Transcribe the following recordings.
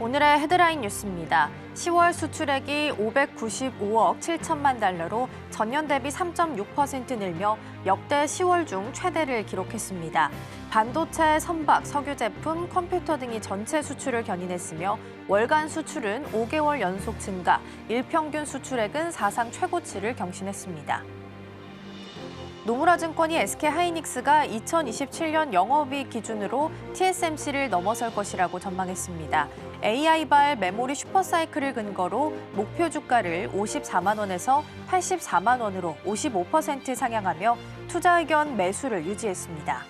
오늘의 헤드라인 뉴스입니다. 10월 수출액이 595억 7천만 달러로 전년 대비 3.6% 늘며 역대 10월 중 최대를 기록했습니다. 반도체, 선박, 석유 제품, 컴퓨터 등이 전체 수출을 견인했으며 월간 수출은 5개월 연속 증가, 일평균 수출액은 사상 최고치를 경신했습니다. 노무라 증권이 SK하이닉스가 2027년 영업이익 기준으로 TSMC를 넘어설 것이라고 전망했습니다. AI발 메모리 슈퍼사이클을 근거로 목표 주가를 54만 원에서 84만 원으로 55% 상향하며 투자 의견 매수를 유지했습니다.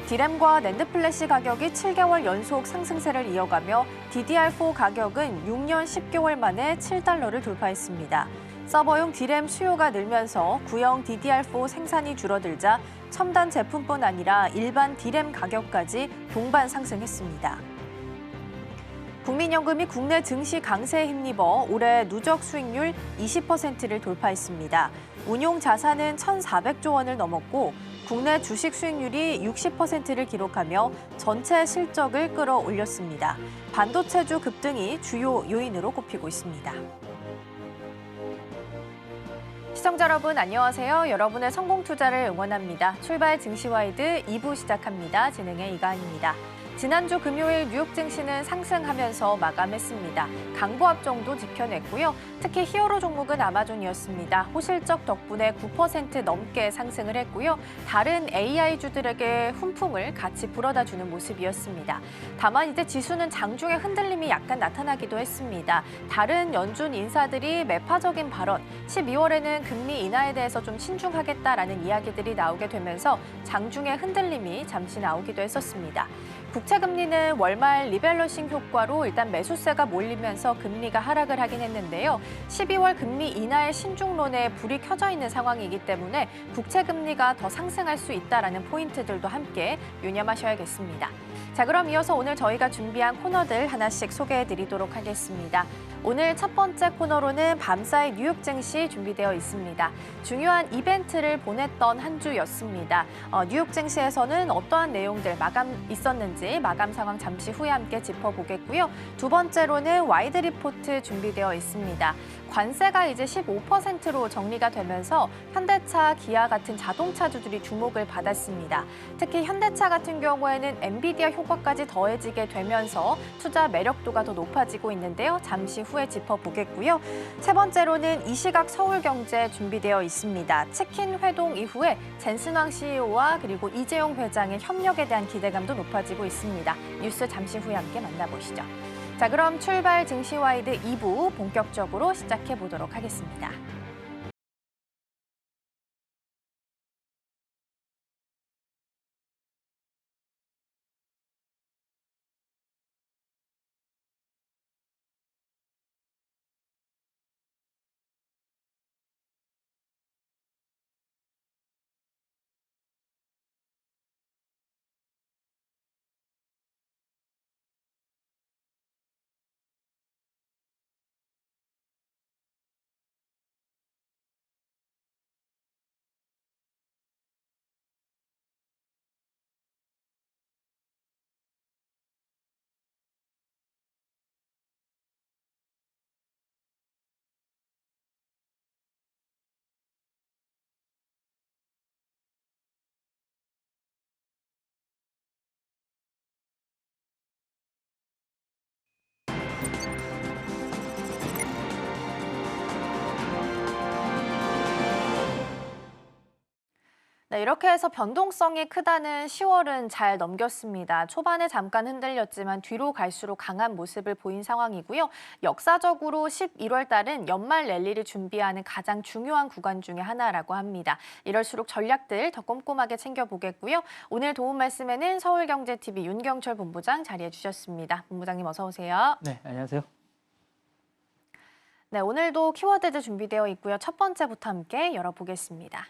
D램과 낸드 플래시 가격이 7개월 연속 상승세를 이어가며 DDR4 가격은 6년 10개월 만에 7달러를 돌파했습니다. 서버용 D램 수요가 늘면서 구형 DDR4 생산이 줄어들자 첨단 제품뿐 아니라 일반 D램 가격까지 동반 상승했습니다. 국민연금이 국내 증시 강세에 힘입어 올해 누적 수익률 20%를 돌파했습니다. 운용 자산은 1,400조 원을 넘었고 국내 주식 수익률이 60%를 기록하며 전체 실적을 끌어올렸습니다. 반도체주 급등이 주요 요인으로 꼽히고 있습니다. 시청자 여러분 안녕하세요. 여러분의 성공 투자를 응원합니다. 출발 증시와이드 2부 시작합니다. 진행의 이가은입니다. 지난주 금요일 뉴욕 증시는 상승하면서 마감했습니다. 강보합 정도 지켜냈고요. 특히 히어로 종목은 아마존이었습니다. 호실적 덕분에 9% 넘게 상승을 했고요. 다른 AI주들에게 훈풍을 같이 불어다주는 모습이었습니다. 다만 이제 지수는 장중에 흔들림이 약간 나타나기도 했습니다. 다른 연준 인사들이 매파적인 발언, 12월에는 금리 인하에 대해서 좀 신중하겠다라는 이야기들이 나오게 되면서 장중에 흔들림이 잠시 나오기도 했었습니다. 국채금리는 월말 리밸런싱 효과로 일단 매수세가 몰리면서 금리가 하락을 하긴 했는데요. 12월 금리 인하의 신중론에 불이 켜져 있는 상황이기 때문에 국채금리가 더 상승할 수 있다는 포인트들도 함께 유념하셔야겠습니다. 자, 그럼 이어서 오늘 저희가 준비한 코너들 하나씩 소개해드리도록 하겠습니다. 오늘 첫 번째 코너로는 밤사이 뉴욕 증시 준비되어 있습니다. 중요한 이벤트를 보냈던 한 주였습니다. 뉴욕 증시에서는 어떠한 내용들 있었는지 마감 상황 잠시 후에 함께 짚어보겠고요. 두 번째로는 와이드 리포트 준비되어 있습니다. 관세가 이제 15%로 정리가 되면서 현대차, 기아 같은 자동차주들이 주목을 받았습니다. 특히 현대차 같은 경우에는 엔비디아 효과까지 더해지게 되면서 투자 매력도가 더 높아지고 있는데요. 잠시 후에 짚어보겠고요. 세 번째로는 이 시각 서울경제 준비되어 있습니다. 치킨 회동 이후에 젠슨왕 CEO와 그리고 이재용 회장의 협력에 대한 기대감도 높아지고 있습니다. 뉴스 잠시 후에 함께 만나보시죠. 자, 그럼 출발 증시와이드 2부 본격적으로 시작해 보도록 하겠습니다. 네, 이렇게 해서 변동성이 크다는 10월은 잘 넘겼습니다. 초반에 잠깐 흔들렸지만 뒤로 갈수록 강한 모습을 보인 상황이고요. 역사적으로 11월 달은 연말 랠리를 준비하는 가장 중요한 구간 중에 하나라고 합니다. 이럴수록 전략들 더 꼼꼼하게 챙겨보겠고요. 오늘 도움 말씀에는 서울경제TV 윤경철 본부장 자리해 주셨습니다. 본부장님 어서 오세요. 네, 안녕하세요. 네, 오늘도 키워드들 준비되어 있고요. 첫 번째부터 함께 열어보겠습니다.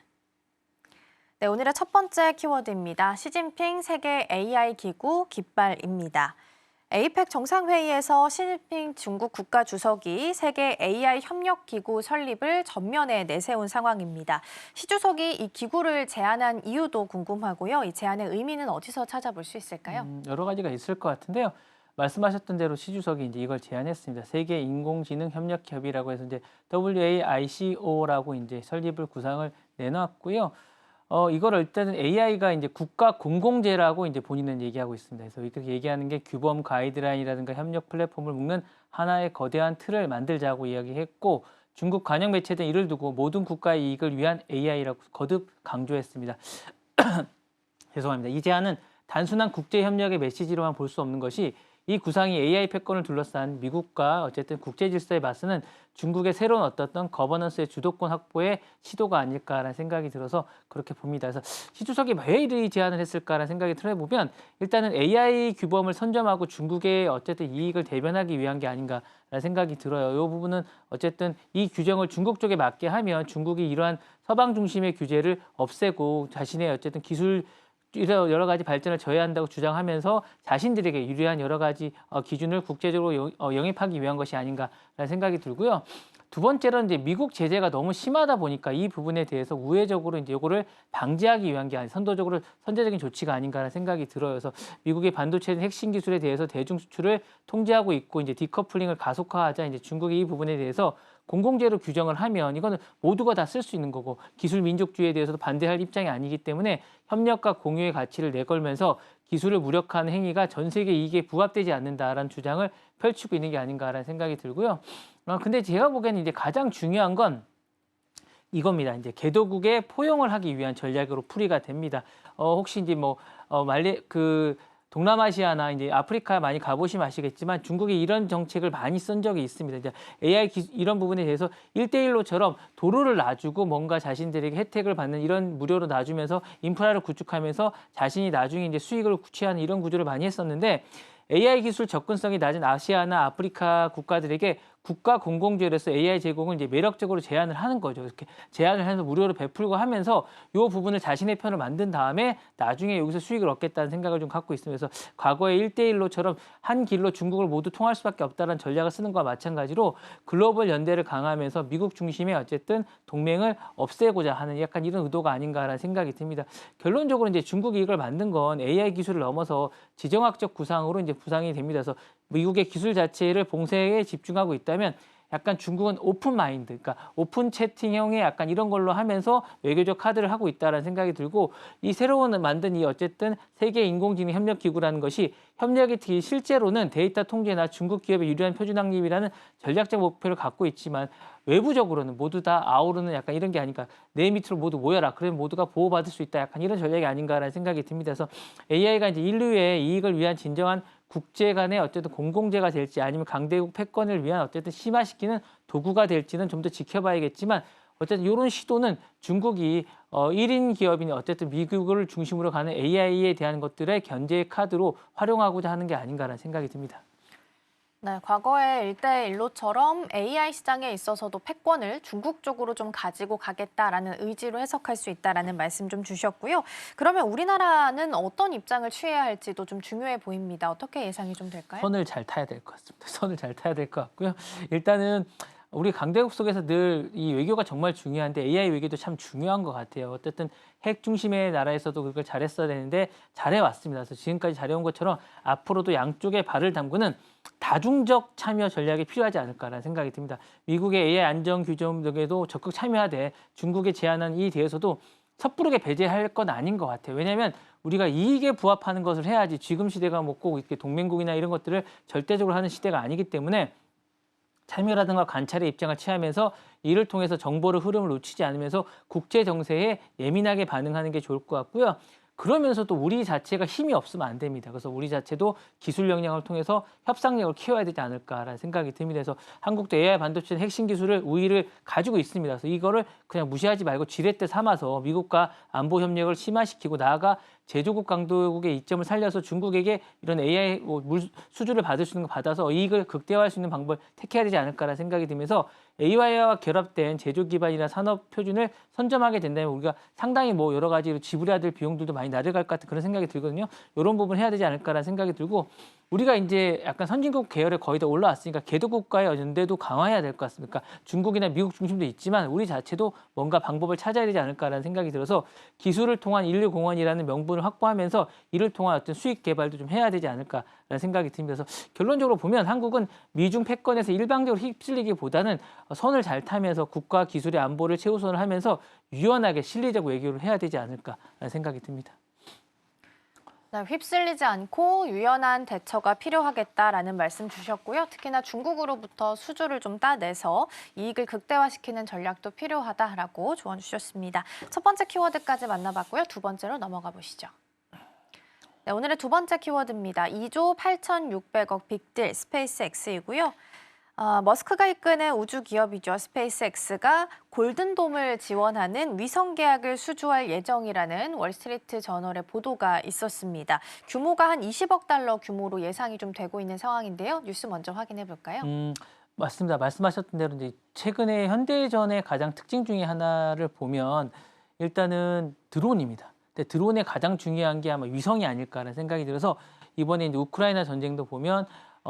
네, 오늘의 첫 번째 키워드입니다. 시진핑 세계 AI 기구 깃발입니다. 에이펙 정상회의에서 시진핑 중국 국가주석이 세계 AI 협력기구 설립을 전면에 내세운 상황입니다. 시 주석이 이 기구를 제안한 이유도 궁금하고요. 이 제안의 의미는 어디서 찾아볼 수 있을까요? 여러 가지가 있을 것 같은데요. 말씀하셨던 대로 시 주석이 이제 이걸 제안했습니다. 세계 인공지능 협력 협의라고 해서 이제 WAICO라고 이제 설립을 구상을 내놨고요. 이걸 일단은 AI가 이제 국가 공공재라고 이제 본인은 얘기하고 있습니다. 그래서 이렇게 얘기하는 게 규범 가이드라인이라든가 협력 플랫폼을 묶는 하나의 거대한 틀을 만들자고 이야기했고, 중국 관영 매체 등 이를 두고 모든 국가의 이익을 위한 AI라고 거듭 강조했습니다. 죄송합니다. 이 제안은 단순한 국제 협력의 메시지로만 볼 수 없는 것이, 이 구상이 AI 패권을 둘러싼 미국과 어쨌든 국제 질서에 맞서는 중국의 새로운 어떤 거버넌스의 주도권 확보의 시도가 아닐까라는 생각이 들어서 그렇게 봅니다. 그래서 시 주석이 왜 이 제안을 했을까라는 생각이 들어보면, 일단은 AI 규범을 선점하고 중국의 어쨌든 이익을 대변하기 위한 게 아닌가라는 생각이 들어요. 이 부분은 어쨌든 이 규정을 중국 쪽에 맞게 하면 중국이 이러한 서방 중심의 규제를 없애고 자신의 어쨌든 기술 여러 가지 발전을 저해한다고 주장하면서 자신들에게 유리한 여러 가지 기준을 국제적으로 영입하기 위한 것이 아닌가라는 생각이 들고요. 두 번째로는 이제 미국 제재가 너무 심하다 보니까 이 부분에 대해서 우회적으로 이제 이거를 방지하기 위한 게 아닌 선제적인 조치가 아닌가라는 생각이 들어요. 그래서 미국의 반도체 핵심 기술에 대해서 대중 수출을 통제하고 있고, 이제 디커플링을 가속화하자 이제 중국이 이 부분에 대해서 공공재로 규정을 하면 이거는 모두가 다 쓸 수 있는 거고, 기술 민족주의에 대해서도 반대할 입장이 아니기 때문에 협력과 공유의 가치를 내걸면서 기술을 무력화하는 행위가 전 세계 이익에 부합되지 않는다라는 주장을 펼치고 있는 게 아닌가라는 생각이 들고요. 근데 제가 보기에는 이제 가장 중요한 건 이겁니다. 이제 개도국에 포용을 하기 위한 전략으로 풀이가 됩니다. 혹시 이제 동남아시아나 이제 아프리카 많이 가보시면 아시겠지만 중국이 이런 정책을 많이 쓴 적이 있습니다. 이제 이런 부분에 대해서 1대1로처럼 도로를 놔주고 뭔가 자신들에게 혜택을 받는, 이런 무료로 놔주면서 인프라를 구축하면서 자신이 나중에 이제 수익을 취하는 이런 구조를 많이 했었는데, AI 기술 접근성이 낮은 아시아나 아프리카 국가들에게 국가 공공재로서 AI 제공을 이제 매력적으로 제안을 하는 거죠. 이렇게 제안을 해서 무료로 베풀고 하면서 이 부분을 자신의 편을 만든 다음에 나중에 여기서 수익을 얻겠다는 생각을 좀 갖고 있으면서, 과거에 1대1로처럼 한 길로 중국을 모두 통할 수밖에 없다는 전략을 쓰는 것과 마찬가지로 글로벌 연대를 강화하면서 미국 중심의 어쨌든 동맹을 없애고자 하는 약간 이런 의도가 아닌가라는 생각이 듭니다. 결론적으로 이제 중국이 이걸 만든 건 AI 기술을 넘어서 지정학적 구상으로 이제 구상이 됩니다. 그래서 미국의 기술 자체를 봉쇄에 집중하고 있다면, 약간 중국은 오픈 마인드, 그러니까 오픈 채팅형의 약간 이런 걸로 하면서 외교적 카드를 하고 있다는 생각이 들고, 이 새로운 만든 이 어쨌든 세계 인공지능 협력 기구라는 것이 협력이 실제로는 데이터 통제나 중국 기업의 유리한 표준 확립이라는 전략적 목표를 갖고 있지만, 외부적으로는 모두 다 아우르는 약간 이런 게 아닌가, 내 밑으로 모두 모여라, 그러면 모두가 보호받을 수 있다, 약간 이런 전략이 아닌가라는 생각이 듭니다. 그래서 AI가 이제 인류의 이익을 위한 진정한 국제 간의 어쨌든 공공재가 될지, 아니면 강대국 패권을 위한 어쨌든 심화시키는 도구가 될지는 좀 더 지켜봐야겠지만, 어쨌든 이런 시도는 중국이 1인 기업인 어쨌든 미국을 중심으로 가는 AI에 대한 것들의 견제의 카드로 활용하고자 하는 게 아닌가라는 생각이 듭니다. 네, 과거의 1대1로처럼 AI 시장에 있어서도 패권을 중국 쪽으로 좀 가지고 가겠다라는 의지로 해석할 수 있다라는 말씀 좀 주셨고요. 그러면 우리나라는 어떤 입장을 취해야 할지도 좀 중요해 보입니다. 어떻게 예상이 좀 될까요? 선을 잘 타야 될 것 같습니다. 선을 잘 타야 될 것 같고요. 일단은 우리 강대국 속에서 늘 이 외교가 정말 중요한데, AI 외교도 참 중요한 것 같아요. 어쨌든 핵 중심의 나라에서도 그걸 잘했어야 되는데 잘해왔습니다. 그래서 지금까지 잘해온 것처럼 앞으로도 양쪽에 발을 담그는 다중적 참여 전략이 필요하지 않을까라는 생각이 듭니다. 미국의 AI 안전 규정 등에도 적극 참여하되 중국이 제안한 이 대해서도 섣부르게 배제할 건 아닌 것 같아요. 왜냐하면 우리가 이익에 부합하는 것을 해야지, 지금 시대가 뭐 꼭 이렇게 동맹국이나 이런 것들을 절대적으로 하는 시대가 아니기 때문에 참여라든가 관찰의 입장을 취하면서 이를 통해서 정보를 흐름을 놓치지 않으면서 국제 정세에 예민하게 반응하는 게 좋을 것 같고요. 그러면서도 우리 자체가 힘이 없으면 안 됩니다. 그래서 우리 자체도 기술 역량을 통해서 협상력을 키워야 되지 않을까라는 생각이 듭니다. 그래서 한국도 AI 반도체 핵심 기술을 우위를 가지고 있습니다. 그래서 이거를 그냥 무시하지 말고 지렛대 삼아서 미국과 안보 협력을 심화시키고, 나아가 제조국 강도국의 이점을 살려서 중국에게 이런 AI 수주를 받을 수 있는 거 받아서 이익을 극대화할 수 있는 방법을 택해야 되지 않을까라는 생각이 들면서, AI와 결합된 제조 기반이나 산업 표준을 선점하게 된다면 우리가 상당히 뭐 여러 가지로 지불해야 될 비용들도 많이 낮아갈 것 같은 그런 생각이 들거든요. 이런 부분 해야 되지 않을까라는 생각이 들고 우리가 이제 약간 선진국 계열에 거의 다 올라왔으니까 개도국가의 연대도 강화해야 될 것 같습니다. 그러니까 중국이나 미국 중심도 있지만 우리 자체도 뭔가 방법을 찾아야 되지 않을까라는 생각이 들어서 기술을 통한 인류 공헌이라는 명분을 확보하면서 이를 통한 어떤 수익 개발도 좀 해야 되지 않을까라는 생각이 듭니다. 그래서 결론적으로 보면 한국은 미중 패권에서 일방적으로 휩쓸리기보다는 선을 잘 타면서 국가 기술의 안보를 최우선을 하면서 유연하게 실리적 외교를 해야 되지 않을까라는 생각이 듭니다. 네, 휩쓸리지 않고 유연한 대처가 필요하겠다라는 말씀 주셨고요. 특히나 중국으로부터 수주를 좀 따내서 이익을 극대화시키는 전략도 필요하다라고 조언 주셨습니다. 첫 번째 키워드까지 만나봤고요. 두 번째로 넘어가 보시죠. 네, 오늘의 두 번째 키워드입니다. 2조 8,600억 빅딜 스페이스X이고요. 머스크가 이끄는 우주 기업이죠. 스페이스X가 골든돔을 지원하는 위성 계약을 수주할 예정이라는 월스트리트 저널의 보도가 있었습니다. 규모가 한 20억 달러 규모로 예상이 좀 되고 있는 상황인데요. 뉴스 먼저 확인해 볼까요? 맞습니다. 말씀하셨던 대로 이제 최근에 현대전의 가장 특징 중에 하나를 보면 일단은 드론입니다. 근데 드론의 가장 중요한 게 아마 위성이 아닐까라는 생각이 들어서 이번에 이제 우크라이나 전쟁도 보면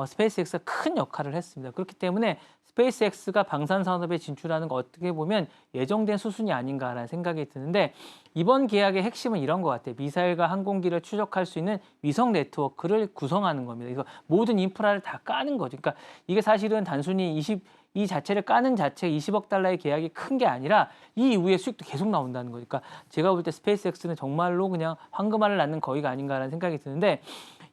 스페이스X가 큰 역할을 했습니다. 그렇기 때문에 스페이스X가 방산 산업에 진출하는 거 어떻게 보면 예정된 수순이 아닌가라는 생각이 드는데 이번 계약의 핵심은 이런 것 같아요. 미사일과 항공기를 추적할 수 있는 위성 네트워크를 구성하는 겁니다. 그래서 모든 인프라를 다 까는 거죠. 그러니까 이게 사실은 단순히 이 자체를 까는 자체 20억 달러의 계약이 큰 게 아니라 이 이후에 수익도 계속 나온다는 거니까 제가 볼 때 스페이스X는 정말로 그냥 황금알을 낳는 거위가 아닌가라는 생각이 드는데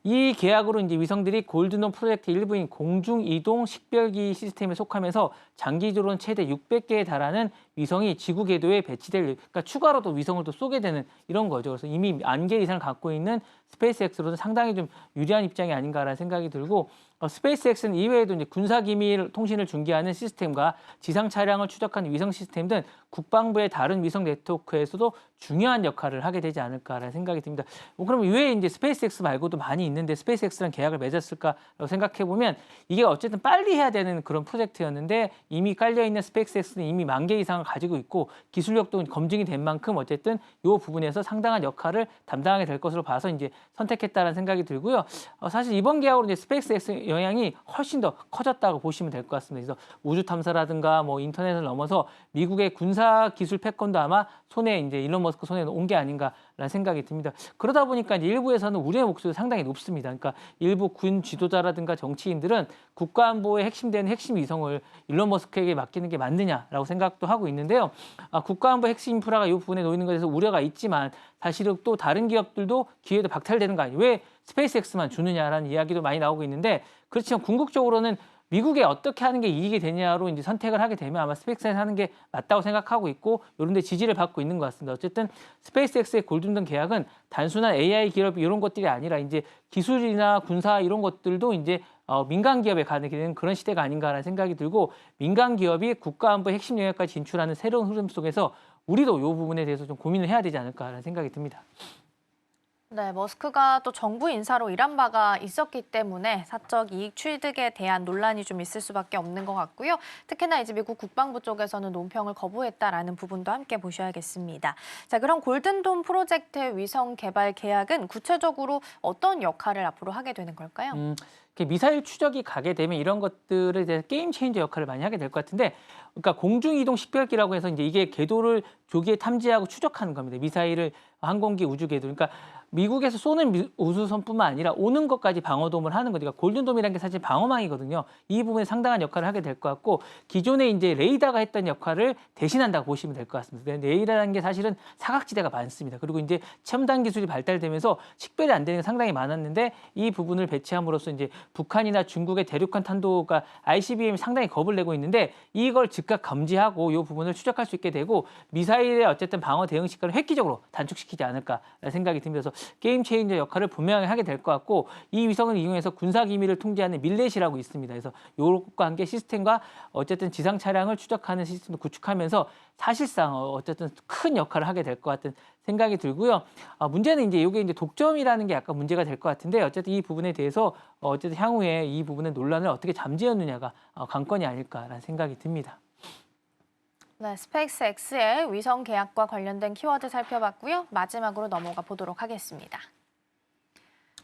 이 계약으로 이제 위성들이 골든돔 프로젝트 일부인 공중이동 식별기 시스템에 속하면서 장기적으로는 최대 600개에 달하는 위성이 지구 궤도에 배치될, 그러니까 추가로 또 위성을 또 쏘게 되는 이런 거죠. 그래서 이미 1000개 이상을 갖고 있는 스페이스X로는 상당히 좀 유리한 입장이 아닌가라는 생각이 들고 스페이스X는 이외에도 이제 군사기밀 통신을 중개하는 시스템과 지상 차량을 추적하는 위성 시스템 등 국방부의 다른 위성 네트워크에서도 중요한 역할을 하게 되지 않을까라는 생각이 듭니다. 그럼 왜 이제 스페이스X 말고도 많이 있는데 스페이스X랑 계약을 맺었을까라고 생각해 보면 이게 어쨌든 빨리 해야 되는 그런 프로젝트였는데 이미 깔려 있는 스페이스X는 이미 10,000개 이상을 가지고 있고 기술력도 검증이 된 만큼 어쨌든 이 부분에서 상당한 역할을 담당하게 될 것으로 봐서 이제 선택했다는 생각이 들고요. 사실 이번 계약으로 이제 스페이스X 영향이 훨씬 더 커졌다고 보시면 될 것 같습니다. 그래서 우주 탐사라든가 뭐 인터넷을 넘어서 미국의 군사 기술 패권도 아마 손에 이제 일론 머스크 손에 온 게 아닌가라는 생각이 듭니다. 그러다 보니까 이제 일부에서는 우려의 목소리가 상당히 높습니다. 그러니까 일부 군 지도자라든가 정치인들은 국가안보에 핵심되는 핵심 위성을 일론 머스크에게 맡기는 게 맞느냐라고 생각도 하고 있는데요. 국가안보 핵심 인프라가 이 부분에 놓이는 것에서 우려가 있지만 사실은 또 다른 기업들도 기회도 박탈되는 거 아니에요. 왜 스페이스X만 주느냐라는 이야기도 많이 나오고 있는데 그렇지만 궁극적으로는 미국에 어떻게 하는 게 이익이 되냐로 이제 선택을 하게 되면 아마 스페이스X에서 하는 게 맞다고 생각하고 있고 이런 데 지지를 받고 있는 것 같습니다. 어쨌든 스페이스X의 골든돔 계약은 단순한 AI 기업 이런 것들이 아니라 이제 기술이나 군사 이런 것들도 이제 민간 기업에 가는 되는 그런 시대가 아닌가라는 생각이 들고 민간 기업이 국가안보 핵심 영역까지 진출하는 새로운 흐름 속에서 우리도 이 부분에 대해서 좀 고민을 해야 되지 않을까라는 생각이 듭니다. 네, 머스크가 또 정부 인사로 일한 바가 있었기 때문에 사적 이익 취득에 대한 논란이 좀 있을 수밖에 없는 것 같고요. 특히나 이제 미국 국방부 쪽에서는 논평을 거부했다라는 부분도 함께 보셔야겠습니다. 자, 그럼 골든돔 프로젝트의 위성 개발 계약은 구체적으로 어떤 역할을 앞으로 하게 되는 걸까요? 미사일 추적이 가게 되면 이런 것들에 대해서 게임 체인저 역할을 많이 하게 될 것 같은데, 그러니까 공중이동 식별기라고 해서 이제 이게 궤도를 조기에 탐지하고 추적하는 겁니다. 미사일을 항공기 우주 궤도. 그러니까 미국에서 쏘는 우주선뿐만 아니라 오는 것까지 방어돔을 하는 거죠. 그러니까 골든돔이라는 게 사실 방어망이거든요. 이 부분에 상당한 역할을 하게 될 것 같고 기존에 이제 레이더가 했던 역할을 대신한다고 보시면 될 것 같습니다. 레이더라는 게 사실은 사각지대가 많습니다. 그리고 이제 첨단 기술이 발달되면서 식별이 안 되는 게 상당히 많았는데 이 부분을 배치함으로써 이제 북한이나 중국의 대륙간 탄도가 ICBM이 상당히 겁을 내고 있는데 이걸 즉각 감지하고 이 부분을 추적할 수 있게 되고 미사일의 어쨌든 방어 대응 시간을 획기적으로 단축시키지 않을까라는 생각이 듭니다. 그래서 게임 체인저 역할을 분명히 하게 될 것 같고 이 위성을 이용해서 군사 기밀을 통제하는 밀렛이라고 있습니다. 그래서 이것과 함께 시스템과 어쨌든 지상 차량을 추적하는 시스템도 구축하면서 사실상 어쨌든 큰 역할을 하게 될 것 같은 생각이 들고요. 문제는 이제 이게 이제 독점이라는 게 약간 문제가 될 것 같은데 어쨌든 이 부분에 대해서 어쨌든 향후에 이 부분의 논란을 어떻게 잠재웠느냐가 관건이 아닐까라는 생각이 듭니다. 네, 스페이스X의 위성 계약과 관련된 키워드 살펴봤고요. 마지막으로 넘어가 보도록 하겠습니다.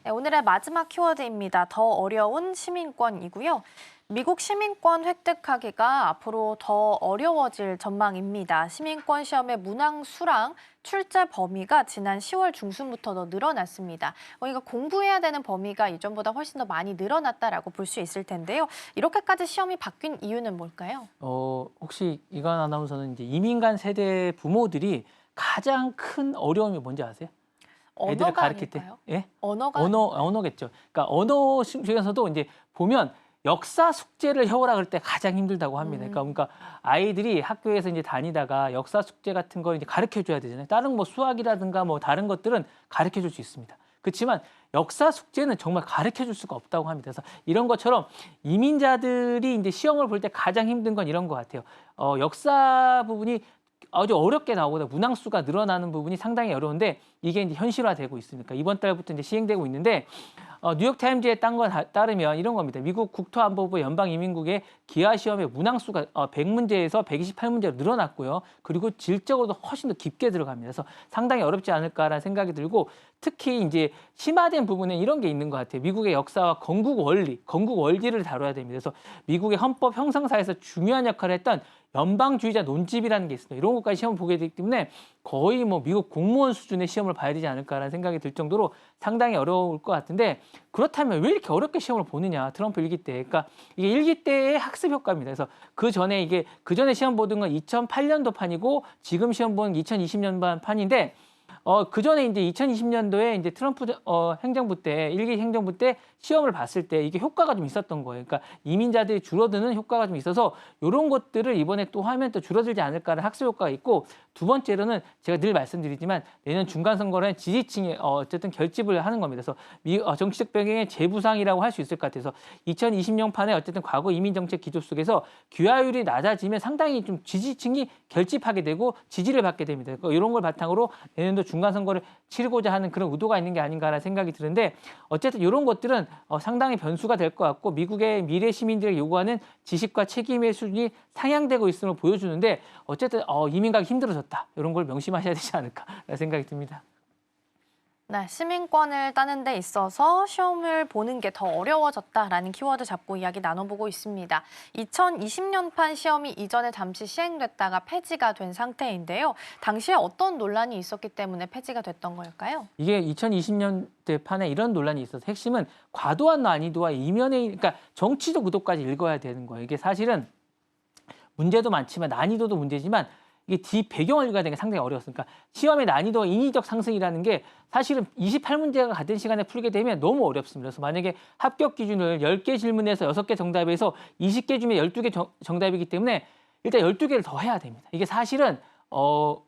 네, 오늘의 마지막 키워드입니다. 더 어려운 시민권이고요. 미국 시민권 획득하기가 앞으로 더 어려워질 전망입니다. 시민권 시험의 문항 수랑 출제 범위가 지난 10월 중순부터 더 늘어났습니다. 그러니까 공부해야 되는 범위가 이전보다 훨씬 더 많이 늘어났다라고 볼 수 있을 텐데요. 이렇게까지 시험이 바뀐 이유는 뭘까요? 혹시 이관 아나운서는 이제 이민 간 세대 부모들이 가장 큰 어려움이 뭔지 아세요? 애들을 언어가 가르칠 때, 아닐까요? 예? 언어가 아닐까요? 언어겠죠. 그러니까 언어 중에서도 이제 보면 역사 숙제를 해오라 그럴 때 가장 힘들다고 합니다. 그러니까 아이들이 학교에서 이제 다니다가 역사 숙제 같은 걸 이제 가르쳐 줘야 되잖아요. 다른 뭐 수학이라든가 뭐 다른 것들은 가르쳐 줄 수 있습니다. 그렇지만 역사 숙제는 정말 가르쳐 줄 수가 없다고 합니다. 그래서 이런 것처럼 이민자들이 이제 시험을 볼 때 가장 힘든 건 이런 것 같아요. 역사 부분이 아주 어렵게 나오거나 문항수가 늘어나는 부분이 상당히 어려운데 이게 이제 현실화되고 있으니까 이번 달부터 이제 시행되고 있는데 뉴욕타임즈에 딴 거 따르면 이런 겁니다. 미국 국토안보부 연방이민국의 기하 시험의 문항수가 100문제에서 128문제로 늘어났고요. 그리고 질적으로도 훨씬 더 깊게 들어갑니다. 그래서 상당히 어렵지 않을까라는 생각이 들고 특히 이제 심화된 부분에 이런 게 있는 것 같아요. 미국의 역사와 건국 원리를 다뤄야 됩니다. 그래서 미국의 헌법 형성사에서 중요한 역할을 했던 연방주의자 논집이라는 게 있습니다. 이런 것까지 시험을 보게 되기 때문에 거의 뭐 미국 공무원 수준의 시험을 봐야 되지 않을까라는 생각이 들 정도로 상당히 어려울 것 같은데 그렇다면 왜 이렇게 어렵게 시험을 보느냐 트럼프 일기 때. 그러니까 이게 일기 때의 학습 효과입니다. 그래서 그 전에 시험 보던 건 2008년도 판이고 지금 시험 보는 2020년도 판인데 그 전에 이제 2020년도에 이제 트럼프 행정부 때, 일기 행정부 때 시험을 봤을 때 이게 효과가 좀 있었던 거예요. 그러니까 이민자들이 줄어드는 효과가 좀 있어서 이런 것들을 이번에 또 하면 또 줄어들지 않을까라는 학습 효과가 있고 두 번째로는 제가 늘 말씀드리지만 내년 중간 선거는 지지층이 어쨌든 결집을 하는 겁니다. 그래서 정치적 배경의 재부상이라고 할 수 있을 것 같아서 2020년 판에 어쨌든 과거 이민 정책 기조 속에서 귀화율이 낮아지면 상당히 좀 지지층이 결집하게 되고 지지를 받게 됩니다. 그러니까 이런 걸 바탕으로 내년도 중간 선거를 치르고자 하는 그런 의도가 있는 게 아닌가라는 생각이 드는데 어쨌든 이런 것들은 상당히 변수가 될 것 같고 미국의 미래 시민들이 요구하는 지식과 책임의 수준이 상향되고 있음을 보여주는데 어쨌든 이민 가기 힘들어졌다. 이런 걸 명심하셔야 되지 않을까라는 생각이 듭니다. 네, 시민권을 따는 데 있어서 시험을 보는 게 더 어려워졌다라는 키워드 잡고 이야기 나눠보고 있습니다. 2020년판 시험이 이전에 잠시 시행됐다가 폐지가 된 상태인데요. 당시에 어떤 논란이 있었기 때문에 폐지가 됐던 걸까요? 이게 2020년대 판에 이런 논란이 있어서 핵심은 과도한 난이도와 이면의 그러니까 정치적 의도까지 읽어야 되는 거예요. 이게 사실은 문제도 많지만 난이도도 문제지만 이게 뒤 배경을 읽어야 되는 게 상당히 어려웠으니까 시험의 난이도와 인위적 상승이라는 게 사실은 28문제가 같은 시간에 풀게 되면 너무 어렵습니다. 그래서 만약에 합격 기준을 10개 질문에서 6개 정답에서 20개 중에 12개 정답이기 때문에 일단 12개를 더 해야 됩니다. 이게 사실은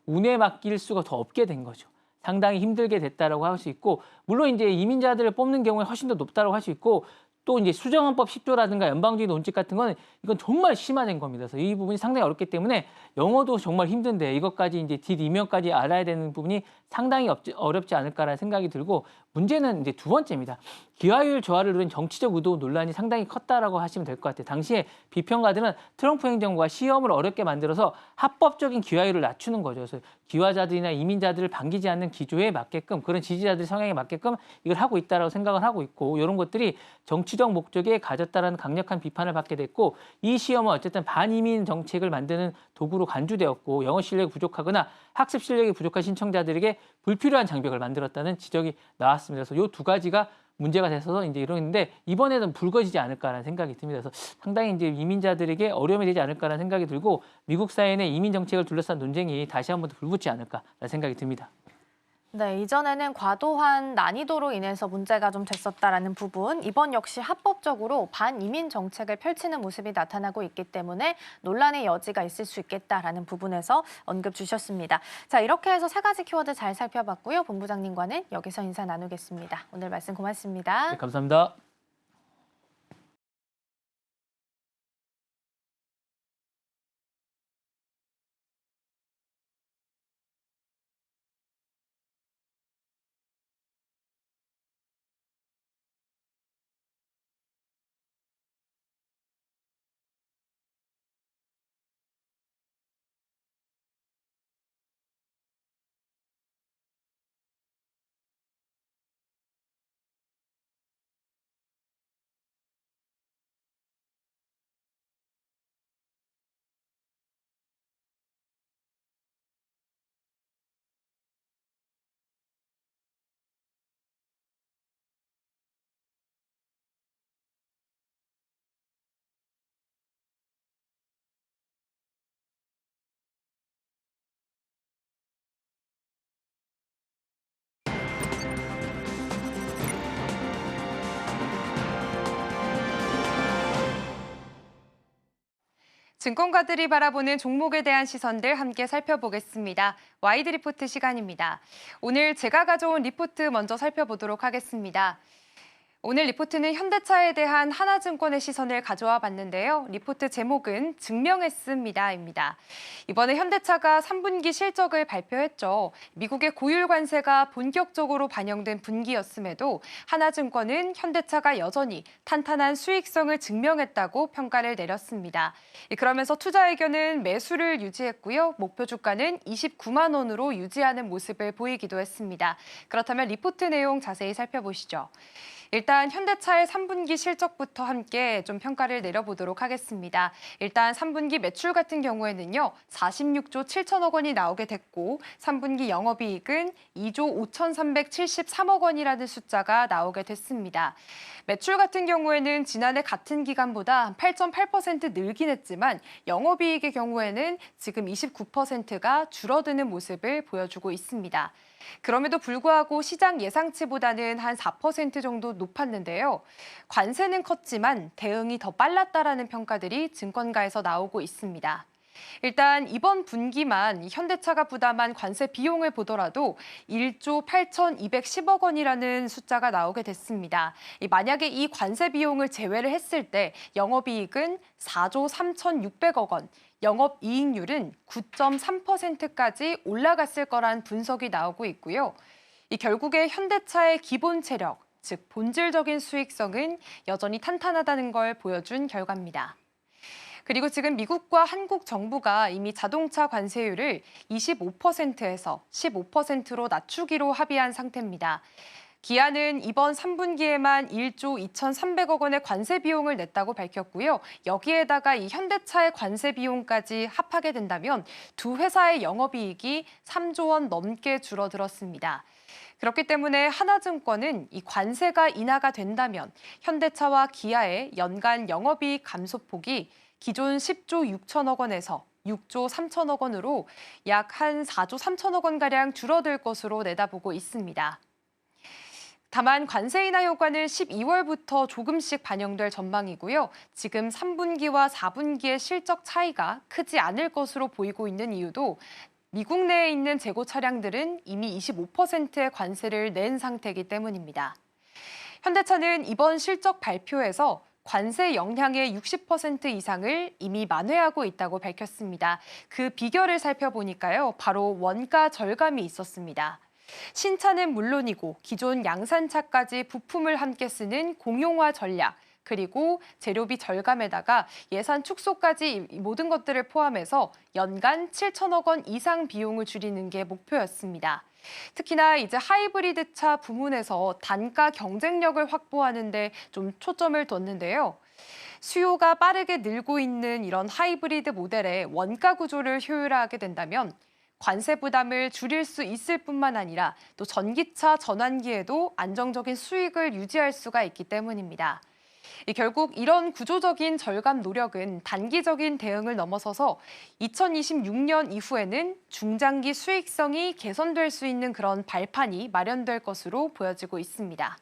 운에 맡길 수가 더 없게 된 거죠. 상당히 힘들게 됐다라고 할 수 있고 물론 이제 이민자들을 뽑는 경우에 훨씬 더 높다라고 할 수 있고 또 이제 수정헌법 10조라든가 연방주의 논칙 같은 거는 이건 정말 심화된 겁니다. 그래서 이 부분이 상당히 어렵기 때문에 영어도 정말 힘든데 이것까지 이제 뒷이면까지 알아야 되는 부분이 상당히 어렵지 않을까라는 생각이 들고 문제는 이제 두 번째입니다. 기하율 저하를 누린 정치적 의도 논란이 상당히 컸다라고 하시면 될 것 같아요. 당시에 비평가들은 트럼프 행정부가 시험을 어렵게 만들어서 합법적인 기하율을 낮추는 거죠. 그래서 기화자들이나 이민자들을 반기지 않는 기조에 맞게끔 그런 지지자들 성향에 맞게끔 이걸 하고 있다라고 생각을 하고 있고 이런 것들이 정치적 목적에 가졌다라는 강력한 비판을 받게 됐고 이 시험은 어쨌든 반이민 정책을 만드는 도구로 간주되었고 영어 실력이 부족하거나 학습 실력이 부족한 신청자들에게 불필요한 장벽을 만들었다는 지적이 나왔습니다. 그래서 이 두 가지가 문제가 됐어서 이제 이러는데 이번에는 불거지지 않을까라는 생각이 듭니다. 그래서 상당히 이제 이민자들에게 어려움이 되지 않을까라는 생각이 들고 미국 사회 내 이민 정책을 둘러싼 논쟁이 다시 한 번 더 불붙지 않을까라는 생각이 듭니다. 네, 이전에는 과도한 난이도로 인해서 문제가 좀 됐었다라는 부분, 이번 역시 합법적으로 반이민 정책을 펼치는 모습이 나타나고 있기 때문에 논란의 여지가 있을 수 있겠다라는 부분에서 언급 주셨습니다. 자, 이렇게 해서 세 가지 키워드 잘 살펴봤고요. 본부장님과는 여기서 인사 나누겠습니다. 오늘 말씀 고맙습니다. 네, 감사합니다. 증권가들이 바라보는 종목에 대한 시선들 함께 살펴보겠습니다. 와이드 리포트 시간입니다. 오늘 제가 가져온 리포트 먼저 살펴보도록 하겠습니다. 오늘 리포트는 현대차에 대한 하나증권의 시선을 가져와 봤는데요. 리포트 제목은 증명했습니다입니다. 이번에 현대차가 3분기 실적을 발표했죠. 미국의 고율 관세가 본격적으로 반영된 분기였음에도 하나증권은 현대차가 여전히 탄탄한 수익성을 증명했다고 평가를 내렸습니다. 그러면서 투자 의견은 매수를 유지했고요. 목표 주가는 29만 원으로 유지하는 모습을 보이기도 했습니다. 그렇다면 리포트 내용 자세히 살펴보시죠. 일단 현대차의 3분기 실적부터 함께 좀 평가를 내려보도록 하겠습니다. 일단 3분기 매출 같은 경우에는요. 46조 7천억 원이 나오게 됐고 3분기 영업이익은 2조 5,373억 원이라는 숫자가 나오게 됐습니다. 매출 같은 경우에는 지난해 같은 기간보다 8.8% 늘긴 했지만 영업이익의 경우에는 지금 29%가 줄어드는 모습을 보여주고 있습니다. 그럼에도 불구하고 시장 예상치보다는 한 4% 정도 높았는데요. 관세는 컸지만 대응이 더 빨랐다라는 평가들이 증권가에서 나오고 있습니다. 일단 이번 분기만 현대차가 부담한 관세 비용을 보더라도 1조 8,210억 원이라는 숫자가 나오게 됐습니다. 만약에 이 관세 비용을 제외를 했을 때 영업이익은 4조 3,600억 원, 영업이익률은 9.3%까지 올라갔을 거란 분석이 나오고 있고요. 결국에 현대차의 기본 체력, 즉 본질적인 수익성은 여전히 탄탄하다는 걸 보여준 결과입니다. 그리고 지금 미국과 한국 정부가 이미 자동차 관세율을 25%에서 15%로 낮추기로 합의한 상태입니다. 기아는 이번 3분기에만 1조 2,300억 원의 관세 비용을 냈다고 밝혔고요. 여기에다가 이 현대차의 관세 비용까지 합하게 된다면 두 회사의 영업이익이 3조 원 넘게 줄어들었습니다. 그렇기 때문에 하나증권은 이 관세가 인하가 된다면 현대차와 기아의 연간 영업이익 감소폭이 기존 10조 6천억 원에서 6조 3천억 원으로 약 한 4조 3천억 원가량 줄어들 것으로 내다보고 있습니다. 다만 관세 인하 효과는 12월부터 조금씩 반영될 전망이고요. 지금 3분기와 4분기의 실적 차이가 크지 않을 것으로 보이고 있는 이유도 미국 내에 있는 재고 차량들은 이미 25%의 관세를 낸 상태이기 때문입니다. 현대차는 이번 실적 발표에서 관세 영향의 60% 이상을 이미 만회하고 있다고 밝혔습니다. 그 비결을 살펴보니까요. 바로 원가 절감이 있었습니다. 신차는 물론이고 기존 양산차까지 부품을 함께 쓰는 공용화 전략, 그리고 재료비 절감에다가 예산 축소까지 이 모든 것들을 포함해서 연간 7천억 원 이상 비용을 줄이는 게 목표였습니다. 특히나 이제 하이브리드 차 부문에서 단가 경쟁력을 확보하는 데 좀 초점을 뒀는데요. 수요가 빠르게 늘고 있는 이런 하이브리드 모델의 원가 구조를 효율화하게 된다면 관세 부담을 줄일 수 있을 뿐만 아니라 또 전기차 전환기에도 안정적인 수익을 유지할 수가 있기 때문입니다. 결국 이런 구조적인 절감 노력은 단기적인 대응을 넘어서서 2026년 이후에는 중장기 수익성이 개선될 수 있는 그런 발판이 마련될 것으로 보여지고 있습니다.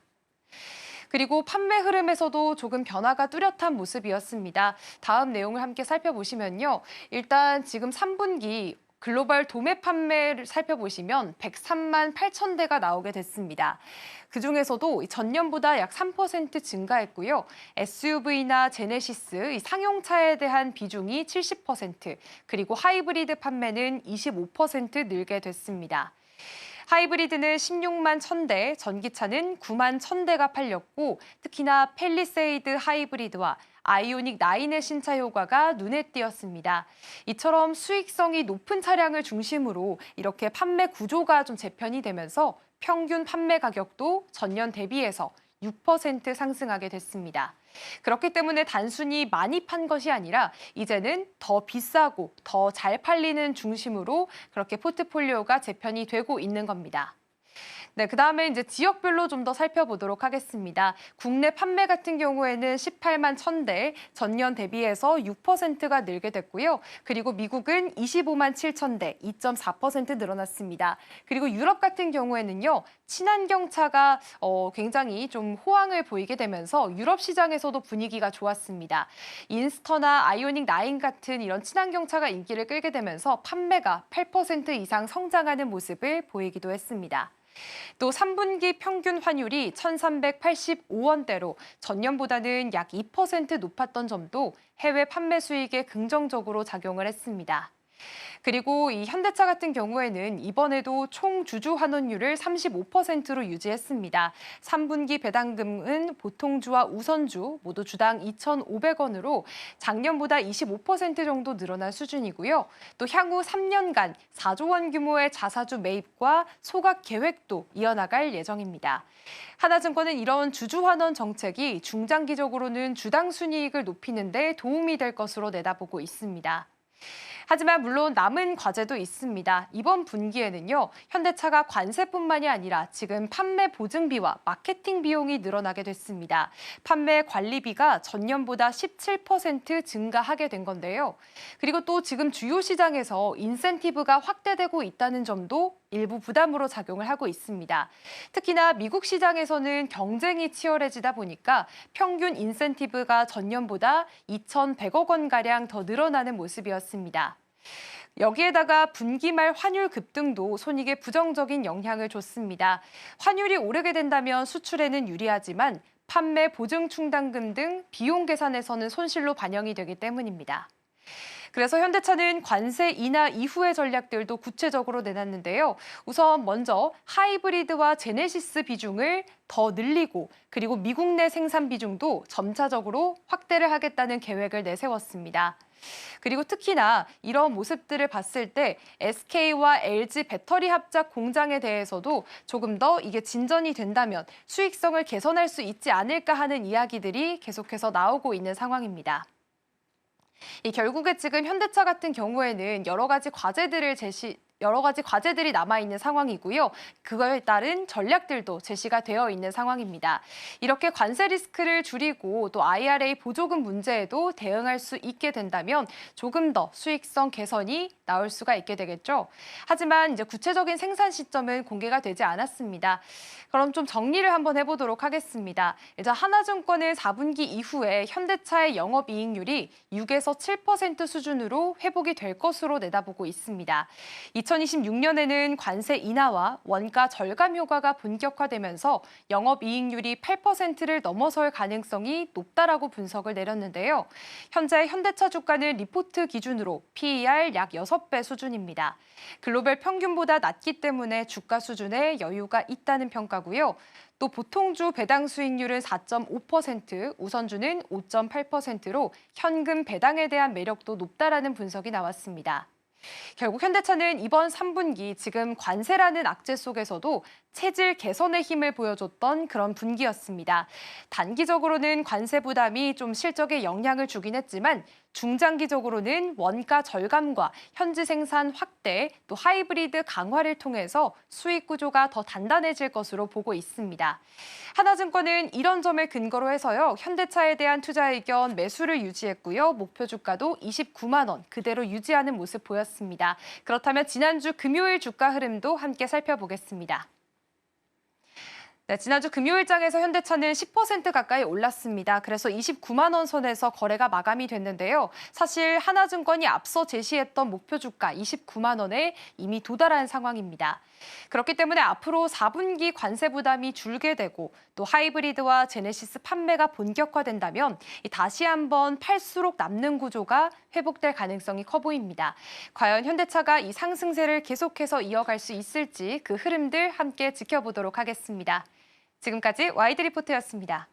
그리고 판매 흐름에서도 조금 변화가 뚜렷한 모습이었습니다. 다음 내용을 함께 살펴보시면요. 일단 지금 3분기 글로벌 도매 판매를 살펴보시면 103만 8천 대가 나오게 됐습니다. 그중에서도 전년보다 약 3% 증가했고요. SUV나 제네시스, 상용차에 대한 비중이 70%, 그리고 하이브리드 판매는 25% 늘게 됐습니다. 하이브리드는 16만 1,000대, 전기차는 9만 1,000대가 팔렸고 특히나 팰리세이드 하이브리드와 아이오닉 9의 신차 효과가 눈에 띄었습니다. 이처럼 수익성이 높은 차량을 중심으로 이렇게 판매 구조가 좀 재편이 되면서 평균 판매 가격도 전년 대비해서 6% 상승하게 됐습니다. 그렇기 때문에 단순히 많이 판 것이 아니라 이제는 더 비싸고 더 잘 팔리는 중심으로 그렇게 포트폴리오가 재편이 되고 있는 겁니다. 네, 그다음에 이제 지역별로 좀 더 살펴보도록 하겠습니다. 국내 판매 같은 경우에는 18만 1,000대, 전년 대비해서 6%가 늘게 됐고요. 그리고 미국은 25만 7,000대, 2.4% 늘어났습니다. 그리고 유럽 같은 경우에는요, 친환경차가 굉장히 좀 호황을 보이게 되면서 유럽 시장에서도 분위기가 좋았습니다. 인스터나 아이오닉 9 같은 이런 친환경차가 인기를 끌게 되면서 판매가 8% 이상 성장하는 모습을 보이기도 했습니다. 또 3분기 평균 환율이 1,385원대로 전년보다는 약 2% 높았던 점도 해외 판매 수익에 긍정적으로 작용을 했습니다. 그리고 이 현대차 같은 경우에는 이번에도 총 주주 환원율을 35%로 유지했습니다. 3분기 배당금은 보통주와 우선주 모두 주당 2,500원으로 작년보다 25% 정도 늘어난 수준이고요. 또 향후 3년간 4조 원 규모의 자사주 매입과 소각 계획도 이어나갈 예정입니다. 하나증권은 이런 주주 환원 정책이 중장기적으로는 주당 순이익을 높이는 데 도움이 될 것으로 내다보고 있습니다. 하지만 물론 남은 과제도 있습니다. 이번 분기에는요, 현대차가 관세뿐만이 아니라 지금 판매 보증비와 마케팅 비용이 늘어나게 됐습니다. 판매 관리비가 전년보다 17% 증가하게 된 건데요. 그리고 또 지금 주요 시장에서 인센티브가 확대되고 있다는 점도 일부 부담으로 작용을 하고 있습니다. 특히나 미국 시장에서는 경쟁이 치열해지다 보니까 평균 인센티브가 전년보다 2,100억 원가량 더 늘어나는 모습이었습니다. 여기에다가 분기 말 환율 급등도 손익에 부정적인 영향을 줬습니다. 환율이 오르게 된다면 수출에는 유리하지만 판매 보증 충당금 등 비용 계산에서는 손실로 반영이 되기 때문입니다. 그래서 현대차는 관세 인하 이후의 전략들도 구체적으로 내놨는데요. 우선 먼저 하이브리드와 제네시스 비중을 더 늘리고 그리고 미국 내 생산 비중도 점차적으로 확대를 하겠다는 계획을 내세웠습니다. 그리고 특히나 이런 모습들을 봤을 때 SK와 LG 배터리 합작 공장에 대해서도 조금 더 이게 진전이 된다면 수익성을 개선할 수 있지 않을까 하는 이야기들이 계속해서 나오고 있는 상황입니다. 결국에 지금 현대차 같은 경우에는 여러 가지 과제들이 남아있는 상황이고요. 그거에 따른 전략들도 제시가 되어 있는 상황입니다. 이렇게 관세 리스크를 줄이고 또 IRA 보조금 문제에도 대응할 수 있게 된다면 조금 더 수익성 개선이 나올 수가 있게 되겠죠. 하지만 이제 구체적인 생산 시점은 공개가 되지 않았습니다. 그럼 좀 정리를 한번 해보도록 하겠습니다. 이제 하나증권은 4분기 이후에 현대차의 영업이익률이 6에서 7% 수준으로 회복이 될 것으로 내다보고 있습니다. 2026년에는 관세 인하와 원가 절감 효과가 본격화되면서 영업이익률이 8%를 넘어설 가능성이 높다라고 분석을 내렸는데요. 현재 현대차 주가는 리포트 기준으로 PER 약 6배 수준입니다. 글로벌 평균보다 낮기 때문에 주가 수준에 여유가 있다는 평가고요. 또 보통주 배당 수익률은 4.5%, 우선주는 5.8%로 현금 배당에 대한 매력도 높다라는 분석이 나왔습니다. 결국 현대차는 이번 3분기 지금 관세라는 악재 속에서도 체질 개선의 힘을 보여줬던 그런 분기였습니다. 단기적으로는 관세 부담이 좀 실적에 영향을 주긴 했지만 중장기적으로는 원가 절감과 현지 생산 확대, 또 하이브리드 강화를 통해서 수익 구조가 더 단단해질 것으로 보고 있습니다. 하나증권은 이런 점을 근거로 해서요. 현대차에 대한 투자 의견 매수를 유지했고요. 목표 주가도 29만 원 그대로 유지하는 모습 보였습니다. 그렇다면 지난주 금요일 주가 흐름도 함께 살펴보겠습니다. 네, 지난주 금요일장에서 현대차는 10% 가까이 올랐습니다. 그래서 29만 원 선에서 거래가 마감이 됐는데요. 사실 하나증권이 앞서 제시했던 목표 주가 29만 원에 이미 도달한 상황입니다. 그렇기 때문에 앞으로 4분기 관세 부담이 줄게 되고 또 하이브리드와 제네시스 판매가 본격화된다면 다시 한번 팔수록 남는 구조가 회복될 가능성이 커 보입니다. 과연 현대차가 이 상승세를 계속해서 이어갈 수 있을지 그 흐름들 함께 지켜보도록 하겠습니다. 지금까지 와이드 리포트였습니다.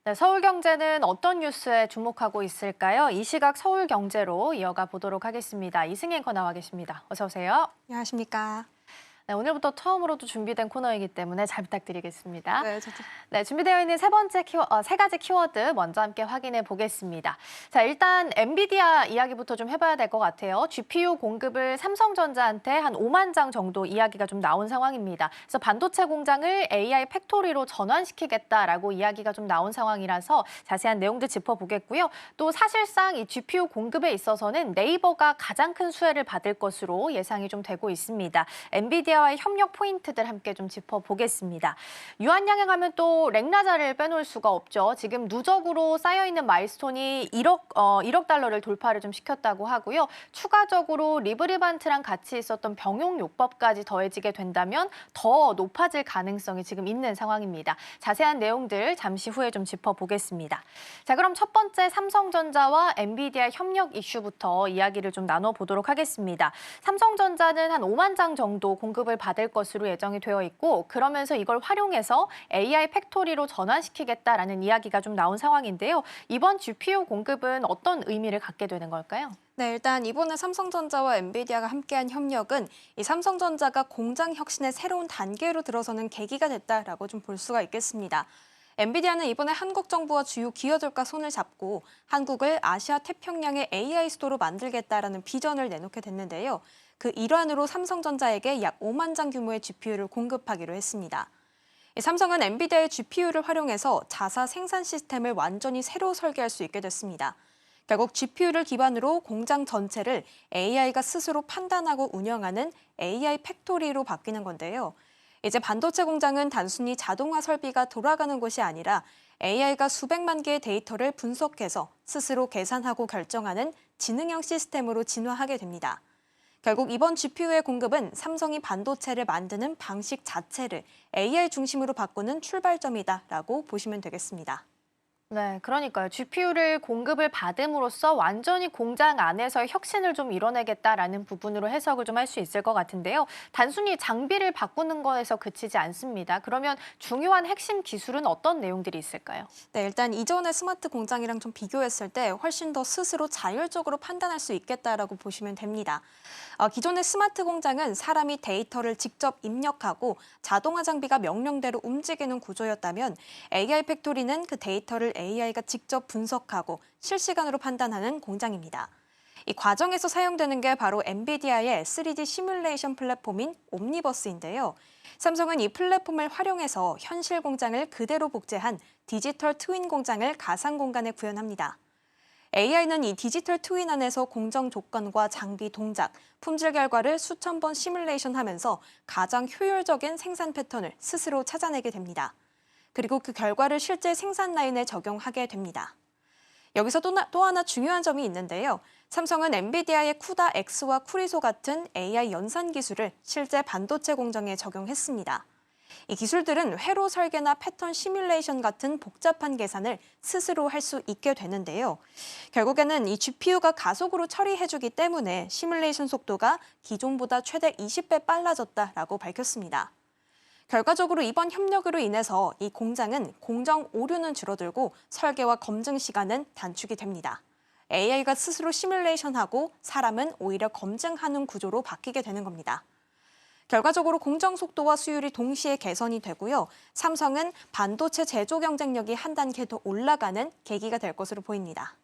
네, 서울경제는 어떤 뉴스에 주목하고 있을까요? 이 시각 서울경제로 이어가 보도록 하겠습니다. 이승혜 앵커 나와 계십니다. 어서 오세요. 안녕하십니까. 네, 오늘부터 처음으로도 준비된 코너이기 때문에 잘 부탁드리겠습니다. 네, 저도. 네, 준비되어 있는 세 가지 키워드 먼저 함께 확인해 보겠습니다. 자, 일단 엔비디아 이야기부터 좀 해봐야 될 것 같아요. GPU 공급을 삼성전자한테 한 5만 장 정도 이야기가 좀 나온 상황입니다. 그래서 반도체 공장을 AI 팩토리로 전환시키겠다라고 이야기가 좀 나온 상황이라서 자세한 내용들 짚어보겠고요. 또 사실상 이 GPU 공급에 있어서는 네이버가 가장 큰 수혜를 받을 것으로 예상이 좀 되고 있습니다. 엔비디아와의 협력 포인트들 함께 좀 짚어보겠습니다. 유한양행하면 또 렉나자를 빼놓을 수가 없죠. 지금 누적으로 쌓여있는 마일스톤이 1억 달러를 돌파를 좀 시켰다고 하고요. 추가적으로 리브리반트랑 같이 있었던 병용요법까지 더해지게 된다면 더 높아질 가능성이 지금 있는 상황입니다. 자세한 내용들 잠시 후에 좀 짚어보겠습니다. 자, 그럼 첫 번째 삼성전자와 엔비디아 협력 이슈부터 이야기를 좀 나눠보도록 하겠습니다. 삼성전자는 한 5만 장 정도 공급을 받을 것으로 예정이 되어 있고 그러면서 이걸 활용해서 AI 팩토리로 전환시키겠다라는 이야기가 좀 나온 상황인데요. 이번 GPU 공급은 어떤 의미를 갖게 되는 걸까요? 네, 일단 이번에 삼성전자와 엔비디아가 함께한 협력은 이 삼성전자가 공장 혁신의 새로운 단계로 들어서는 계기가 됐다라고 좀 볼 수가 있겠습니다. 엔비디아는 이번에 한국 정부와 주요 기업들과 손을 잡고 한국을 아시아 태평양의 AI 수도로 만들겠다라는 비전을 내놓게 됐는데요. 그 일환으로 삼성전자에게 약 5만 장 규모의 GPU를 공급하기로 했습니다. 삼성은 엔비디아의 GPU를 활용해서 자사 생산 시스템을 완전히 새로 설계할 수 있게 됐습니다. 결국 GPU를 기반으로 공장 전체를 AI가 스스로 판단하고 운영하는 AI 팩토리로 바뀌는 건데요. 이제 반도체 공장은 단순히 자동화 설비가 돌아가는 곳이 아니라 AI가 수백만 개의 데이터를 분석해서 스스로 계산하고 결정하는 지능형 시스템으로 진화하게 됩니다. 결국 이번 GPU의 공급은 삼성이 반도체를 만드는 방식 자체를 AI 중심으로 바꾸는 출발점이다라고 보시면 되겠습니다. 네, 그러니까요. GPU를 공급을 받음으로써 완전히 공장 안에서 혁신을 좀 이뤄내겠다라는 부분으로 해석을 좀 할 수 있을 것 같은데요. 단순히 장비를 바꾸는 거에서 그치지 않습니다. 그러면 중요한 핵심 기술은 어떤 내용들이 있을까요? 네, 일단 이전의 스마트 공장이랑 좀 비교했을 때 훨씬 더 스스로 자율적으로 판단할 수 있겠다라고 보시면 됩니다. 기존의 스마트 공장은 사람이 데이터를 직접 입력하고 자동화 장비가 명령대로 움직이는 구조였다면 AI 팩토리는 그 데이터를 AI가 직접 분석하고 실시간으로 판단하는 공장입니다. 이 과정에서 사용되는 게 바로 엔비디아의 3D 시뮬레이션 플랫폼인 옴니버스인데요. 삼성은 이 플랫폼을 활용해서 현실 공장을 그대로 복제한 디지털 트윈 공장을 가상 공간에 구현합니다. AI는 이 디지털 트윈 안에서 공정 조건과 장비 동작, 품질 결과를 수천 번 시뮬레이션하면서 가장 효율적인 생산 패턴을 스스로 찾아내게 됩니다. 그리고 그 결과를 실제 생산 라인에 적용하게 됩니다. 여기서 또 하나 중요한 점이 있는데요. 삼성은 엔비디아의 쿠다 X와 쿠리소 같은 AI 연산 기술을 실제 반도체 공정에 적용했습니다. 이 기술들은 회로 설계나 패턴 시뮬레이션 같은 복잡한 계산을 스스로 할 수 있게 되는데요. 결국에는 이 GPU가 가속으로 처리해주기 때문에 시뮬레이션 속도가 기존보다 최대 20배 빨라졌다라고 밝혔습니다. 결과적으로 이번 협력으로 인해서 이 공장은 공정 오류는 줄어들고 설계와 검증 시간은 단축이 됩니다. AI가 스스로 시뮬레이션하고 사람은 오히려 검증하는 구조로 바뀌게 되는 겁니다. 결과적으로 공정 속도와 수율이 동시에 개선이 되고요. 삼성은 반도체 제조 경쟁력이 한 단계 더 올라가는 계기가 될 것으로 보입니다.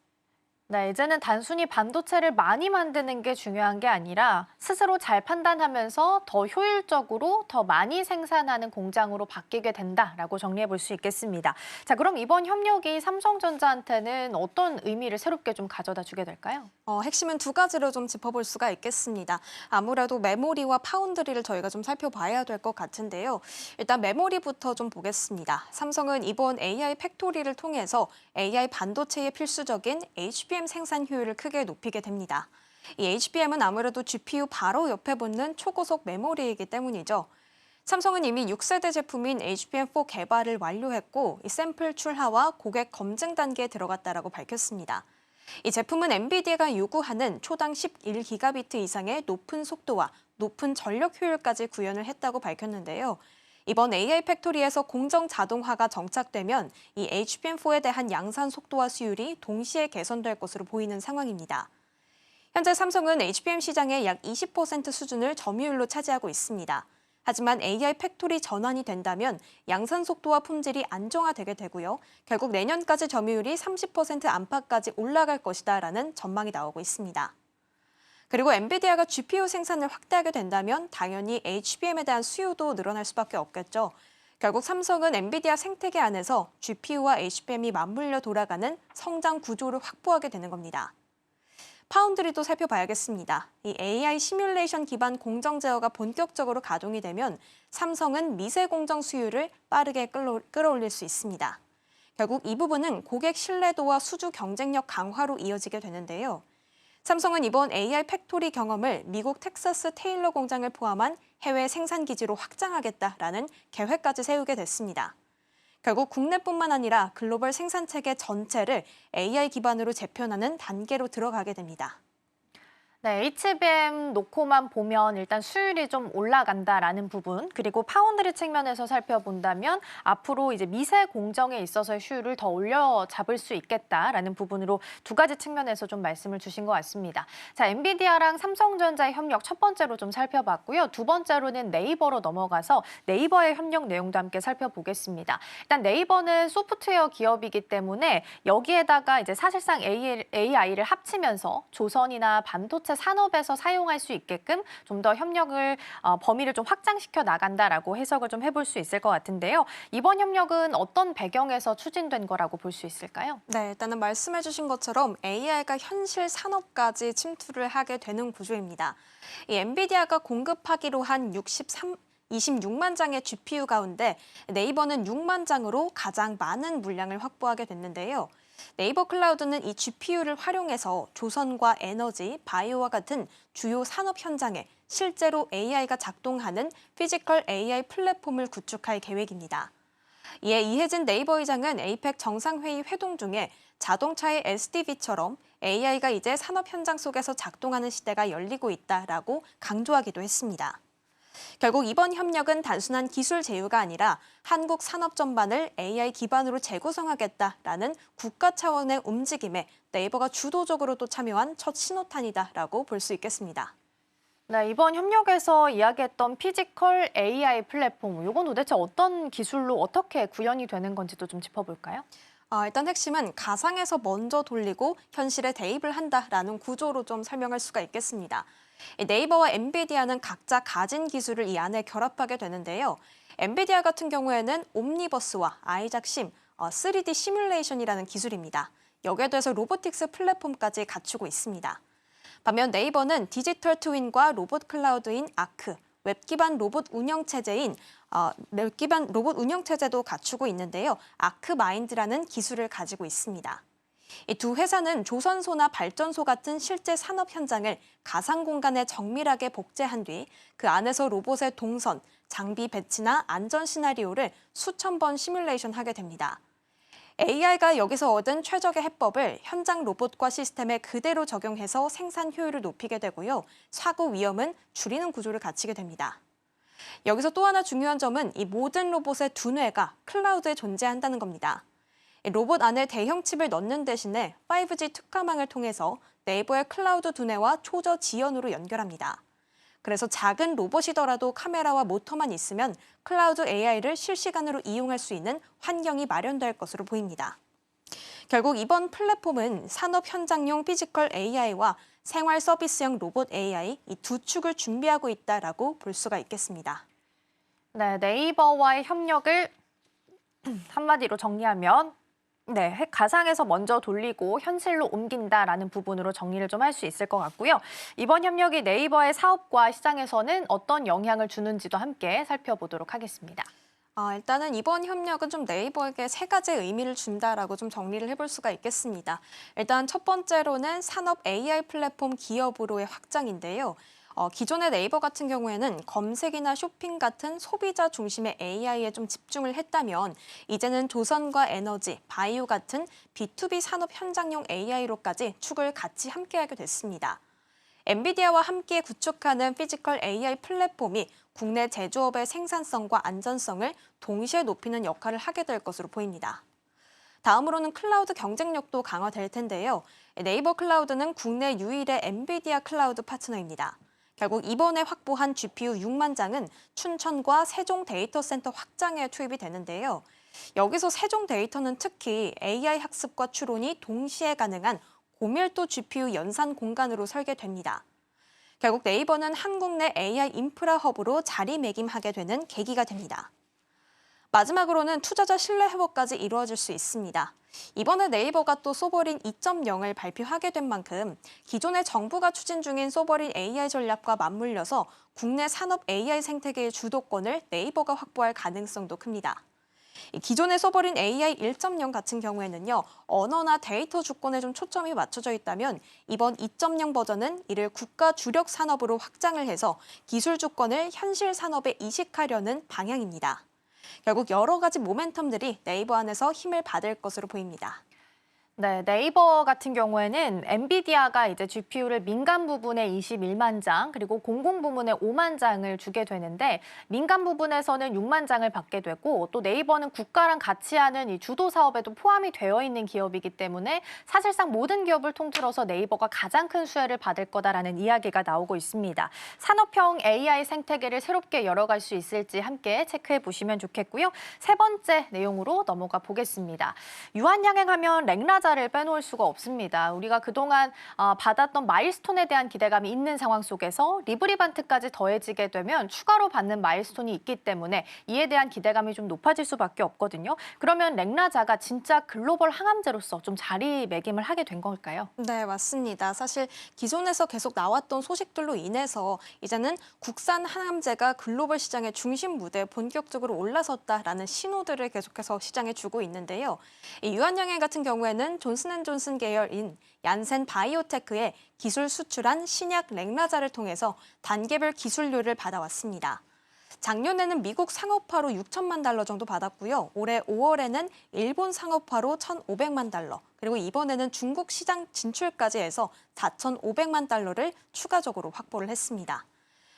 네, 이제는 단순히 반도체를 많이 만드는 게 중요한 게 아니라 스스로 잘 판단하면서 더 효율적으로 더 많이 생산하는 공장으로 바뀌게 된다라고 정리해 볼 수 있겠습니다. 자, 그럼 이번 협력이 삼성전자한테는 어떤 의미를 새롭게 좀 가져다 주게 될까요? 핵심은 두 가지로 좀 짚어볼 수가 있겠습니다. 아무래도 메모리와 파운드리를 저희가 좀 살펴봐야 될 것 같은데요. 일단 메모리부터 좀 보겠습니다. 삼성은 이번 AI 팩토리를 통해서 AI 반도체의 필수적인 HBM 생산 효율을 크게 높이게 됩니다. 이 HBM은 아무래도 GPU 바로 옆에 붙는 초고속 메모리이기 때문이죠. 삼성은 이미 6세대 제품인 HBM4 개발을 완료했고 이 샘플 출하와 고객 검증 단계에 들어갔다라고 밝혔습니다. 이 제품은 엔비디아가 요구하는 초당 11기가비트 이상의 높은 속도와 높은 전력 효율까지 구현을 했다고 밝혔는데요. 이번 AI 팩토리에서 공정 자동화가 정착되면 이 HBM4에 대한 양산 속도와 수율이 동시에 개선될 것으로 보이는 상황입니다. 현재 삼성은 HBM 시장의 약 20% 수준을 점유율로 차지하고 있습니다. 하지만 AI 팩토리 전환이 된다면 양산 속도와 품질이 안정화되게 되고요. 결국 내년까지 점유율이 30% 안팎까지 올라갈 것이다라는 전망이 나오고 있습니다. 그리고 엔비디아가 GPU 생산을 확대하게 된다면 당연히 HBM에 대한 수요도 늘어날 수밖에 없겠죠. 결국 삼성은 엔비디아 생태계 안에서 GPU와 HBM이 맞물려 돌아가는 성장 구조를 확보하게 되는 겁니다. 파운드리도 살펴봐야겠습니다. 이 AI 시뮬레이션 기반 공정 제어가 본격적으로 가동이 되면 삼성은 미세 공정 수율을 빠르게 끌어올릴 수 있습니다. 결국 이 부분은 고객 신뢰도와 수주 경쟁력 강화로 이어지게 되는데요. 삼성은 이번 AI 팩토리 경험을 미국 텍사스 테일러 공장을 포함한 해외 생산 기지로 확장하겠다라는 계획까지 세우게 됐습니다. 결국 국내뿐만 아니라 글로벌 생산 체계 전체를 AI 기반으로 재편하는 단계로 들어가게 됩니다. 네, HBM 놓고만 보면 일단 수율이 좀 올라간다라는 부분, 그리고 파운드리 측면에서 살펴본다면 앞으로 이제 미세 공정에 있어서의 수율을 더 올려 잡을 수 있겠다라는 부분으로 두 가지 측면에서 좀 말씀을 주신 것 같습니다. 자, 엔비디아랑 삼성전자의 협력 첫 번째로 좀 살펴봤고요. 두 번째로는 네이버로 넘어가서 네이버의 협력 내용도 함께 살펴보겠습니다. 일단 네이버는 소프트웨어 기업이기 때문에 여기에다가 이제 사실상 AI를 합치면서 조선이나 반도체 산업에서 사용할 수 있게끔 좀 더 협력을 범위를 좀 확장시켜 나간다라고 해석을 좀 해볼 수 있을 것 같은데요. 이번 협력은 어떤 배경에서 추진된 거라고 볼 수 있을까요? 네, 일단은 말씀해 주신 것처럼 AI가 현실 산업까지 침투를 하게 되는 구조입니다. 이 엔비디아가 공급하기로 한 26만 장의 GPU 가운데 네이버는 6만 장으로 가장 많은 물량을 확보하게 됐는데요. 네이버 클라우드는 이 GPU를 활용해서 조선과 에너지, 바이오와 같은 주요 산업 현장에 실제로 AI가 작동하는 피지컬 AI 플랫폼을 구축할 계획입니다. 이에 이혜진 네이버 의장은 에이펙 정상회의 회동 중에 자동차의 SDV처럼 AI가 이제 산업 현장 속에서 작동하는 시대가 열리고 있다라고 강조하기도 했습니다. 결국 이번 협력은 단순한 기술 제휴가 아니라 한국 산업 전반을 AI 기반으로 재구성하겠다라는 국가 차원의 움직임에 네이버가 주도적으로 또 참여한 첫 신호탄이다라고 볼 수 있겠습니다. 네, 이번 협력에서 이야기했던 피지컬 AI 플랫폼, 이건 도대체 어떤 기술로 어떻게 구현이 되는 건지도 좀 짚어볼까요? 일단 핵심은 가상에서 먼저 돌리고 현실에 대입을 한다라는 구조로 좀 설명할 수가 있겠습니다. 네이버와 엔비디아는 각자 가진 기술을 이 안에 결합하게 되는데요. 엔비디아 같은 경우에는 옴니버스와 아이작심, 3D 시뮬레이션이라는 기술입니다. 여기에 더해서 로보틱스 플랫폼까지 갖추고 있습니다. 반면 네이버는 디지털 트윈과 로봇 클라우드인 아크, 웹 기반 로봇 운영 체제도 갖추고 있는데요. 아크마인드라는 기술을 가지고 있습니다. 이 두 회사는 조선소나 발전소 같은 실제 산업 현장을 가상 공간에 정밀하게 복제한 뒤 그 안에서 로봇의 동선, 장비 배치나 안전 시나리오를 수천 번 시뮬레이션하게 됩니다. AI가 여기서 얻은 최적의 해법을 현장 로봇과 시스템에 그대로 적용해서 생산 효율을 높이게 되고요. 사고 위험은 줄이는 구조를 갖추게 됩니다. 여기서 또 하나 중요한 점은 이 모든 로봇의 두뇌가 클라우드에 존재한다는 겁니다. 로봇 안에 대형 칩을 넣는 대신에 5G 특화망을 통해서 네이버의 클라우드 두뇌와 초저 지연으로 연결합니다. 그래서 작은 로봇이더라도 카메라와 모터만 있으면 클라우드 AI를 실시간으로 이용할 수 있는 환경이 마련될 것으로 보입니다. 결국 이번 플랫폼은 산업 현장용 피지컬 AI와 생활 서비스형 로봇 AI 이 두 축을 준비하고 있다라고 볼 수가 있겠습니다. 네, 네이버와의 협력을 한마디로 정리하면 가상에서 먼저 돌리고 현실로 옮긴다라는 부분으로 정리를 좀 할 수 있을 것 같고요. 이번 협력이 네이버의 사업과 시장에서는 어떤 영향을 주는지도 함께 살펴보도록 하겠습니다. 일단은 이번 협력은 좀 네이버에게 세 가지의 의미를 준다라고 좀 정리를 해볼 수가 있겠습니다. 일단 첫 번째로는 산업 AI 플랫폼 기업으로의 확장인데요. 기존의 네이버 같은 경우에는 검색이나 쇼핑 같은 소비자 중심의 AI에 좀 집중을 했다면 이제는 조선과 에너지, 바이오 같은 B2B 산업 현장용 AI로까지 축을 같이 함께하게 됐습니다. 엔비디아와 함께 구축하는 피지컬 AI 플랫폼이 국내 제조업의 생산성과 안전성을 동시에 높이는 역할을 하게 될 것으로 보입니다. 다음으로는 클라우드 경쟁력도 강화될 텐데요. 네이버 클라우드는 국내 유일의 엔비디아 클라우드 파트너입니다. 결국 이번에 확보한 GPU 6만 장은 춘천과 세종 데이터 센터 확장에 투입이 되는데요. 여기서 세종 데이터는 특히 AI 학습과 추론이 동시에 가능한 고밀도 GPU 연산 공간으로 설계됩니다. 결국 네이버는 한국 내 AI 인프라 허브로 자리매김하게 되는 계기가 됩니다. 마지막으로는 투자자 신뢰 회복까지 이루어질 수 있습니다. 이번에 네이버가 또 소버린 2.0을 발표하게 된 만큼 기존의 정부가 추진 중인 소버린 AI 전략과 맞물려서 국내 산업 AI 생태계의 주도권을 네이버가 확보할 가능성도 큽니다. 기존의 소버린 AI 1.0 같은 경우에는요, 언어나 데이터 주권에 좀 초점이 맞춰져 있다면 이번 2.0 버전은 이를 국가 주력 산업으로 확장을 해서 기술 주권을 현실 산업에 이식하려는 방향입니다. 결국 여러 가지 모멘텀들이 네이버 안에서 힘을 받을 것으로 보입니다. 네, 네이버 같은 경우에는 엔비디아가 이제 GPU를 민간 부분에 21만 장, 그리고 공공 부문에 5만 장을 주게 되는데 민간 부분에서는 6만 장을 받게 되고 또 네이버는 국가랑 같이 하는 이 주도 사업에도 포함이 되어 있는 기업이기 때문에 사실상 모든 기업을 통틀어서 네이버가 가장 큰 수혜를 받을 거다라는 이야기가 나오고 있습니다. 산업형 AI 생태계를 새롭게 열어갈 수 있을지 함께 체크해 보시면 좋겠고요. 세 번째 내용으로 넘어가 보겠습니다. 유한양행하면 랭라자를 빼놓을 수가 없습니다. 우리가 그동안 받았던 마일스톤에 대한 기대감이 있는 상황 속에서 리브리반트까지 더해지게 되면 추가로 받는 마일스톤이 있기 때문에 이에 대한 기대감이 좀 높아질 수밖에 없거든요. 그러면 랭라자가 진짜 글로벌 항암제로서 좀 자리매김을 하게 된 걸까요? 네, 맞습니다. 사실 기존에서 계속 나왔던 소식들로 인해서 이제는 국산 항암제가 글로벌 시장의 중심 무대에 본격적으로 올라섰다라는 신호들을 계속해서 시장에 주고 있는데요. 이 유한양행 같은 경우에는 존슨앤존슨 계열인 얀센 바이오테크에 기술 수출한 신약 랭라자를 통해서 단계별 기술료를 받아왔습니다. 작년에는 미국 상업화로 6천만 달러 정도 받았고요. 올해 5월에는 일본 상업화로 1,500만 달러, 그리고 이번에는 중국 시장 진출까지 해서 4,500만 달러를 추가적으로 확보를 했습니다.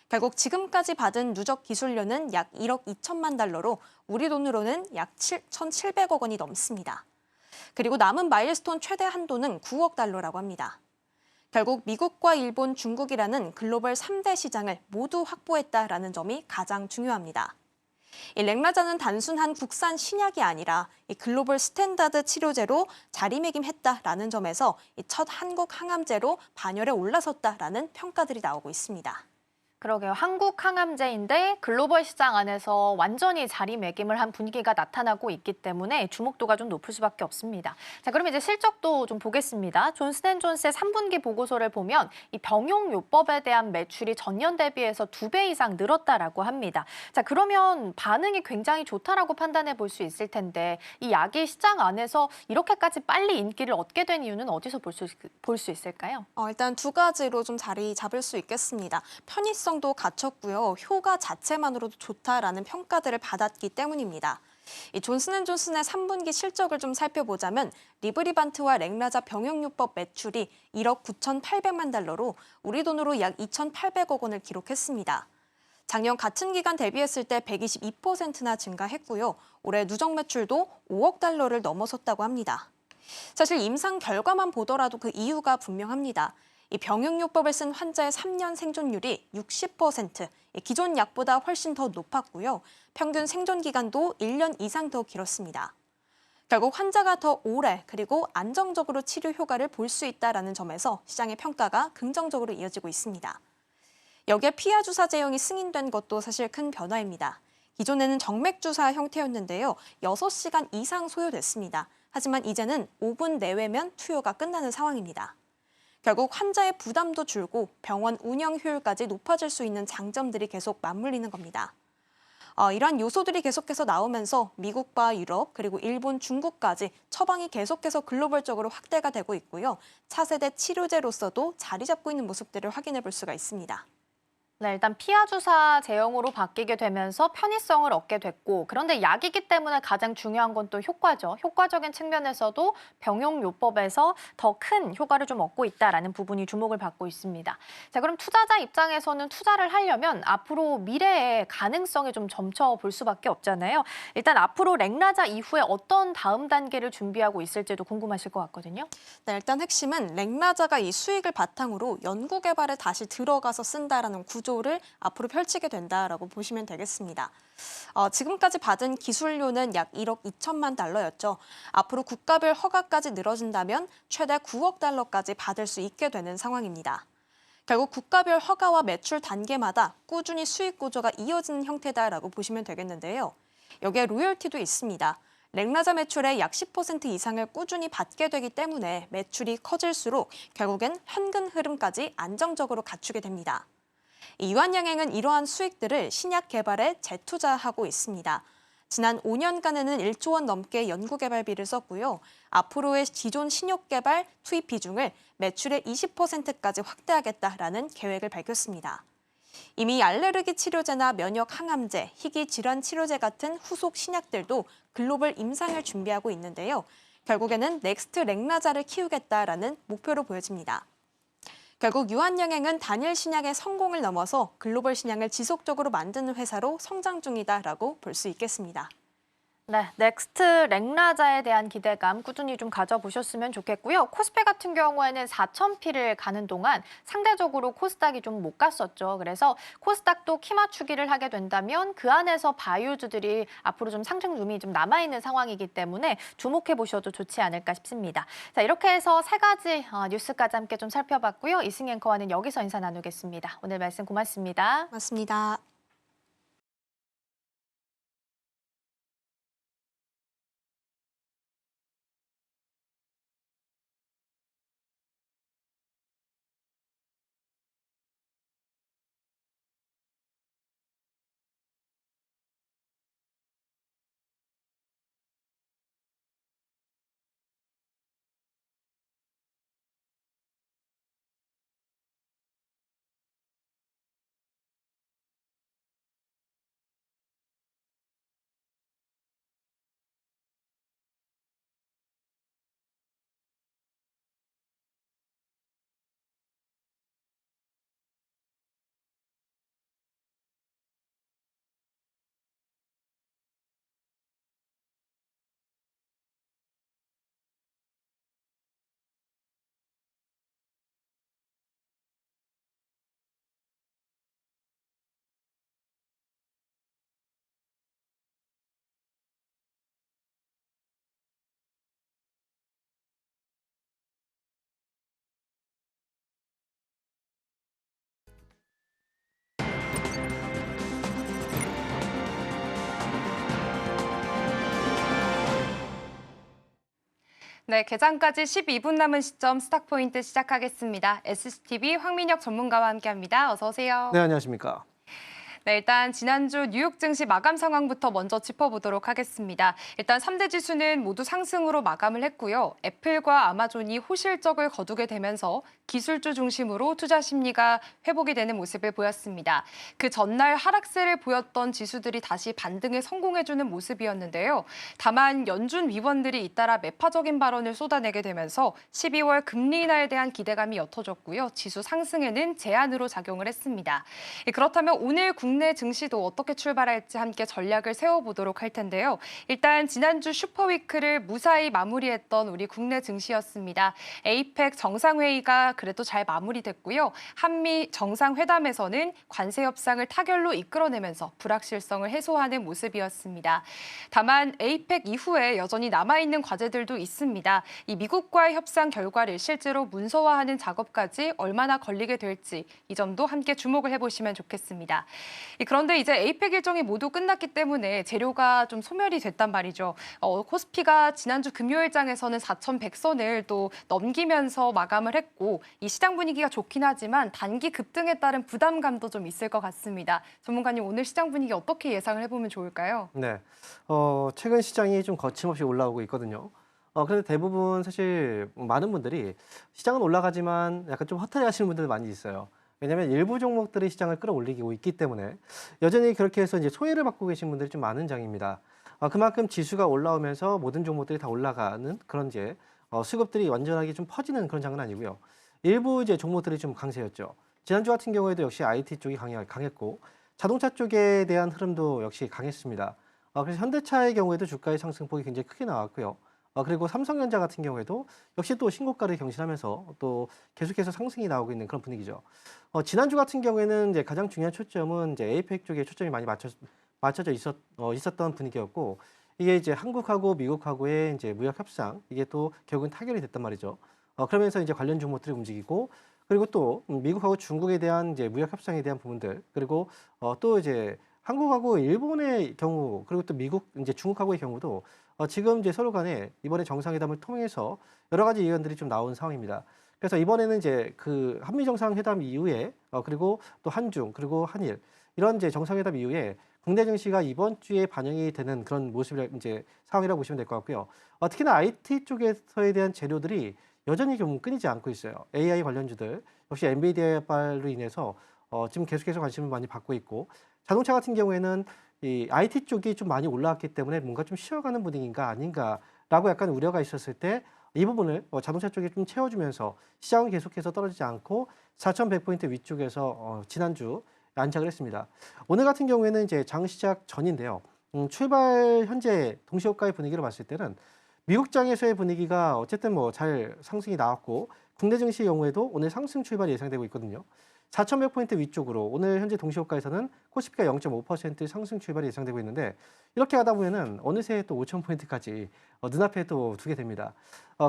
결국 지금까지 받은 누적 기술료는 약 1억 2천만 달러로 우리 돈으로는 약 1,700억 원이 넘습니다. 그리고 남은 마일스톤 최대 한도는 9억 달러라고 합니다. 결국 미국과 일본, 중국이라는 글로벌 3대 시장을 모두 확보했다라는 점이 가장 중요합니다. 이 랭라자는 단순한 국산 신약이 아니라 이 글로벌 스탠다드 치료제로 자리매김했다라는 점에서 첫 한국 항암제로 반열에 올라섰다라는 평가들이 나오고 있습니다. 그러게요. 한국 항암제인데 글로벌 시장 안에서 완전히 자리매김을 한 분위기가 나타나고 있기 때문에 주목도가 좀 높을 수밖에 없습니다. 자, 그럼 이제 실적도 좀 보겠습니다. 존슨앤존스의 3분기 보고서를 보면 이 병용요법에 대한 매출이 전년 대비해서 2배 이상 늘었다라고 합니다. 자, 그러면 반응이 굉장히 좋다라고 판단해 볼 수 있을 텐데 이 약이 시장 안에서 이렇게까지 빨리 인기를 얻게 된 이유는 어디서 볼 수 있을까요? 일단 두 가지로 좀 자리 잡을 수 있겠습니다. 편의성도 갖췄고요. 효과 자체만으로도 좋다라는 평가들을 받았기 때문입니다. 이 존슨앤존슨의 3분기 실적을 좀 살펴보자면 리브리반트와 랭라자 병용요법 매출이 1억 9,800만 달러로 우리 돈으로 약 2,800억 원을 기록했습니다. 작년 같은 기간 대비했을 때 122%나 증가했고요. 올해 누적 매출도 5억 달러를 넘어섰다고 합니다. 사실 임상 결과만 보더라도 그 이유가 분명합니다. 이 병용요법을 쓴 환자의 3년 생존율이 60%, 기존 약보다 훨씬 더 높았고요. 평균 생존 기간도 1년 이상 더 길었습니다. 결국 환자가 더 오래 그리고 안정적으로 치료 효과를 볼 수 있다는 점에서 시장의 평가가 긍정적으로 이어지고 있습니다. 여기에 피하 주사 제형이 승인된 것도 사실 큰 변화입니다. 기존에는 정맥 주사 형태였는데요. 6시간 이상 소요됐습니다. 하지만 이제는 5분 내외면 투여가 끝나는 상황입니다. 결국 환자의 부담도 줄고 병원 운영 효율까지 높아질 수 있는 장점들이 계속 맞물리는 겁니다. 이러한 요소들이 계속해서 나오면서 미국과 유럽 그리고 일본, 중국까지 처방이 계속해서 글로벌적으로 확대가 되고 있고요. 차세대 치료제로서도 자리 잡고 있는 모습들을 확인해 볼 수가 있습니다. 네, 일단 피하 주사 제형으로 바뀌게 되면서 편의성을 얻게 됐고, 그런데 약이기 때문에 가장 중요한 건 또 효과죠. 효과적인 측면에서도 병용요법에서 더 큰 효과를 좀 얻고 있다라는 부분이 주목을 받고 있습니다. 자, 그럼 투자자 입장에서는 투자를 하려면 앞으로 미래의 가능성에 좀 점쳐볼 수밖에 없잖아요. 일단 앞으로 렉나자 이후에 어떤 다음 단계를 준비하고 있을지도 궁금하실 것 같거든요. 네, 일단 핵심은 렉나자가 이 수익을 바탕으로 연구 개발에 다시 들어가서 쓴다라는 구조를 앞으로 펼치게 된다라고 보시면 되겠습니다. 지금까지 받은 기술료는 약 1억 2천만 달러였죠. 앞으로 국가별 허가까지 늘어진다면 최대 9억 달러까지 받을 수 있게 되는 상황입니다. 결국 국가별 허가와 매출 단계마다 꾸준히 수익 구조가 이어지는 형태다라고 보시면 되겠는데요. 여기에 로열티도 있습니다. 렉나자 매출의 약 10% 이상을 꾸준히 받게 되기 때문에 매출이 커질수록 결국엔 현금 흐름까지 안정적으로 갖추게 됩니다. 이완양행은 이러한 수익들을 신약 개발에 재투자하고 있습니다. 지난 5년간에는 1조 원 넘게 연구개발비를 썼고요. 앞으로의 기존 신약 개발 투입 비중을 매출의 20%까지 확대하겠다라는 계획을 밝혔습니다. 이미 알레르기 치료제나 면역 항암제, 희귀 질환 치료제 같은 후속 신약들도 글로벌 임상을 준비하고 있는데요. 결국에는 넥스트 렉나자를 키우겠다라는 목표로 보여집니다. 결국 유한영행은 단일 신약의 성공을 넘어서 글로벌 신약을 지속적으로 만드는 회사로 성장 중이다라고 볼 수 있겠습니다. 네, 넥스트 렉나자에 대한 기대감 꾸준히 좀 가져보셨으면 좋겠고요. 코스피 같은 경우에는 4,000피를 가는 동안 상대적으로 코스닥이 좀 못 갔었죠. 그래서 코스닥도 키 맞추기를 하게 된다면 그 안에서 바이오주들이 앞으로 좀 상승 룸이 좀 남아있는 상황이기 때문에 주목해 보셔도 좋지 않을까 싶습니다. 자, 이렇게 해서 세 가지 뉴스까지 함께 좀 살펴봤고요. 이승 앵커와는 여기서 인사 나누겠습니다. 오늘 말씀 고맙습니다. 맞습니다. 네, 개장까지 12분 남은 시점 스탁포인트 시작하겠습니다. SCTV 황민혁 전문가와 함께합니다. 어서 오세요. 네, 안녕하십니까. 네, 일단 지난주 뉴욕 증시 마감 상황부터 먼저 짚어보도록 하겠습니다. 일단 3대 지수는 모두 상승으로 마감을 했고요. 애플과 아마존이 호실적을 거두게 되면서 기술주 중심으로 투자 심리가 회복이 되는 모습을 보였습니다. 그 전날 하락세를 보였던 지수들이 다시 반등에 성공해주는 모습이었는데요. 다만 연준 위원들이 잇따라 매파적인 발언을 쏟아내게 되면서 12월 금리 인하에 대한 기대감이 옅어졌고요. 지수 상승에는 제한으로 작용을 했습니다. 그렇다면 오늘 국내 증시도 어떻게 출발할지 함께 전략을 세워보도록 할 텐데요. 일단 지난주 슈퍼위크를 무사히 마무리했던 우리 국내 증시였습니다. 에이펙 정상회의가 그래도 잘 마무리됐고요. 한미 정상회담에서는 관세 협상을 타결로 이끌어내면서 불확실성을 해소하는 모습이었습니다. 다만 에이펙 이후에 여전히 남아있는 과제들도 있습니다. 이 미국과의 협상 결과를 실제로 문서화하는 작업까지 얼마나 걸리게 될지 이 점도 함께 주목을 해보시면 좋겠습니다. 그런데 이제 에이펙 일정이 모두 끝났기 때문에 재료가 좀 소멸이 됐단 말이죠. 코스피가 지난주 금요일장에서는 4,100선을 또 넘기면서 마감을 했고 이 시장 분위기가 좋긴 하지만 단기 급등에 따른 부담감도 좀 있을 것 같습니다. 전문가님 오늘 시장 분위기 어떻게 예상을 해보면 좋을까요? 네, 최근 시장이 좀 거침없이 올라오고 있거든요. 그런데 대부분 사실 많은 분들이 시장은 올라가지만 약간 좀 허탈해 하시는 분들 많이 있어요. 왜냐하면 일부 종목들이 시장을 끌어올리고 있기 때문에 여전히 그렇게 해서 이제 소외를 받고 계신 분들이 좀 많은 장입니다. 그만큼 지수가 올라오면서 모든 종목들이 다 올라가는 그런 이제 수급들이 완전하게 좀 퍼지는 그런 장은 아니고요. 일부 이제 종목들이 좀 강세였죠. 지난주 같은 경우에도 역시 IT 쪽이 강했고 자동차 쪽에 대한 흐름도 역시 강했습니다. 그래서 현대차의 경우에도 주가의 상승폭이 굉장히 크게 나왔고요. 그리고 삼성전자 같은 경우에도 역시 또 신고가를 경신하면서 또 계속해서 상승이 나오고 있는 그런 분위기죠. 지난주 같은 경우에는 이제 가장 중요한 초점은 이제 에이펙 쪽에 초점이 많이 맞춰져 있었던 분위기였고 이게 이제 한국하고 미국하고의 이제 무역 협상 이게 또 결국은 타결이 됐단 말이죠. 그러면서 이제 관련 종목들이 움직이고 그리고 또 미국하고 중국에 대한 이제 무역 협상에 대한 부분들 그리고 또 이제 한국하고 일본의 경우 그리고 또 미국 이제 중국하고의 경우도 지금 이제 서로 간에 이번에 정상회담을 통해서 여러 가지 의견들이 좀 나온 상황입니다. 그래서 이번에는 이제 그 한미 정상회담 이후에 그리고 또 한중 그리고 한일 이런 이제 정상회담 이후에 국내 증시가 이번 주에 반영이 되는 그런 모습이 이제 상황이라고 보시면 될 것 같고요. 특히나 IT 쪽에서에 대한 재료들이 여전히 좀 끊이지 않고 있어요. AI 관련주들 역시 엔비디아발로 인해서 지금 계속해서 관심을 많이 받고 있고 자동차 같은 경우에는 이 IT 쪽이 좀 많이 올라왔기 때문에 뭔가 좀 쉬어가는 분위기인가 아닌가라고 약간 우려가 있었을 때 이 부분을 자동차 쪽에 좀 채워주면서 시장은 계속해서 떨어지지 않고 4,100포인트 위쪽에서 지난주 안착을 했습니다. 오늘 같은 경우에는 이제 장 시작 전인데요. 출발 현재 동시호가의 분위기를 봤을 때는 미국장에서의 분위기가 어쨌든 뭐 잘 상승이 나왔고 국내 증시 경우에도 오늘 상승 출발이 예상되고 있거든요. 4,100포인트 위쪽으로 오늘 현재 동시호가에서는 코스피가 0.5% 상승 출발이 예상되고 있는데 이렇게 하다 보면은 어느새 또 5,000포인트까지 눈앞에 또 두게 됩니다.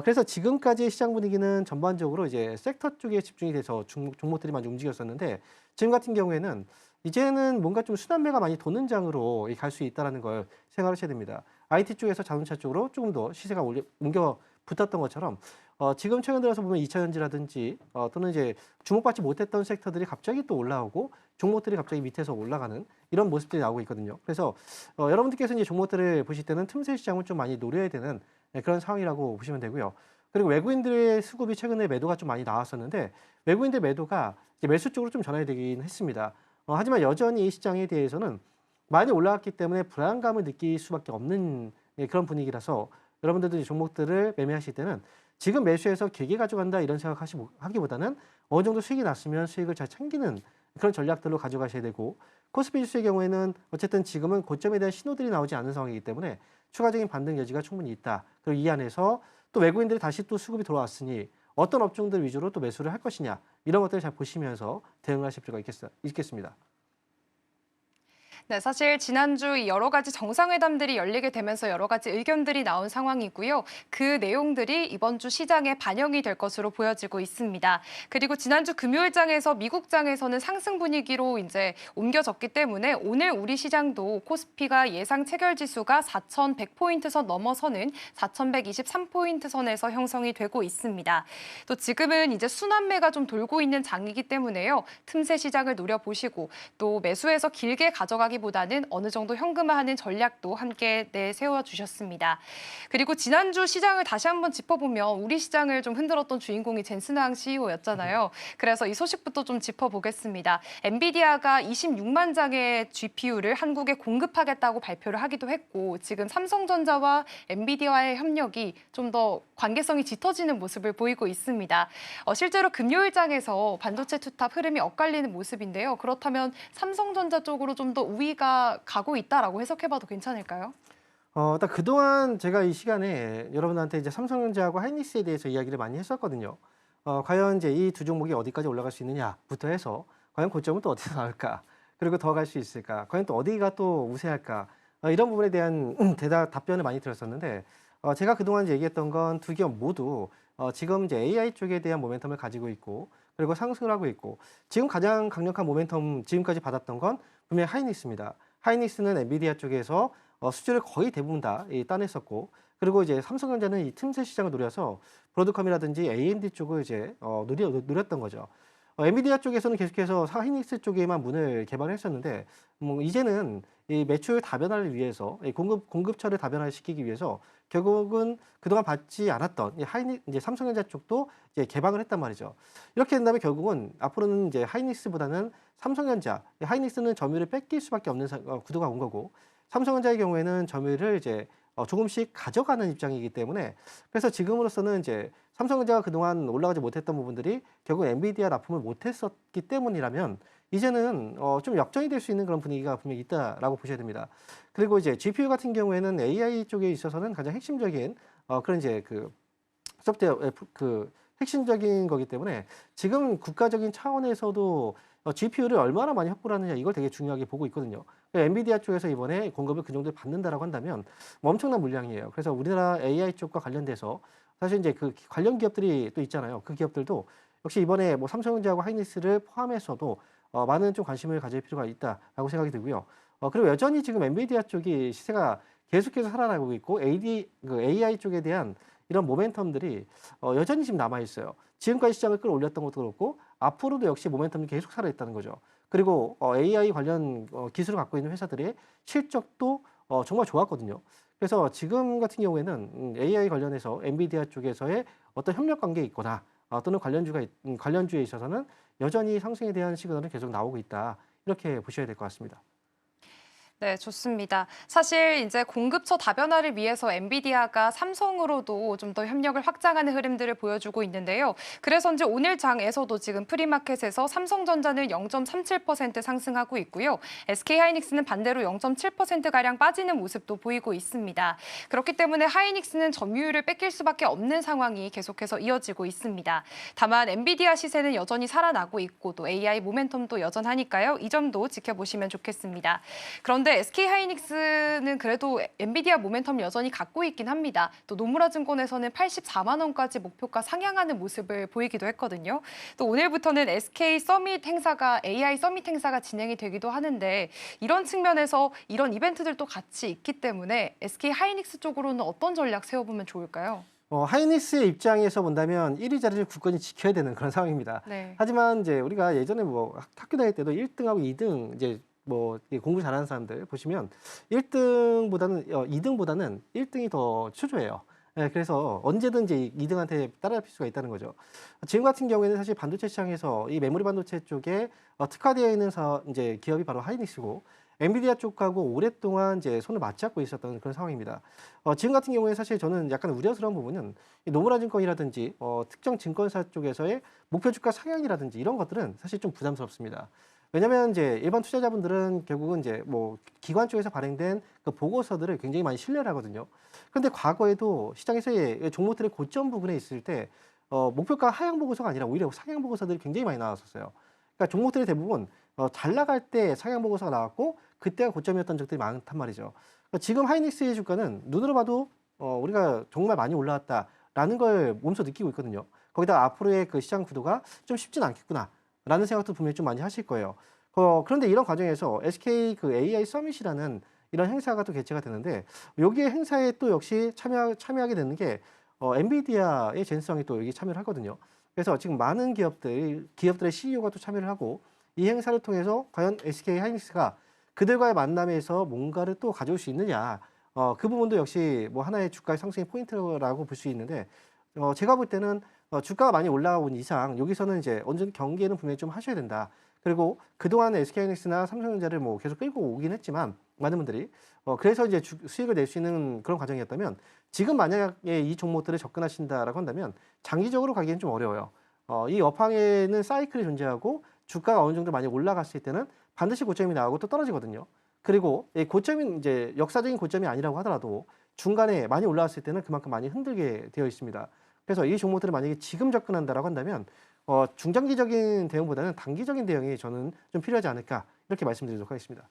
그래서 지금까지 시장 분위기는 전반적으로 이제 섹터 쪽에 집중이 돼서 종목들이 많이 움직였었는데 지금 같은 경우에는 이제는 뭔가 좀 순환매가 많이 도는 장으로 갈 수 있다는 걸 생각하셔야 됩니다. IT 쪽에서 자동차 쪽으로 조금 더 시세가 옮겨 붙었던 것처럼 지금 최근 들어서 보면 2차전지라든지 또는 이제 주목받지 못했던 섹터들이 갑자기 또 올라오고 종목들이 갑자기 밑에서 올라가는 이런 모습들이 나오고 있거든요. 그래서 여러분들께서 이제 종목들을 보실 때는 틈새 시장을 좀 많이 노려야 되는 그런 상황이라고 보시면 되고요. 그리고 외국인들의 수급이 최근에 매도가 좀 많이 나왔었는데 외국인들 매도가 이제 매수 쪽으로 좀 전환이 되긴 했습니다. 하지만 여전히 이 시장에 대해서는 많이 올라왔기 때문에 불안감을 느낄 수밖에 없는 그런 분위기라서 여러분들도 이 종목들을 매매하실 때는 지금 매수해서 길게 가져간다 이런 생각하기보다는 어느 정도 수익이 났으면 수익을 잘 챙기는 그런 전략들로 가져가셔야 되고 코스피 지수의 경우에는 어쨌든 지금은 고점에 대한 신호들이 나오지 않은 상황이기 때문에 추가적인 반등 여지가 충분히 있다. 그리고 이 안에서 또 외국인들이 다시 또 수급이 들어왔으니 어떤 업종들 위주로 또 매수를 할 것이냐 이런 것들을 잘 보시면서 대응하실 필요가 있겠습니다. 네, 사실 지난주 여러 가지 정상회담들이 열리게 되면서 여러 가지 의견들이 나온 상황이고요. 그 내용들이 이번 주 시장에 반영이 될 것으로 보여지고 있습니다. 그리고 지난주 금요일장에서 미국장에서는 상승 분위기로 이제 옮겨졌기 때문에 오늘 우리 시장도 코스피가 예상 체결 지수가 4,100포인트 선 넘어서는 4,123포인트 선에서 형성이 되고 있습니다. 또 지금은 이제 순환매가 좀 돌고 있는 장이기 때문에요. 틈새 시장을 노려보시고 또 매수해서 길게 가져가기 보다는 어느 정도 현금화하는 전략도 함께 내세워 주셨습니다. 그리고 지난주 시장을 다시 한번 짚어보면 우리 시장을 좀 흔들었던 주인공이 젠슨황 CEO였잖아요. 그래서 이 소식부터 좀 짚어보겠습니다. 엔비디아가 26만 장의 GPU를 한국에 공급하겠다고 발표를 하기도 했고 지금 삼성전자와 엔비디아의 협력이 좀 더 관계성이 짙어지는 모습을 보이고 있습니다. 실제로 금요일장에서 반도체 투탑 흐름이 엇갈리는 모습인데요. 그렇다면 삼성전자 쪽으로 좀 더 우위가 가고 있다라고 해석해봐도 괜찮을까요? 딱 그동안 제가 이 시간에 여러분한테 이제 삼성전자하고 하이닉스에 대해서 이야기를 많이 했었거든요. 과연 이제 이 두 종목이 어디까지 올라갈 수 있느냐부터 해서 과연 고점은 또 어디서 나올까? 그리고 더 갈 수 있을까? 과연 또 어디가 또 우세할까? 이런 부분에 대한 답변을 많이 드렸었는데 제가 그동안 이제 얘기했던 건 두 기업 모두 지금 이제 AI 쪽에 대한 모멘텀을 가지고 있고 그리고 상승을 하고 있고 지금 가장 강력한 모멘텀 지금까지 받았던 건 분명히 하이닉스입니다. 하이닉스는 엔비디아 쪽에서 수주를 거의 대부분 다 따냈었고 그리고 이제 삼성전자는 이 틈새 시장을 노려서 브로드컴이라든지 A&D 쪽을 이제 노렸던 거죠. 엔비디아 쪽에서는 계속해서 하이닉스 쪽에만 문을 개발했었는데 뭐 이제는 이 매출 다변화를 위해서 이 공급처를 다변화시키기 위해서 결국은 그동안 받지 않았던 이 이제 삼성전자 쪽도 이제 개방을 했단 말이죠. 이렇게 된다면 결국은 앞으로는 이제 하이닉스보다는 삼성전자, 하이닉스는 점유율을 뺏길 수밖에 없는 구도가 온 거고 삼성전자의 경우에는 점유율을 이제 조금씩 가져가는 입장이기 때문에 그래서 지금으로서는 이제 삼성전자가 그동안 올라가지 못했던 부분들이 결국 엔비디아 납품을 못했었기 때문이라면 이제는 좀 역전이 될 수 있는 그런 분위기가 분명히 있다라고 보셔야 됩니다. 그리고 이제 GPU 같은 경우에는 AI 쪽에 있어서는 가장 핵심적인 그런 이제 그 소프트웨어 그 핵심적인 거기 때문에 지금 국가적인 차원에서도 GPU를 얼마나 많이 확보를 하느냐 이걸 되게 중요하게 보고 있거든요. 엔비디아 쪽에서 이번에 공급을 그 정도 받는다라고 한다면 뭐 엄청난 물량이에요. 그래서 우리나라 AI 쪽과 관련돼서 사실 이제 그 관련 기업들이 또 있잖아요. 그 기업들도 역시 이번에 뭐 삼성전자하고 하이닉스를 포함해서도 많은 좀 관심을 가질 필요가 있다라고 생각이 들고요. 그리고 여전히 지금 엔비디아 쪽이 시세가 계속해서 살아나고 있고 AI 쪽에 대한 이런 모멘텀들이 여전히 지금 남아 있어요. 지금까지 시장을 끌어올렸던 것도 그렇고 앞으로도 역시 모멘텀이 계속 살아있다는 거죠. 그리고 AI 관련 기술을 갖고 있는 회사들의 실적도 정말 좋았거든요. 그래서 지금 같은 경우에는 AI 관련해서 엔비디아 쪽에서의 어떤 협력 관계에 있거나 또는 관련주에 있어서는 여전히 상승에 대한 시그널은 계속 나오고 있다. 이렇게 보셔야 될 것 같습니다. 네, 좋습니다. 사실 이제 공급처 다변화를 위해서 엔비디아가 삼성으로도 좀 더 협력을 확장하는 흐름들을 보여주고 있는데요. 그래서인지 오늘 장에서도 지금 프리마켓에서 삼성전자는 0.37% 상승하고 있고요. SK하이닉스는 반대로 0.7%가량 빠지는 모습도 보이고 있습니다. 그렇기 때문에 하이닉스는 점유율을 뺏길 수밖에 없는 상황이 계속해서 이어지고 있습니다. 다만 엔비디아 시세는 여전히 살아나고 있고 또 AI 모멘텀도 여전하니까요. 이 점도 지켜보시면 좋겠습니다. 그런데 SK하이닉스는 그래도 엔비디아 모멘텀 여전히 갖고 있긴 합니다. 또 노무라증권에서는 84만 원까지 목표가 상향하는 모습을 보이기도 했거든요. 또 오늘부터는 SK 서밋 행사가 AI 서밋 행사가 진행이 되기도 하는데 이런 측면에서 이런 이벤트들도 같이 있기 때문에 SK하이닉스 쪽으로는 어떤 전략 세워보면 좋을까요? 하이닉스의 입장에서 본다면 1위 자리를 굳건히 지켜야 되는 그런 상황입니다. 네. 하지만 이제 우리가 예전에 뭐 학교 다닐 때도 1등하고 2등 이제 뭐 공부 잘하는 사람들 보시면 2등보다는 1등이 더 초조해요. 네, 그래서 언제든 이제 2등한테 따라잡힐 수가 있다는 거죠. 지금 같은 경우에는 사실 반도체 시장에서 이 메모리 반도체 쪽에 특화되어 있는 이제 기업이 바로 하이닉스고 엔비디아 쪽하고 오랫동안 이제 손을 맞잡고 있었던 그런 상황입니다. 지금 같은 경우에 사실 저는 약간 우려스러운 부분은 이 노무라 증권이라든지 특정 증권사 쪽에서의 목표 주가 상향이라든지 이런 것들은 사실 좀 부담스럽습니다. 왜냐하면 이제 일반 투자자분들은 결국은 이제 뭐 기관 쪽에서 발행된 그 보고서들을 굉장히 많이 신뢰를 하거든요. 그런데 과거에도 시장에서의 종목들의 고점 부분에 있을 때 목표가 하향 보고서가 아니라 오히려 상향 보고서들이 굉장히 많이 나왔었어요. 그러니까 종목들이 대부분 잘 나갈 때 상향 보고서가 나왔고 그때가 고점이었던 적들이 많단 말이죠. 그러니까 지금 하이닉스의 주가는 눈으로 봐도 우리가 정말 많이 올라왔다라는 걸 몸소 느끼고 있거든요. 거기다 앞으로의 그 시장 구도가 좀 쉽진 않겠구나. 라는 생각도 분명히 좀 많이 하실 거예요. 그런데 이런 과정에서 SK 그 AI 서밋이라는 이런 행사가 또 개최가 되는데 여기에 행사에 또 역시 참여하게 되는 게 엔비디아의 젠슨이 또 여기 참여를 하거든요. 그래서 지금 많은 기업들의 CEO가 또 참여를 하고 이 행사를 통해서 과연 SK 하이닉스가 그들과의 만남에서 뭔가를 또 가져올 수 있느냐 그 부분도 역시 뭐 하나의 주가의 상승의 포인트라고 볼 수 있는데 제가 볼 때는 주가가 많이 올라온 이상 여기서는 이제 언제든 경계는 분명히 좀 하셔야 된다. 그리고 그동안 SK하이닉스나 삼성전자를 뭐 계속 끌고 오긴 했지만 많은 분들이 그래서 이제 수익을 낼 수 있는 그런 과정이었다면 지금 만약에 이 종목들을 접근하신다라고 한다면 장기적으로 가기엔 좀 어려워요. 이 업황에는 사이클이 존재하고 주가가 어느 정도 많이 올라갔을 때는 반드시 고점이 나오고 또 떨어지거든요. 그리고 이 고점이 이제 역사적인 고점이 아니라고 하더라도 중간에 많이 올라왔을 때는 그만큼 많이 흔들게 되어 있습니다. 그래서 이 종목들을 만약에 지금 접근한다라고 한다면 중장기적인 대응보다는 단기적인 대응이 저는 좀 필요하지 않을까 이렇게 말씀드리도록 하겠습니다.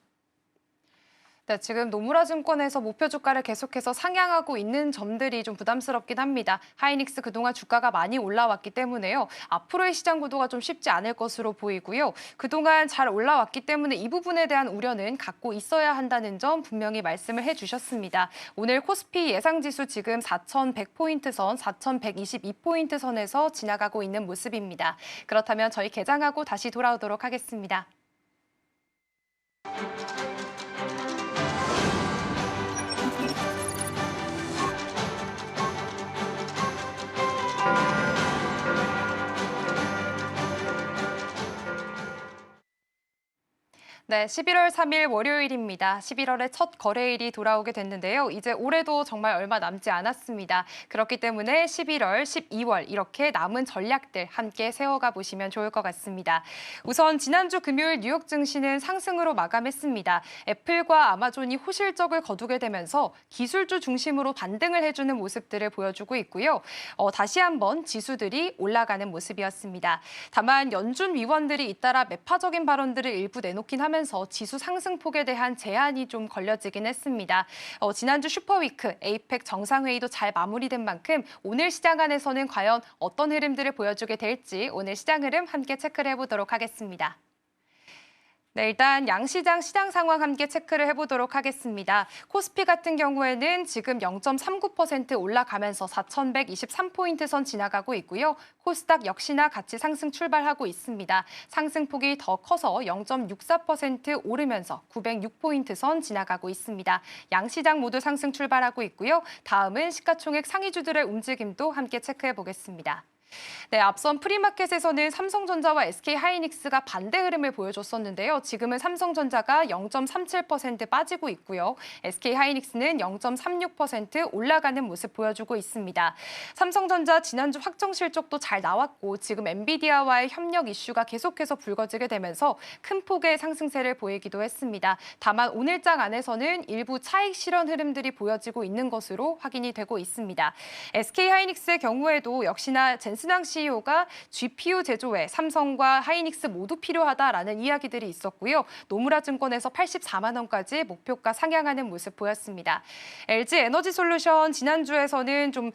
네, 지금 노무라증권에서 목표 주가를 계속해서 상향하고 있는 점들이 좀 부담스럽긴 합니다. 하이닉스 그동안 주가가 많이 올라왔기 때문에요. 앞으로의 시장 구도가 좀 쉽지 않을 것으로 보이고요. 그동안 잘 올라왔기 때문에 이 부분에 대한 우려는 갖고 있어야 한다는 점 분명히 말씀을 해주셨습니다. 오늘 코스피 예상지수 지금 4,100포인트 선, 4,122포인트 선에서 지나가고 있는 모습입니다. 그렇다면 저희 개장하고 다시 돌아오도록 하겠습니다. 네, 11월 3일 월요일입니다. 11월의 첫 거래일이 돌아오게 됐는데요. 이제 올해도 정말 얼마 남지 않았습니다. 그렇기 때문에 11월, 12월 이렇게 남은 전략들 함께 세워가 보시면 좋을 것 같습니다. 우선 지난주 금요일 뉴욕 증시는 상승으로 마감했습니다. 애플과 아마존이 호실적을 거두게 되면서 기술주 중심으로 반등을 해주는 모습들을 보여주고 있고요. 다시 한번 지수들이 올라가는 모습이었습니다. 다만 연준 위원들이 잇따라 매파적인 발언들을 일부 내놓긴 하면서 지수 상승폭에 대한 제한이 좀 걸려지긴 했습니다. 지난주 슈퍼위크, 에이펙 정상회의도 잘 마무리된 만큼 오늘 시장 안에서는 과연 어떤 흐름들을 보여주게 될지 오늘 시장 흐름 함께 체크를 해보도록 하겠습니다. 네, 일단 양시장 시장 상황 함께 체크를 해보도록 하겠습니다. 코스피 같은 경우에는 지금 0.39% 올라가면서 4,123포인트 선 지나가고 있고요. 코스닥 역시나 같이 상승 출발하고 있습니다. 상승폭이 더 커서 0.64% 오르면서 906포인트 선 지나가고 있습니다. 양시장 모두 상승 출발하고 있고요. 다음은 시가총액 상위주들의 움직임도 함께 체크해 보겠습니다. 네, 앞선 프리마켓에서는 삼성전자와 SK하이닉스가 반대 흐름을 보여줬었는데요. 지금은 삼성전자가 0.37% 빠지고 있고요. SK하이닉스는 0.36% 올라가는 모습 보여주고 있습니다. 삼성전자 지난주 확정 실적도 잘 나왔고 지금 엔비디아와의 협력 이슈가 계속해서 불거지게 되면서 큰 폭의 상승세를 보이기도 했습니다. 다만 오늘장 안에서는 일부 차익 실현 흐름들이 보여지고 있는 것으로 확인이 되고 있습니다. SK하이닉스의 경우에도 역시나 젠슨왕 CEO가 GPU 제조에 삼성과 하이닉스 모두 필요하다라는 이야기들이 있었고요. 노무라 증권에서 84만 원까지 목표가 상향하는 모습 보였습니다. LG 에너지솔루션 지난주에서는 좀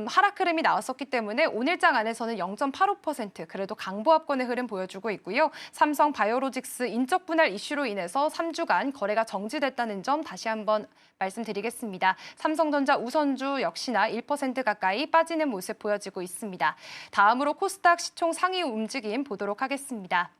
하락 흐름이 나왔었기 때문에 오늘장 안에서는 0.85% 그래도 강보합권의 흐름 보여주고 있고요. 삼성 바이오로직스 인적 분할 이슈로 인해서 3주간 거래가 정지됐다는 점 다시 한번 말씀드리겠습니다. 삼성전자 우선주 역시나 1% 가까이 빠지는 모습 보여지고 있습니다. 다음으로 코스닥 시총 상위 움직임 보도록 하겠습니다.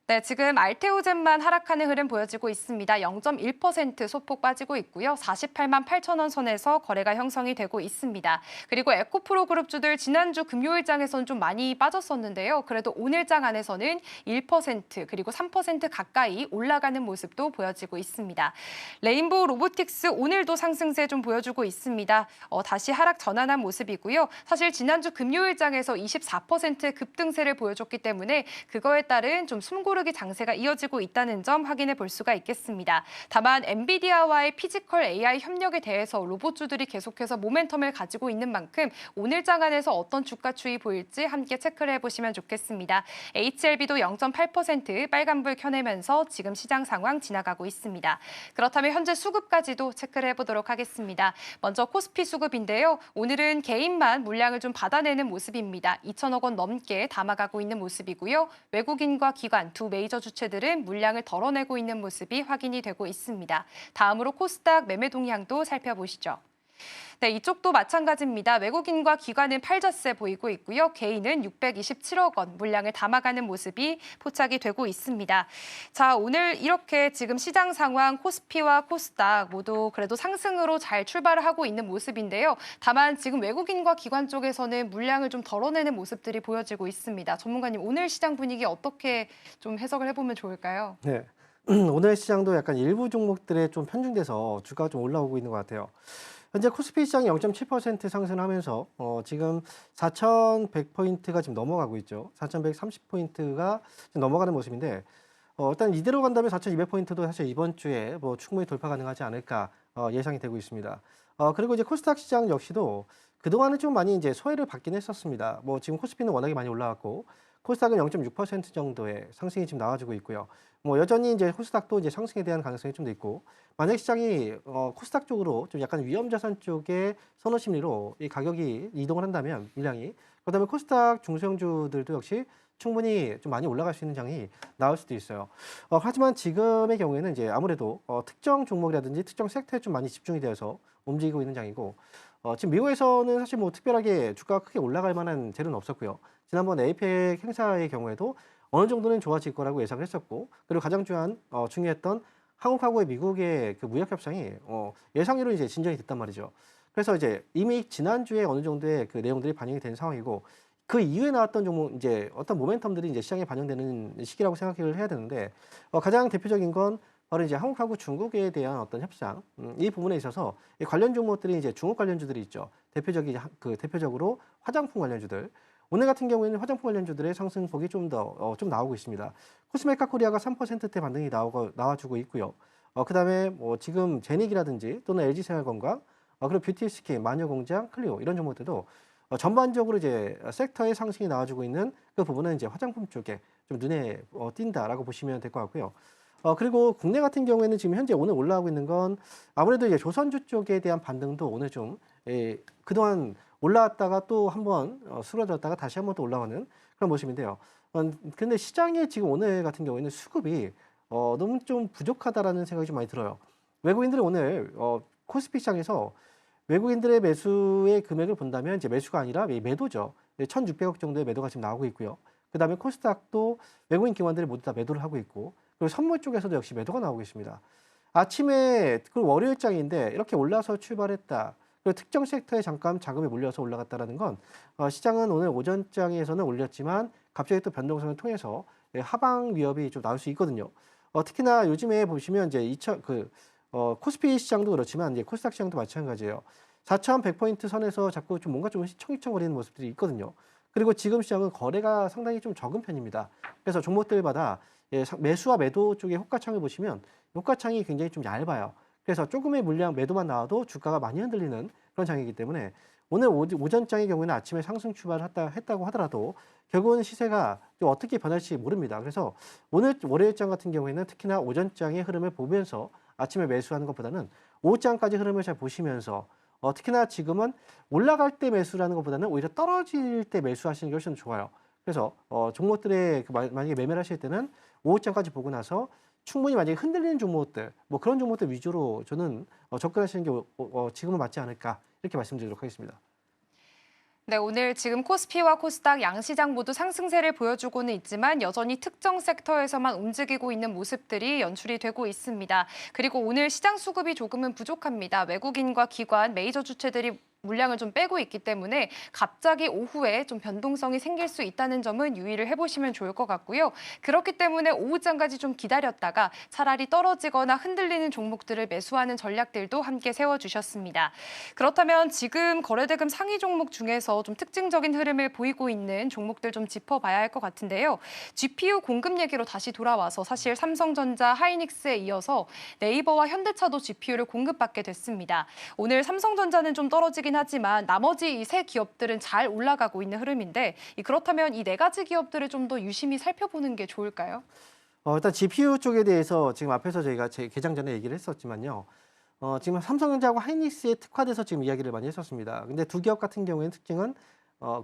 네, 지금 알테오젠만 하락하는 흐름 보여지고 있습니다. 0.1% 소폭 빠지고 있고요. 48만 8천 원 선에서 거래가 형성이 되고 있습니다. 그리고 에코프로 그룹주들 지난주 금요일장에서는 좀 많이 빠졌었는데요. 그래도 오늘장 안에서는 1% 그리고 3% 가까이 올라가는 모습도 보여지고 있습니다. 레인보우 로보틱스 오늘도 상승세 좀 보여주고 있습니다. 다시 하락 전환한 모습이고요. 사실 지난주 금요일장에서 24% 급등세를 보여줬기 때문에 그거에 따른 좀 숨고르기 장세가 이어지고 있다는 점 확인해 볼 수가 있겠습니다. 다만 엔비디아와의 피지컬 AI 협력에 대해서 로봇주들이 계속해서 모멘텀을 가지고 있는 만큼 오늘장 안에서 어떤 주가 추이 보일지 함께 체크를 해보시면 좋겠습니다. HLB도 0.8% 빨간불 켜내면서 지금 시장 상황 지나가고 있습니다. 그렇다면 현재 수급까지도 체크를 해보도록 하겠습니다. 먼저 코스피 수급인데요. 오늘은 개인만 물량을 좀 받아내는 모습입니다. 2천억 원 넘게 담아가고 있는 모습이고요. 외국인과 기관 두 메이저 주체들은 물량을 덜어내고 있는 모습이 확인이 되고 있습니다. 다음으로 코스닥 매매 동향도 살펴보시죠. 네, 이쪽도 마찬가지입니다. 외국인과 기관은 팔자세 보이고 있고요. 개인은 627억 원 물량을 담아가는 모습이 포착이 되고 있습니다. 자, 오늘 이렇게 지금 시장 상황 코스피와 코스닥 모두 그래도 상승으로 잘 출발을 하고 있는 모습인데요. 다만 지금 외국인과 기관 쪽에서는 물량을 좀 덜어내는 모습들이 보여지고 있습니다. 전문가님, 오늘 시장 분위기 어떻게 좀 해석을 해보면 좋을까요? 네. 오늘 시장도 약간 일부 종목들에 좀 편중돼서 주가가 좀 올라오고 있는 것 같아요. 현재 코스피 시장이 0.7% 상승하면서 지금 4,100포인트가 지금 넘어가고 있죠. 4,130포인트가 넘어가는 모습인데 일단 이대로 간다면 4,200포인트도 사실 이번 주에 뭐 충분히 돌파 가능하지 않을까 예상이 되고 있습니다. 그리고 이제 코스닥 시장 역시도 그동안은 좀 많이 이제 소외를 받긴 했었습니다. 뭐 지금 코스피는 워낙에 많이 올라왔고 코스닥은 0.6% 정도의 상승이 지금 나와주고 있고요. 뭐 여전히 이제 코스닥도 이제 상승에 대한 가능성이 좀 더 있고, 만약 시장이 코스닥 쪽으로 좀 약간 위험 자산 쪽의 선호 심리로 이 가격이 이동을 한다면 물량이, 그다음에 코스닥 중소형주들도 역시 충분히 좀 많이 올라갈 수 있는 장이 나올 수도 있어요. 하지만 지금의 경우에는 이제 아무래도 특정 종목이라든지 특정 섹터에 좀 많이 집중이 되어서 움직이고 있는 장이고, 지금 미국에서는 사실 뭐 특별하게 주가가 크게 올라갈 만한 재료는 없었고요. 지난번 에이펙 행사의 경우에도 어느 정도는 좋아질 거라고 예상을 했었고, 그리고 가장 중요했던 한국하고의 미국의 그 무역 협상이 예상외로 이제 진전이 됐단 말이죠. 그래서 이제 이미 지난주에 어느 정도의 그 내용들이 반영이 된 상황이고, 그 이후에 나왔던 종목 이제 어떤 모멘텀들이 이제 시장에 반영되는 시기라고 생각을 해야 되는데, 가장 대표적인 건 바로 이제 한국하고 중국에 대한 어떤 협상, 이 부분에 있어서 이 관련 종목들이 이제 중국 관련주들이 있죠. 대표적으로 화장품 관련주들. 오늘 같은 경우에는 화장품 관련주들의 상승폭이 좀 나오고 있습니다. 코스메카 코리아가 3%대 반등이 나와주고 있고요. 그다음에 뭐 지금 제닉이라든지 또는 LG생활건강, 그리고 뷰티스킨, 마녀공장, 클리오 이런 종목들도 전반적으로 이제 섹터의 상승이 나와주고 있는 그 부분은 이제 화장품 쪽에 좀 눈에 띈다라고 보시면 될 것 같고요. 그리고 국내 같은 경우에는 지금 현재 오늘 올라가고 있는 건 아무래도 이제 조선주 쪽에 대한 반등도 오늘 좀 그동안 올라왔다가 또 한번 수그러들었다가 다시 한번 또 올라가는 그런 모습인데요. 근데 시장에 지금 오늘 같은 경우에는 수급이 너무 좀 부족하다라는 생각이 좀 많이 들어요. 외국인들이 오늘 코스피 시장에서 외국인들의 매수의 금액을 본다면 이제 매수가 아니라 매도죠. 1,600억 정도의 매도가 지금 나오고 있고요. 그다음에 코스닥도 외국인 기관들이 모두 다 매도를 하고 있고, 그리고 선물 쪽에서도 역시 매도가 나오고 있습니다. 아침에 그 월요일장인데 이렇게 올라서 출발했다. 그리고 특정 섹터에 잠깐 자금이 몰려서 올라갔다라는 건 시장은 오늘 오전장에서는 올렸지만 갑자기 또 변동성을 통해서 하방 위협이 좀 나올 수 있거든요. 특히나 요즘에 보시면 이제 코스피 시장도 그렇지만 이제 코스닥 시장도 마찬가지예요. 4,100포인트 선에서 자꾸 좀 뭔가 좀 휘청휘청거리는 모습들이 있거든요. 그리고 지금 시장은 거래가 상당히 좀 적은 편입니다. 그래서 종목들마다 매수와 매도 쪽의 호가창을 보시면 호가창이 굉장히 좀 얇아요. 그래서 조금의 물량 매도만 나와도 주가가 많이 흔들리는 그런 장이기 때문에 오늘 오전장의 경우에는 아침에 상승 출발을 했다고 하더라도 결국은 시세가 좀 어떻게 변할지 모릅니다. 그래서 오늘 월요일장 같은 경우에는 특히나 오전장의 흐름을 보면서 아침에 매수하는 것보다는 오후장까지 흐름을 잘 보시면서 특히나 지금은 올라갈 때 매수라는 것보다는 오히려 떨어질 때 매수하시는 게 훨씬 좋아요. 그래서 종목들의 만약에 매매를 하실 때는 오후장까지 보고 나서 충분히 만약에 흔들리는 종목들, 뭐 그런 종목들 위주로 저는 접근하시는 게 지금은 맞지 않을까 이렇게 말씀드리도록 하겠습니다. 네, 오늘 지금 코스피와 코스닥 양시장 모두 상승세를 보여주고는 있지만 여전히 특정 섹터에서만 움직이고 있는 모습들이 연출이 되고 있습니다. 그리고 오늘 시장 수급이 조금은 부족합니다. 외국인과 기관, 메이저 주체들이 물량을 좀 빼고 있기 때문에 갑자기 오후에 좀 변동성이 생길 수 있다는 점은 유의를 해보시면 좋을 것 같고요. 그렇기 때문에 오후장까지 좀 기다렸다가 차라리 떨어지거나 흔들리는 종목들을 매수하는 전략들도 함께 세워주셨습니다. 그렇다면 지금 거래대금 상위 종목 중에서 좀 특징적인 흐름을 보이고 있는 종목들 좀 짚어봐야 할 것 같은데요. GPU 공급 얘기로 다시 돌아와서 사실 삼성전자, 하이닉스에 이어서 네이버와 현대차도 GPU를 공급받게 됐습니다. 오늘 삼성전자는 좀 떨어지긴 하지만 나머지 이 세 기업들은 잘 올라가고 있는 흐름인데 그렇다면 이 네 가지 기업들을 좀 더 유심히 살펴보는 게 좋을까요? 일단 GPU 쪽에 대해서 지금 앞에서 저희가 개장 전에 얘기를 했었지만요. 지금 삼성전자하고 하이닉스에 특화돼서 지금 이야기를 많이 했었습니다. 근데 두 기업 같은 경우에는 특징은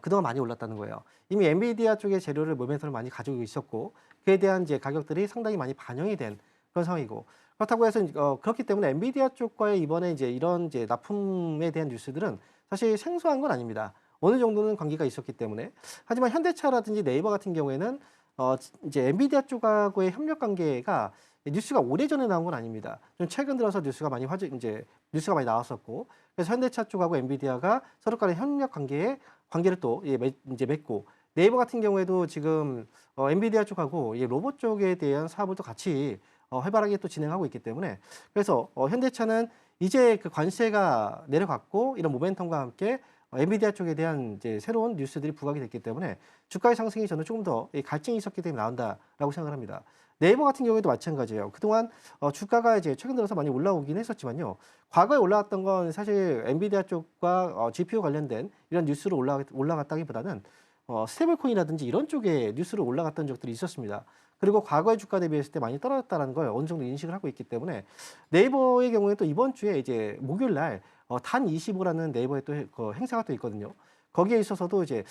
그동안 많이 올랐다는 거예요. 이미 엔비디아 쪽의 재료를 모멘텀을 많이 가지고 있었고 그에 대한 이제 가격들이 상당히 많이 반영이 된 그런 상황이고, 그렇다고 해서 그렇기 때문에 엔비디아 쪽과의 이번에 이제 이런 이제 납품에 대한 뉴스들은 사실 생소한 건 아닙니다. 어느 정도는 관계가 있었기 때문에. 하지만 현대차라든지 네이버 같은 경우에는 이제 엔비디아 쪽하고의 협력 관계가 뉴스가 오래전에 나온 건 아닙니다. 좀 최근 들어서 뉴스가 많이 나왔었고, 그래서 현대차 쪽하고 엔비디아가 서로 간의 협력 관계를 또 이제 맺고, 네이버 같은 경우에도 지금 엔비디아 쪽하고 로봇 쪽에 대한 사업을 또 같이 활발하게 또 진행하고 있기 때문에, 그래서 현대차는 이제 그 관세가 내려갔고 이런 모멘텀과 함께 엔비디아 쪽에 대한 이제 새로운 뉴스들이 부각이 됐기 때문에 주가의 상승이 저는 조금 더 갈증이 있었기 때문에 나온다라고 생각을 합니다. 네이버 같은 경우에도 마찬가지예요. 그동안 주가가 이제 최근 들어서 많이 올라오긴 했었지만요. 과거에 올라왔던 건 사실 엔비디아 쪽과 GPU 관련된 이런 뉴스로 올라갔다기보다는 스테이블코인이라든지 이런 쪽에 뉴스로 올라갔던 적들이 있었습니다. 그리고 과거의 주가 대비했을 때 많이 떨어졌다는 걸 어느 정도 인식을 하고 있기 때문에 네이버의 경우에 또 이번 주에 이제 목요일 날 단 25라는 네이버의 또 행사가 또 있거든요. 거기에 있어서도 이제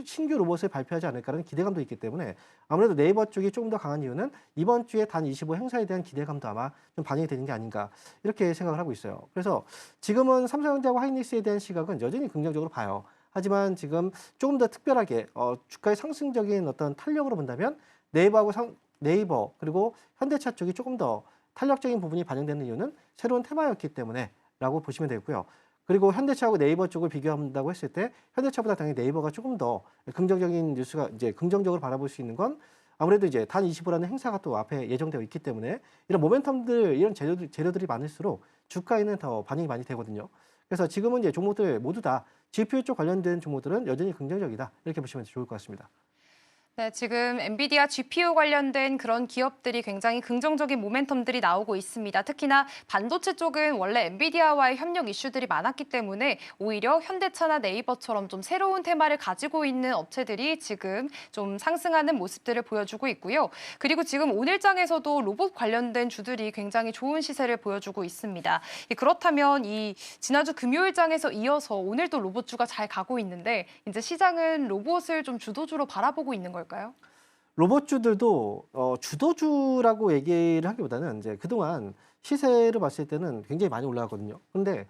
신규 로봇을 발표하지 않을까라는 기대감도 있기 때문에 아무래도 네이버 쪽이 조금 더 강한 이유는 이번 주에 단 25 행사에 대한 기대감도 아마 좀 반영이 되는 게 아닌가 이렇게 생각을 하고 있어요. 그래서 지금은 삼성전자와 하이닉스에 대한 시각은 여전히 긍정적으로 봐요. 하지만 지금 조금 더 특별하게 주가의 상승적인 어떤 탄력으로 본다면 네이버 그리고 현대차 쪽이 조금 더 탄력적인 부분이 반영되는 이유는 새로운 테마였기 때문에라고 보시면 되고요. 그리고 현대차하고 네이버 쪽을 비교한다고 했을 때 현대차보다 당연히 네이버가 조금 더 긍정적인 뉴스가 이제 긍정적으로 바라볼 수 있는 건 아무래도 이제 단 25라는 행사가 또 앞에 예정되어 있기 때문에 이런 모멘텀들 이런 재료들이 많을수록 주가에는 더 반영이 많이 되거든요. 그래서 지금은 이제 종목들 모두 다 GPU 쪽 관련된 종목들은 여전히 긍정적이다 이렇게 보시면 좋을 것 같습니다. 네, 지금 엔비디아 GPU 관련된 그런 기업들이 굉장히 긍정적인 모멘텀들이 나오고 있습니다. 특히나 반도체 쪽은 원래 엔비디아와의 협력 이슈들이 많았기 때문에 오히려 현대차나 네이버처럼 좀 새로운 테마를 가지고 있는 업체들이 지금 좀 상승하는 모습들을 보여주고 있고요. 그리고 지금 오늘장에서도 로봇 관련된 주들이 굉장히 좋은 시세를 보여주고 있습니다. 그렇다면 이 지난주 금요일장에서 이어서 오늘도 로봇주가 잘 가고 있는데 이제 시장은 로봇을 좀 주도주로 바라보고 있는 걸까요? 로봇주들도 주도주라고 얘기를 하기보다는 이제 그동안 시세를 봤을 때는 굉장히 많이 올라갔거든요. 근데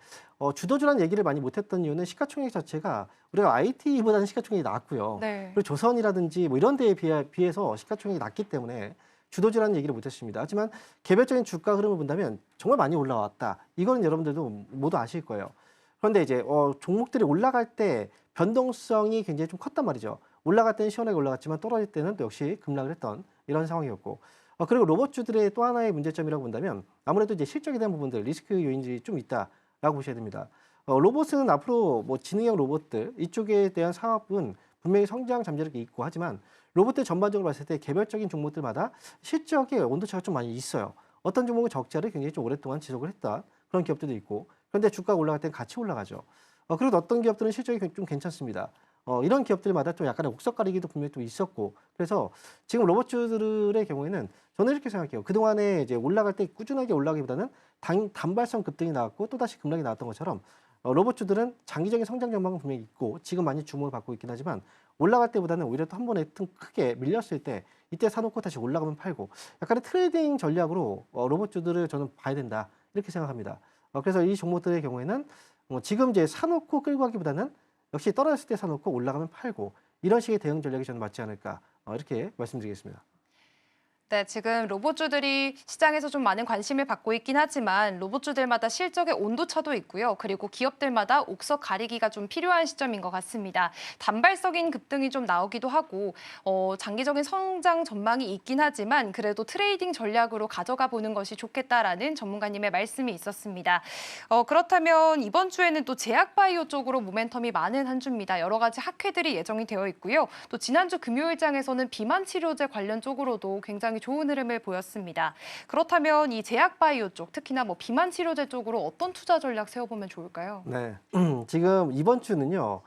주도주라는 얘기를 많이 못했던 이유는 시가총액 자체가 우리가 IT보다는 시가총액이 낮고요. 네. 그리고 조선이라든지 뭐 이런 데에 비해서 시가총액이 낮기 때문에 주도주라는 얘기를 못했습니다. 하지만 개별적인 주가 흐름을 본다면 정말 많이 올라왔다. 이거는 여러분들도 모두 아실 거예요. 그런데 이제 종목들이 올라갈 때 변동성이 굉장히 좀 컸단 말이죠. 올라갈 때는 시원하게 올라갔지만 떨어질 때는 또 역시 급락을 했던 이런 상황이었고 그리고 로봇주들의 또 하나의 문제점이라고 본다면 아무래도 이제 실적에 대한 부분들 리스크 요인들이 좀 있다라고 보셔야 됩니다. 로봇은 앞으로 뭐 지능형 로봇들 이쪽에 대한 사업은 분명히 성장 잠재력이 있고 하지만 로봇들 전반적으로 봤을 때 개별적인 종목들마다 실적의 온도차가 좀 많이 있어요. 어떤 종목은 적자를 굉장히 좀 오랫동안 지속을 했다 그런 기업들도 있고 그런데 주가가 올라갈 때는 같이 올라가죠. 그리고 어떤 기업들은 실적이 좀 괜찮습니다. 이런 기업들마다 좀 약간의 옥석 가리기도 분명히 또 있었고 그래서 지금 로봇주들의 경우에는 저는 이렇게 생각해요. 그동안에 이제 올라갈 때 꾸준하게 올라가기보다는 단발성 급등이 나왔고 또다시 급락이 나왔던 것처럼 로봇주들은 장기적인 성장 전망은 분명히 있고 지금 많이 주목을 받고 있긴 하지만 올라갈 때보다는 오히려 또 한 번에 크게 밀렸을 때 이때 사놓고 다시 올라가면 팔고 약간의 트레이딩 전략으로 로봇주들을 저는 봐야 된다 이렇게 생각합니다. 그래서 이 종목들의 경우에는 지금 이제 사놓고 끌고 가기보다는 역시 떨어졌을 때 사놓고 올라가면 팔고 이런 식의 대응 전략이 저는 맞지 않을까 이렇게 말씀드리겠습니다. 네, 지금 로봇주들이 시장에서 좀 많은 관심을 받고 있긴 하지만 로봇주들마다 실적의 온도차도 있고요. 그리고 기업들마다 옥석 가리기가 좀 필요한 시점인 것 같습니다. 단발적인 급등이 좀 나오기도 하고 장기적인 성장 전망이 있긴 하지만 그래도 트레이딩 전략으로 가져가 보는 것이 좋겠다라는 전문가님의 말씀이 있었습니다. 그렇다면 이번 주에는 또 제약바이오 쪽으로 모멘텀이 많은 한 주입니다. 여러 가지 학회들이 예정이 되어 있고요. 또 지난주 금요일장에서는 비만 치료제 관련 쪽으로도 굉장히 좋은 흐름을 보였습니다. 그렇다면 이 제약바이오 쪽, 특히나 뭐 비만 치료제 쪽으로 어떤 투자 전략 세워보면 좋을까요? 네, 지금 이번 주는요.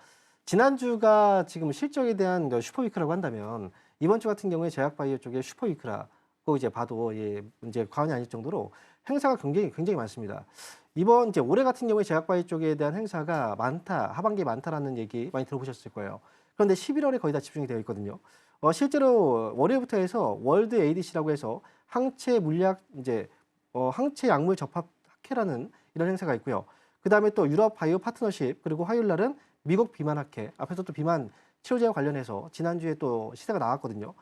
지난주가 지금 실적에 대한 슈퍼위크라고 한다면 이번 주 같은 경우에 제약바이오 쪽에 슈퍼위크라고 이제 봐도 이제 과언이 아닐 정도로 행사가 굉장히 많습니다. 이번 이제 올해 같은 경우에 제약바이오 쪽에 대한 행사가 하반기에 많다라는 얘기 많이 들어보셨을 거예요. 그런데 11월에 거의 다 집중이 되어 있거든요. 실제로 월요일부터 해서 월드 ADC라고 해서 항체 물약 항체 약물 접합 학회라는 이런 행사가 있고요. 그다음에 또 유럽 바이오 파트너십 그리고 화요일 날은 미국 비만 학회 앞에서 또 비만 치료제와 관련해서 지난주에 또 시세가 나왔거든요.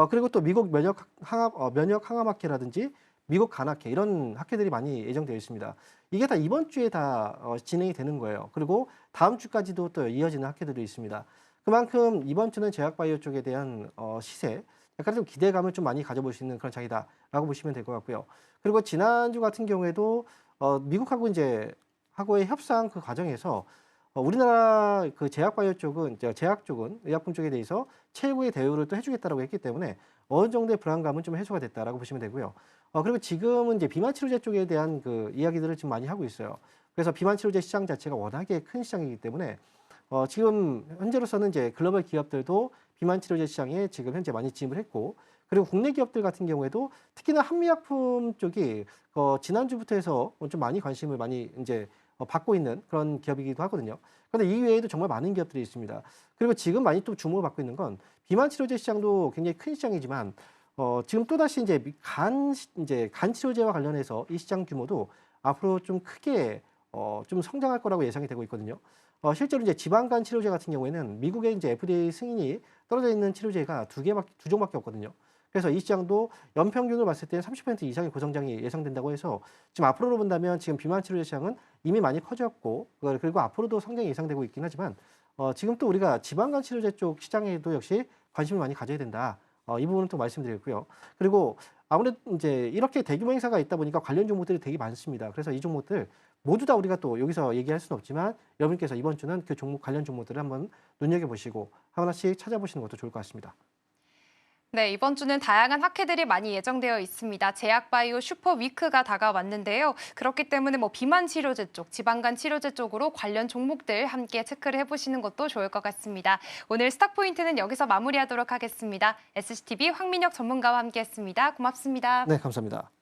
그리고 또 미국 면역 항암 학회라든지 미국 간 학회 이런 학회들이 많이 예정되어 있습니다. 이게 다 이번 주에 다 진행이 되는 거예요. 그리고 다음 주까지도 또 이어지는 학회들이 있습니다. 그만큼 이번 주는 제약바이오 쪽에 대한 시세, 약간 좀 기대감을 좀 많이 가져볼 수 있는 그런 장이다라고 보시면 될 것 같고요. 그리고 지난주 같은 경우에도 미국하고 하고의 협상 그 과정에서 우리나라 그 제약바이오 쪽은 제약 쪽은 의약품 쪽에 대해서 최고의 대우를 또 해주겠다라고 했기 때문에 어느 정도의 불안감은 좀 해소가 됐다라고 보시면 되고요. 그리고 지금은 이제 비만 치료제 쪽에 대한 그 이야기들을 지금 많이 하고 있어요. 그래서 비만 치료제 시장 자체가 워낙에 큰 시장이기 때문에 지금 현재로서는 이제 글로벌 기업들도 비만 치료제 시장에 지금 현재 많이 진입을 했고, 그리고 국내 기업들 같은 경우에도 특히나 한미약품 쪽이 지난주부터 해서 좀 많이 관심을 많이 이제 받고 있는 그런 기업이기도 하거든요. 그런데 이 외에도 정말 많은 기업들이 있습니다. 그리고 지금 많이 또 주목을 받고 있는 건 비만 치료제 시장도 굉장히 큰 시장이지만 지금 또다시 이제 간 치료제와 관련해서 이 시장 규모도 앞으로 좀 크게 좀 성장할 거라고 예상이 되고 있거든요. 실제로 이제 지방간 치료제 같은 경우에는 미국의 이제 FDA 승인이 떨어져 있는 치료제가 두 종밖에 없거든요. 그래서 이 시장도 연평균으로 봤을 때 30% 이상의 고성장이 예상된다고 해서 지금 앞으로로 본다면 지금 비만 치료제 시장은 이미 많이 커졌고, 그리고 앞으로도 성장이 예상되고 있긴 하지만 지금 또 우리가 지방간 치료제 쪽 시장에도 역시 관심을 많이 가져야 된다. 이 부분은 또 말씀드리고요. 그리고 아무래도 이제 이렇게 대규모 행사가 있다 보니까 관련 종목들이 되게 많습니다. 그래서 이 종목들 모두 다 우리가 또 여기서 얘기할 수는 없지만 여러분께서 이번 주는 그 종목 관련 종목들을 한번 눈여겨보시고 하나씩 찾아보시는 것도 좋을 것 같습니다. 네, 이번 주는 다양한 학회들이 많이 예정되어 있습니다. 제약바이오 슈퍼위크가 다가왔는데요. 그렇기 때문에 비만 치료제 쪽, 지방간 치료제 쪽으로 관련 종목들 함께 체크를 해보시는 것도 좋을 것 같습니다. 오늘 스탁포인트는 여기서 마무리하도록 하겠습니다. SCTV 황민혁 전문가와 함께했습니다. 고맙습니다. 네, 감사합니다.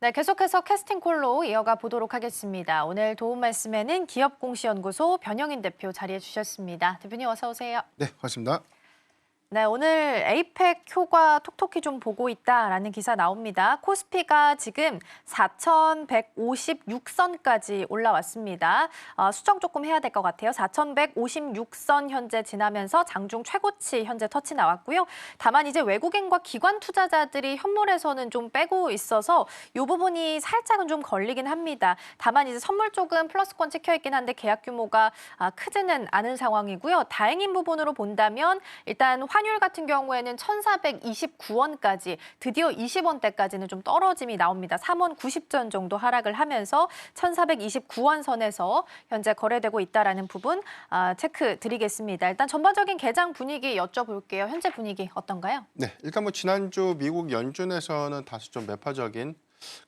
네, 계속해서 캐스팅콜로 이어가 보도록 하겠습니다. 오늘 도움 말씀에는 기업공시연구소 변영인 대표 자리해 주셨습니다. 대표님 어서 오세요. 네, 고맙습니다. 네, 오늘 에이펙 효과 톡톡히 좀 보고 있다라는 기사 나옵니다. 코스피가 지금 4,156선까지 올라왔습니다. 수정 조금 해야 될 것 같아요. 4,156선 현재 지나면서 장중 최고치 현재 터치 나왔고요. 다만 이제 외국인과 기관 투자자들이 현물에서는 좀 빼고 있어서 이 부분이 살짝은 좀 걸리긴 합니다. 다만 이제 선물 쪽은 플러스권 찍혀 있긴 한데 계약 규모가 크지는 않은 상황이고요. 다행인 부분으로 본다면 일단 환율 같은 경우에는 1,429원까지 드디어 20원대까지는 좀 떨어짐이 나옵니다. 3원 90전 정도 하락을 하면서 1,429원 선에서 현재 거래되고 있다라는 부분 체크 드리겠습니다. 일단 전반적인 개장 분위기 여쭤볼게요. 현재 분위기 어떤가요? 네, 일단 지난주 미국 연준에서는 다소 좀 매파적인,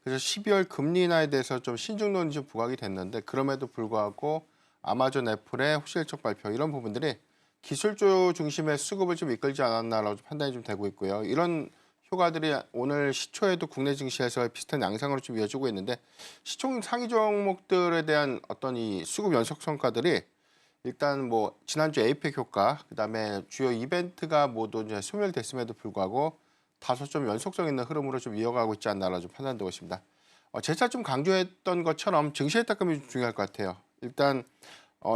그래서 12월 금리 인하에 대해서 좀 신중론이 좀 부각이 됐는데, 그럼에도 불구하고 아마존, 애플의 혹시일적 발표 이런 부분들이 기술주 중심의 수급을 좀 이끌지 않았나라고 판단이 좀 되고 있고요. 이런 효과들이 오늘 시초에도 국내 증시에서 비슷한 양상으로 좀 이어지고 있는데, 시총 상위 종목들에 대한 어떤 이 수급 연속 성과들이 일단 지난주 에이펙 효과, 그다음에 주요 이벤트가 모두 이제 소멸됐음에도 불구하고 다소 좀 연속성 있는 흐름으로 좀 이어가고 있지 않나라고 좀 판단되고 있습니다. 재차 좀 강조했던 것처럼 증시의 따끔이 좀 중요할 것 같아요. 일단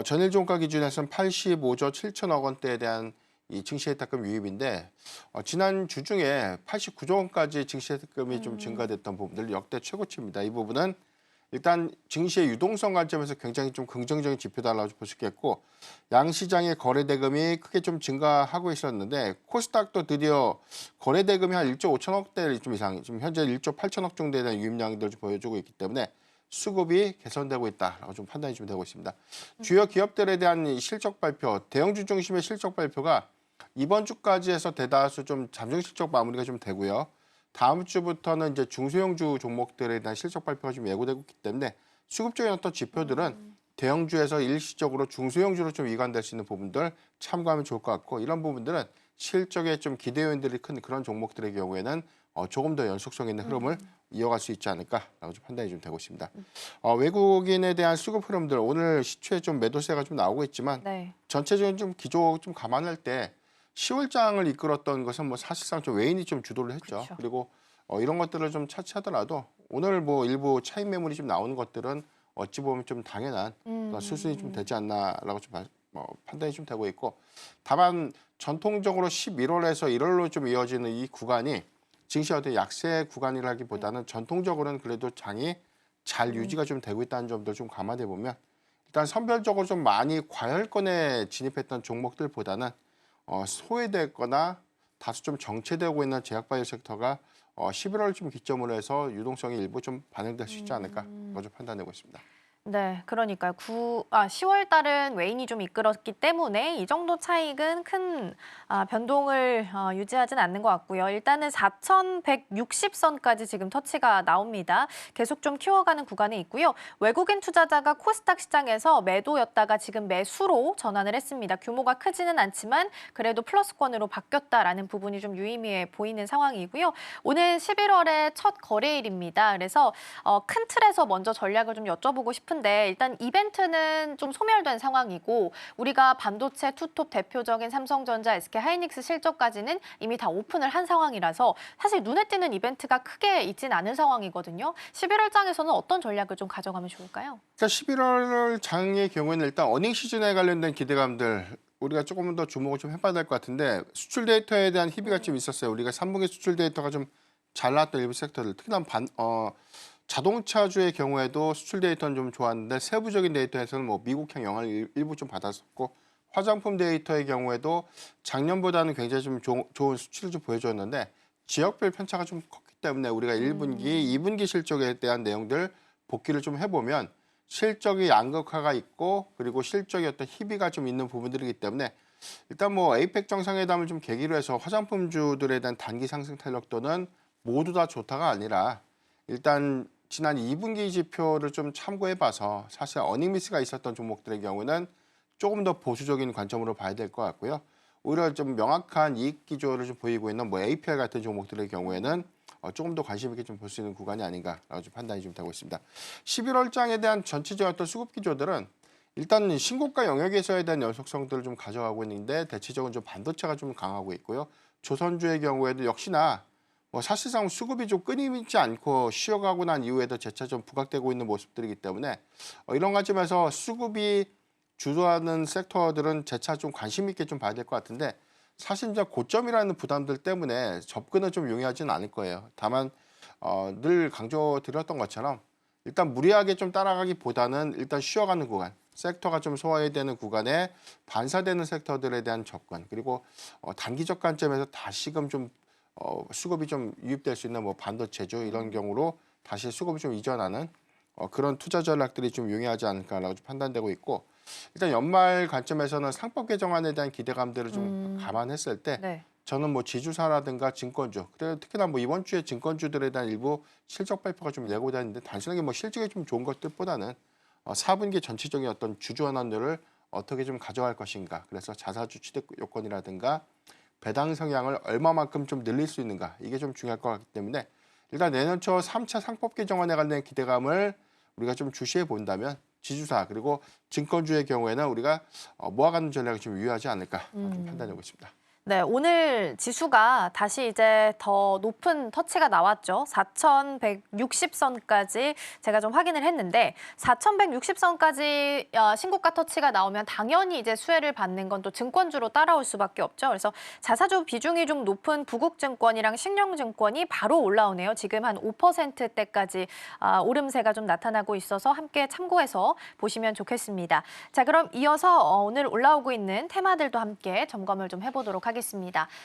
전일 종가 기준에서는 85조 7천억 원대에 대한 이 증시의 따끔 유입인데, 지난 주 중에 89조 원까지 증시의 따끔이 좀 증가됐던 부분들 역대 최고치입니다. 이 부분은 일단 증시의 유동성 관점에서 굉장히 좀 긍정적인 지표다라고 볼 수 있겠고, 양시장의 거래대금이 크게 좀 증가하고 있었는데, 코스닥도 드디어 거래대금이 한 1조 5천억 대 좀 이상, 지금 현재 1조 8천억 정도에 대한 유입량들을 좀 보여주고 있기 때문에 수급이 개선되고 있다라고 좀 판단이 좀 되고 있습니다. 주요 기업들에 대한 실적 발표, 대형주 중심의 실적 발표가 이번 주까지 해서 대다수 좀 잠정 실적 마무리가 좀 되고요. 다음 주부터는 이제 중소형주 종목들에 대한 실적 발표가 좀 예고되고 있기 때문에 수급적인 어떤 지표들은 대형주에서 일시적으로 중소형주로 좀 이관될 수 있는 부분들 참고하면 좋을 것 같고, 이런 부분들은 실적에 좀 기대 요인들이 큰 그런 종목들의 경우에는 조금 더 연속성 있는 흐름을 이어갈 수 있지 않을까라고 좀 판단이 좀 되고 있습니다. 외국인에 대한 수급 흐름들, 오늘 시초에 좀 매도세가 좀 나오고 있지만 네. 전체적인 좀 기조 좀 감안할 때 10월장을 이끌었던 것은 뭐 사실상 좀 외인이 좀 주도를 했죠. 그렇죠. 그리고 이런 것들을 좀 차치하더라도 오늘 뭐 일부 차익 매물이 좀 나오는 것들은 어찌 보면 좀 당연한 수순이 좀 되지 않나라고 좀 판단이 좀 되고 있고, 다만 전통적으로 11월에서 1월로 좀 이어지는 이 구간이 증시 어떤 약세 구간이라기보다는 전통적으로는 그래도 장이 잘 유지가 좀 되고 있다는 점들 좀 감안해 보면, 일단 선별적으로 좀 많이 과열권에 진입했던 종목들보다는 소외됐거나 다소 좀 정체되고 있는 제약바이오 섹터가 11월 좀 기점으로 해서 유동성이 일부 좀 반영될 수 있지 않을까 좀 판단하고 있습니다. 네, 그러니까요. 10월 달은 외인이 좀 이끌었기 때문에 이 정도 차익은 큰 변동을 유지하진 않는 것 같고요. 일단은 4,160선까지 지금 터치가 나옵니다. 계속 좀 키워가는 구간에 있고요. 외국인 투자자가 코스닥 시장에서 매도였다가 지금 매수로 전환을 했습니다. 규모가 크지는 않지만 그래도 플러스권으로 바뀌었다라는 부분이 좀 유의미해 보이는 상황이고요. 오늘 11월의 첫 거래일입니다. 그래서 큰 틀에서 먼저 전략을 좀 여쭤보고 싶은데, 일단 이벤트는 좀 소멸된 상황이고, 우리가 반도체 투톱 대표적인 삼성전자, SK하이닉스 실적까지는 이미 다 오픈을 한 상황이라서 사실 눈에 띄는 이벤트가 크게 있진 않은 상황이거든요. 11월 장에서는 어떤 전략을 좀 가져가면 좋을까요? 그러니까 11월 장의 경우에는 일단 어닝 시즌에 관련된 기대감들 우리가 조금 더 주목을 좀 해봐야 될 것 같은데, 수출 데이터에 대한 희비가 좀 있었어요. 우리가 3분기 수출 데이터가 좀 잘 나왔던 일부 섹터들, 특히나 자동차주의 경우에도 수출 데이터는 좀 좋았는데 세부적인 데이터에서는 뭐 미국향 영향을 일부 좀 받았었고, 화장품 데이터의 경우에도 작년보다는 굉장히 좀 좋은 수치를 좀 보여줬는데 지역별 편차가 좀 컸기 때문에 우리가 1분기, 2분기 실적에 대한 내용들 복기를 좀 해보면 실적이 양극화가 있고, 그리고 실적의 어떤 희비가 좀 있는 부분들이기 때문에 일단 뭐 에이펙 정상회담을 좀 계기로 해서 화장품주들에 대한 단기 상승 탄력도는 모두 다 좋다가 아니라, 일단 지난 2분기 지표를 좀 참고해봐서 사실 어닝미스가 있었던 종목들의 경우는 조금 더 보수적인 관점으로 봐야 될 것 같고요. 오히려 좀 명확한 이익 기조를 좀 보이고 있는 뭐 APR 같은 종목들의 경우에는 조금 더 관심 있게 좀 볼 수 있는 구간이 아닌가라고 좀 판단이 좀 되고 있습니다. 11월 장에 대한 전체적인 어떤 수급 기조들은 일단 신고가 영역에서에 대한 연속성들을 좀 가져가고 있는데, 대체적으로 좀 반도체가 좀 강하고 있고요. 조선주의 경우에도 역시나 뭐 사실상 수급이 좀 끊이지 않고 쉬어가고 난 이후에도 재차 좀 부각되고 있는 모습들이기 때문에 이런 관점에서 수급이 주도하는 섹터들은 재차 좀 관심 있게 좀 봐야 될 것 같은데, 사실 이제 고점이라는 부담들 때문에 접근은 좀 용이하지는 않을 거예요. 다만 늘 강조드렸던 것처럼 일단 무리하게 좀 따라가기보다는 일단 쉬어가는 구간, 섹터가 좀 소화되는 구간에 반사되는 섹터들에 대한 접근, 그리고 단기적 관점에서 다시금 좀 수급이 좀 유입될 수 있는 뭐 반도체주 이런 경우로 다시 수급을 좀 이전하는 그런 투자 전략들이 좀 용이하지 않을까라고 좀 판단되고 있고, 일단 연말 관점에서는 상법 개정안에 대한 기대감들을 좀 감안했을 때 네. 저는 뭐 지주사라든가 증권주, 그리고 특히나 뭐 이번 주에 증권주들에 대한 일부 실적 발표가 좀 예고되는데, 단순하게 뭐 실적이 좀 좋은 것들보다는 4분기 전체적인 어떤 주주 현안들을 어떻게 좀 가져갈 것인가, 그래서 자사주 취득 요건이라든가 배당 성향을 얼마만큼 좀 늘릴 수 있는가, 이게 좀 중요할 것 같기 때문에 일단 내년 초 3차 상법 개정안에 관련 기대감을 우리가 좀 주시해 본다면 지주사 그리고 증권주의 경우에는 우리가 모아가는 전략이 좀 유효하지 않을까 좀 판단하고 있습니다. 네, 오늘 지수가 다시 이제 더 높은 터치가 나왔죠. 4,160선까지 제가 좀 확인을 했는데, 4,160선까지 신고가 터치가 나오면 당연히 이제 수혜를 받는 건 또 증권주로 따라올 수밖에 없죠. 그래서 자사주 비중이 좀 높은 부국증권이랑 신영증권이 바로 올라오네요. 지금 한 5%대까지 오름세가 좀 나타나고 있어서 함께 참고해서 보시면 좋겠습니다. 자, 그럼 이어서 오늘 올라오고 있는 테마들도 함께 점검을 좀 해보도록 하겠습니다.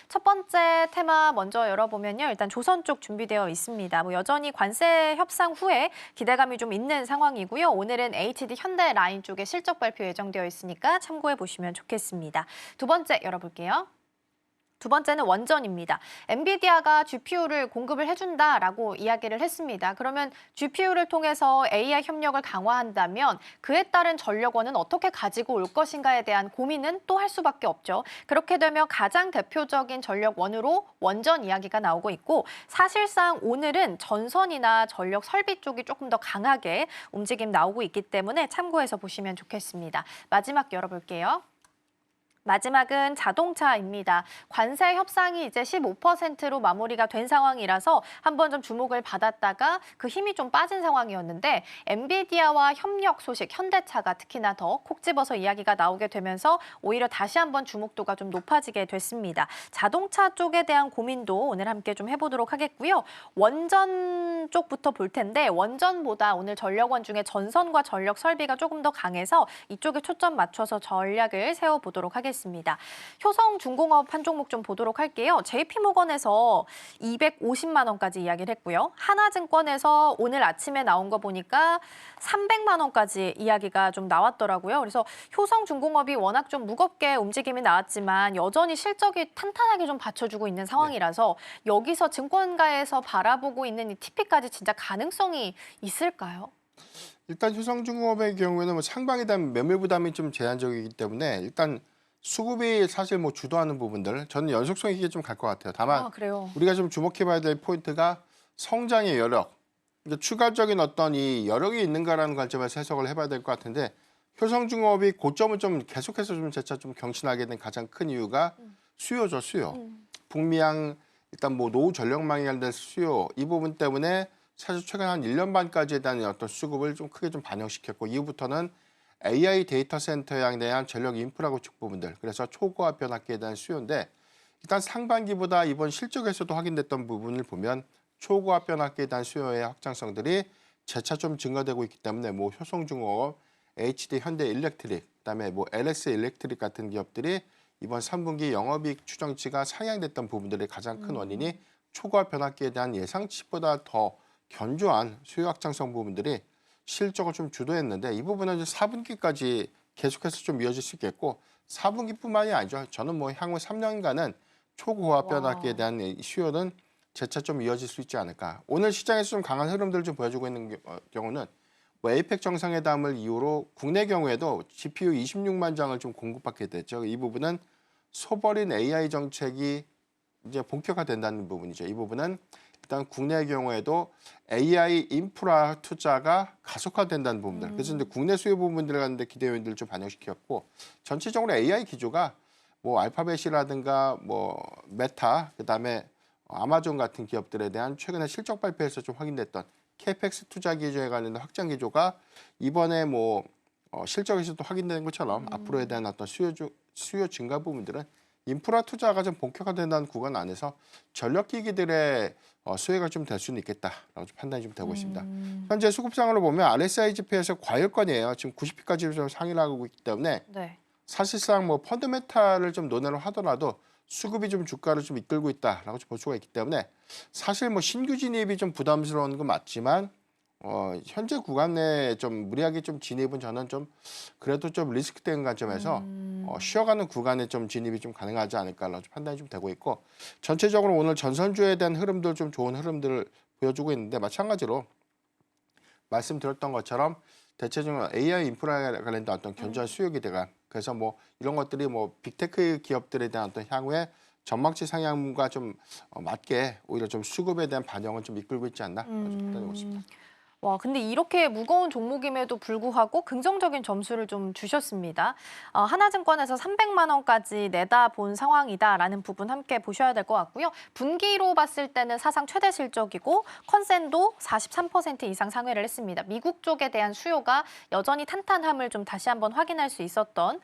첫 번째 테마 먼저 열어보면요. 일단 조선 쪽 준비되어 있습니다. 뭐 여전히 관세 협상 후에 기대감이 좀 있는 상황이고요. 오늘은 HD 현대라인 쪽에 실적 발표 예정되어 있으니까 참고해 보시면 좋겠습니다. 두 번째 열어볼게요. 두 번째는 원전입니다. 엔비디아가 GPU를 공급을 해준다라고 이야기를 했습니다. 그러면 GPU를 통해서 AI 협력을 강화한다면 그에 따른 전력원은 어떻게 가지고 올 것인가에 대한 고민은 또 할 수밖에 없죠. 그렇게 되면 가장 대표적인 전력원으로 원전 이야기가 나오고 있고 사실상 오늘은 전선이나 전력 설비 쪽이 조금 더 강하게 움직임 나오고 있기 때문에 참고해서 보시면 좋겠습니다. 마지막 열어볼게요. 마지막은 자동차입니다. 관세 협상이 이제 15%로 마무리가 된 상황이라서 한번 좀 주목을 받았다가 그 힘이 좀 빠진 상황이었는데 엔비디아와 협력 소식, 현대차가 특히나 더 콕 집어서 이야기가 나오게 되면서 오히려 다시 한번 주목도가 좀 높아지게 됐습니다. 자동차 쪽에 대한 고민도 오늘 함께 좀 해보도록 하겠고요. 원전 쪽부터 볼 텐데 원전보다 오늘 전력원 중에 전선과 전력 설비가 조금 더 강해서 이쪽에 초점 맞춰서 전략을 세워보도록 하겠습니다. 효성중공업 한 종목 좀 보도록 할게요. JP모건에서 250만 원까지 이야기를 했고요. 하나증권에서 오늘 아침에 나온 거 보니까 300만 원까지 이야기가 좀 나왔더라고요. 그래서 효성중공업이 워낙 좀 무겁게 움직임이 나왔지만 여전히 실적이 탄탄하게 좀 받쳐주고 있는 상황이라서 여기서 증권가에서 바라보고 있는 이 TP까지 진짜 가능성이 있을까요? 일단 효성중공업의 경우에는 뭐 상방에 대한 매물 부담이 좀 제한적이기 때문에 일단 수급이 사실 뭐 주도하는 부분들 저는 연속성 있게 좀 갈 것 같아요. 다만 그래요. 우리가 좀 주목해봐야 될 포인트가 성장의 여력, 그러니까 추가적인 어떤 이 여력이 있는가라는 관점에서 해석을 해봐야 될 것 같은데 효성중공업이 고점을 좀 계속해서 좀 재차 좀 경신하게 된 가장 큰 이유가 수요죠, 수요. 북미양 일단 뭐 노후 전력망에 관련된 수요 이 부분 때문에 사실 최근 한 1년 반까지에 대한 어떤 수급을 좀 크게 좀 반영시켰고 이후부터는 AI 데이터 센터에 대한 전력 인프라 구축 부분들, 그래서 초고압 변압기에 대한 수요인데 일단 상반기보다 이번 실적에서도 확인됐던 부분을 보면 초고압 변압기에 대한 수요의 확장성들이 재차 좀 증가되고 있기 때문에 뭐 효성중공업, HD 현대일렉트릭, 그다음에 뭐 LS 일렉트릭 같은 기업들이 이번 3분기 영업이익 추정치가 상향됐던 부분들의 가장 큰 원인이 초고압 변압기에 대한 예상치보다 더 견조한 수요 확장성 부분들이 실적을 좀 주도했는데 이 부분은 이제 4분기까지 계속해서 좀 이어질 수 있겠고 4분기뿐만이 아니죠. 저는 뭐 향후 3년간은 초고압 변압기에 대한 이 수요는 재차 좀 이어질 수 있지 않을까. 오늘 시장에서 좀 강한 흐름들을 좀 보여주고 있는 경우는 뭐 에이펙 정상회담을 이후로 국내 경우에도 GPU 26만 장을 좀 공급받게 됐죠. 이 부분은 소버린 AI 정책이 이제 본격화된다는 부분이죠. 이 부분은 일단 국내 경우에도 AI 인프라 투자가 가속화된다는 부분들. 그래서 이제 국내 수요 부분들을 갖는데 기대 요인들을 좀 반영시켰고 전체적으로 AI 기조가 뭐 알파벳이라든가 뭐 메타 그다음에 아마존 같은 기업들에 대한 최근에 실적 발표에서 좀 확인됐던 캐펙스 투자 기조에 관련된 확장 기조가 이번에 뭐 실적에서도 확인된 것처럼 앞으로에 대한 어떤 수요 증가 부분들은 인프라 투자가 좀 본격화된다는 구간 안에서 전력기기들의 수혜가 좀 될 수는 있겠다라고 좀 판단이 좀 되고 있습니다. 현재 수급상으로 보면 RSI 지표에서 과열권이에요. 지금 90피까지 좀 상위를 하고 있기 때문에 네. 사실상 뭐 펀드메탈을 좀 논의를 하더라도 수급이 좀 주가를 좀 이끌고 있다라고 볼 수가 있기 때문에 사실 뭐 신규 진입이 좀 부담스러운 건 맞지만 현재 구간 내에 좀 무리하게 좀 진입은 저는 좀 그래도 좀 리스크된 관점에서 쉬어가는 구간에 좀 진입이 좀 가능하지 않을까라고 판단이 좀 되고 있고 전체적으로 오늘 전선주에 대한 흐름들 좀 좋은 흐름들을 보여주고 있는데 마찬가지로 말씀드렸던 것처럼 대체적으로 AI 인프라에 관련된 어떤 견조한 수요 기대감 그래서 뭐 이런 것들이 뭐 빅테크 기업들에 대한 어떤 향후에 전망치 상향과 좀 맞게 오히려 좀 수급에 대한 반영을 좀 이끌고 있지 않나 판단하고 있습니다. 와, 근데 이렇게 무거운 종목임에도 불구하고 긍정적인 점수를 좀 주셨습니다. 하나증권에서 300만 원까지 내다본 상황이다라는 부분 함께 보셔야 될 것 같고요. 분기로 봤을 때는 사상 최대 실적이고 컨센도 43% 이상 상회를 했습니다. 미국 쪽에 대한 수요가 여전히 탄탄함을 좀 다시 한번 확인할 수 있었던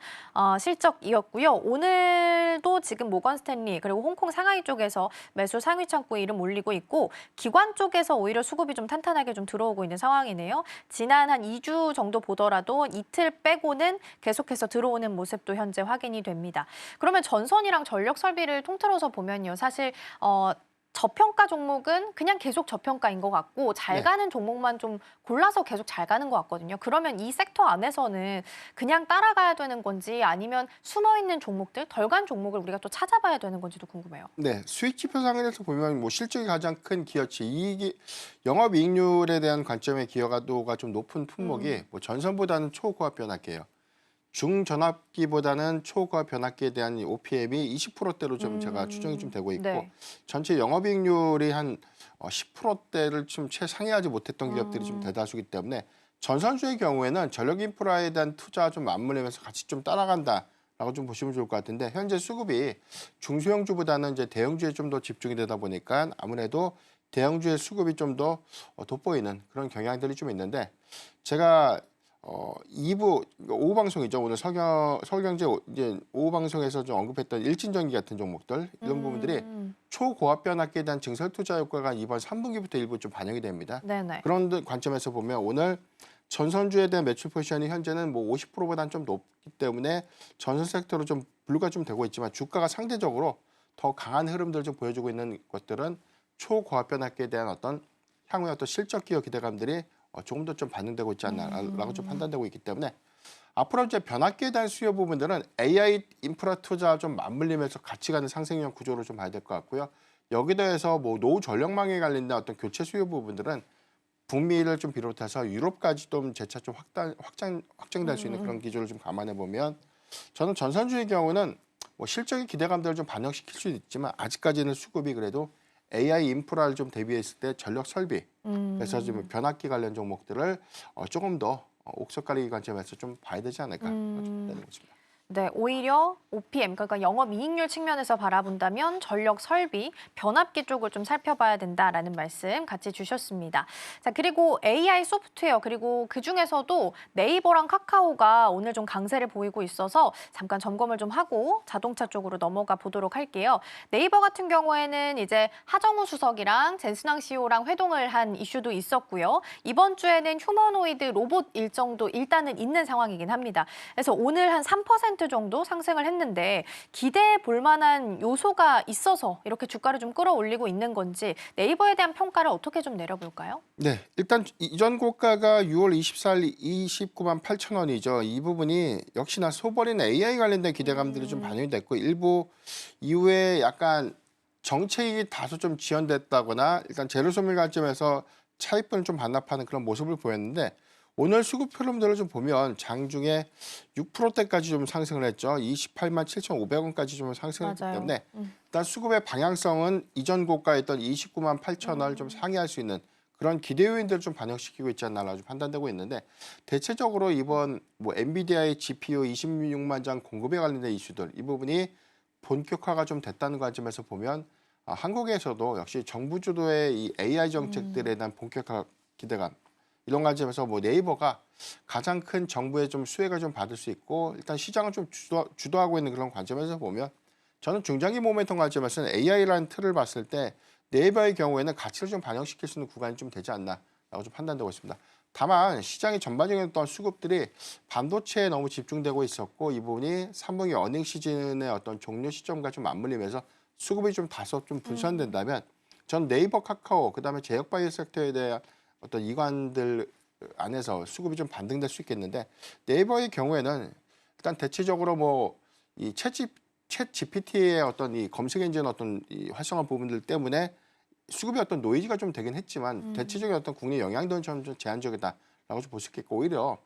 실적이었고요. 오늘도 지금 모건 스탠리 그리고 홍콩 상하이 쪽에서 매수 상위 창구에 이름 올리고 있고 기관 쪽에서 오히려 수급이 좀 탄탄하게 좀 들어오고 있는 상황이네요. 지난 한 2주 정도 보더라도 이틀 빼고는 계속해서 들어오는 모습도 현재 확인이 됩니다. 그러면 전선이랑 전력 설비를 통틀어서 보면요. 사실 저평가 종목은 그냥 계속 저평가인 것 같고 잘 네. 가는 종목만 좀 골라서 계속 잘 가는 것 같거든요. 그러면 이 섹터 안에서는 그냥 따라가야 되는 건지 아니면 숨어있는 종목들, 덜 간 종목을 우리가 또 찾아봐야 되는 건지도 궁금해요. 네, 수익지표 상에서 보면 뭐 실적이 가장 큰 기여치, 이익이 영업이익률에 대한 관점의 기여도가 좀 높은 품목이 뭐 전선보다는 초고압 변압기예요. 중전압기보다는 초고압 변압기에 대한 이 OPM이 20%대로 좀 제가 추정이 좀 되고 있고 네. 전체 영업이익률이 한 10%대를 좀 채 상회하지 못했던 기업들이 좀 대다수기 때문에 전선주의 경우에는 전력 인프라에 대한 투자가 좀 맞물리면서 같이 좀 따라간다라고 좀 보시면 좋을 것 같은데 현재 수급이 중소형주보다는 이제 대형주에 좀 더 집중이 되다 보니까 아무래도 대형주의 수급이 좀 더 돋보이는 그런 경향들이 좀 있는데 제가 2부 오후 방송이죠. 오늘 서울경제 이제 오후 방송에서 좀 언급했던 일진전기 같은 종목들 이런 부분들이 초고압 변압기에 대한 증설 투자 효과가 이번 3분기부터 일부 좀 반영이 됩니다. 네네. 그런 관점에서 보면 오늘 전선주에 대한 매출 포지션이 현재는 뭐 50%보다는 좀 높기 때문에 전선 섹터로 좀 분류가 좀 되고 있지만 주가가 상대적으로 더 강한 흐름들을 좀 보여주고 있는 것들은 초고압 변압기에 대한 어떤 향후의 어떤 실적 기여 기대감들이 조금 더 좀 반영되고 있지 않나라고 좀 판단되고 있기 때문에 앞으로 이제 변압기에 대한 수요 부분들은 AI 인프라 투자와 좀 맞물리면서 같이 가는 상생형 구조로 좀 봐야 될 것 같고요. 여기 더해서 뭐 노후 전력망에 관련된 어떤 교체 수요 부분들은 북미를 좀 비롯해서 유럽까지 좀 재차 좀 확장될 수 있는 그런 기조를 좀 감안해 보면 저는 전선주의 경우는 뭐 실적의 기대감들을 좀 반영시킬 수도 있지만 아직까지는 수급이 그래도 AI 인프라를 좀 대비했을 때 전력 설비 그래서 좀 변압기 관련 종목들을 조금 더 옥석 가리기 관점에서 좀 봐야 되지 않을까 좀 되는 것입니다. 네, 오히려 OPM, 그러니까 영업이익률 측면에서 바라본다면 전력 설비, 변압기 쪽을 좀 살펴봐야 된다라는 말씀 같이 주셨습니다. 자, 그리고 AI 소프트웨어, 그리고 그중에서도 네이버랑 카카오가 오늘 좀 강세를 보이고 있어서 잠깐 점검을 좀 하고 자동차 쪽으로 넘어가 보도록 할게요. 네이버 같은 경우에는 이제 하정우 수석이랑 젠슨왕 CEO랑 회동을 한 이슈도 있었고요. 이번 주에는 휴머노이드 로봇 일정도 일단은 있는 상황이긴 합니다. 그래서 오늘 한 3% 정도 상승을 했는데 기대해 볼 만한 요소가 있어서 이렇게 주가를 좀 끌어올리고 있는 건지 네이버에 대한 평가를 어떻게 좀 내려볼까요? 네, 일단 이전 고가가 6월 24일 29만 8천 원이죠. 이 부분이 역시나 소버린 AI 관련된 기대감들이 좀 반영이 됐고 일부 이후에 약간 정책이 다소 좀 지연됐다거나 일단 재료 소멸 관점에서 차익분을 좀 반납하는 그런 모습을 보였는데 오늘 수급 흐름들을 좀 보면 장중에 6%대까지 좀 상승을 했죠. 28만 7,500원까지 좀 상승을 했기 때문에 일단 수급의 방향성은 이전 고가였던 29만 8천 원을 좀 상회할 수 있는 그런 기대 요인들을 좀 반영시키고 있지 않나라고 판단되고 있는데 대체적으로 이번 뭐 엔비디아의 GPU 26만 장 공급에 관련된 이슈들 이 부분이 본격화가 좀 됐다는 관점에서 보면 한국에서도 역시 정부 주도의 이 AI 정책들에 대한 본격화 기대감 이런 관점에서 뭐 네이버가 가장 큰 정부의 좀 수혜를 좀 받을 수 있고 일단 시장을 좀 주도하고 있는 그런 관점에서 보면 저는 중장기 모멘텀 관점에서는 AI라는 틀을 봤을 때 네이버의 경우에는 가치를 좀 반영시킬 수 있는 구간이 좀 되지 않나라고 좀 판단되고 있습니다. 다만 시장의 전반적인 어떤 수급들이 반도체에 너무 집중되고 있었고 이 부분이 3분기 어닝 시즌의 어떤 종료 시점과 좀 맞물리면서 수급이 좀 다소 좀 분산된다면 전 네이버, 카카오, 그다음에 제약바이오 섹터에 대한 어떤 이관들 안에서 수급이 좀 반등될 수 있겠는데 네이버의 경우에는 일단 대체적으로 뭐 이 챗 GPT의 어떤 이 검색 엔진 어떤 이 활성화 부분들 때문에 수급이 어떤 노이즈가 좀 되긴 했지만 대체적인 어떤 국내 영향도는 좀 제한적이다라고 좀 볼 수 있겠고 오히려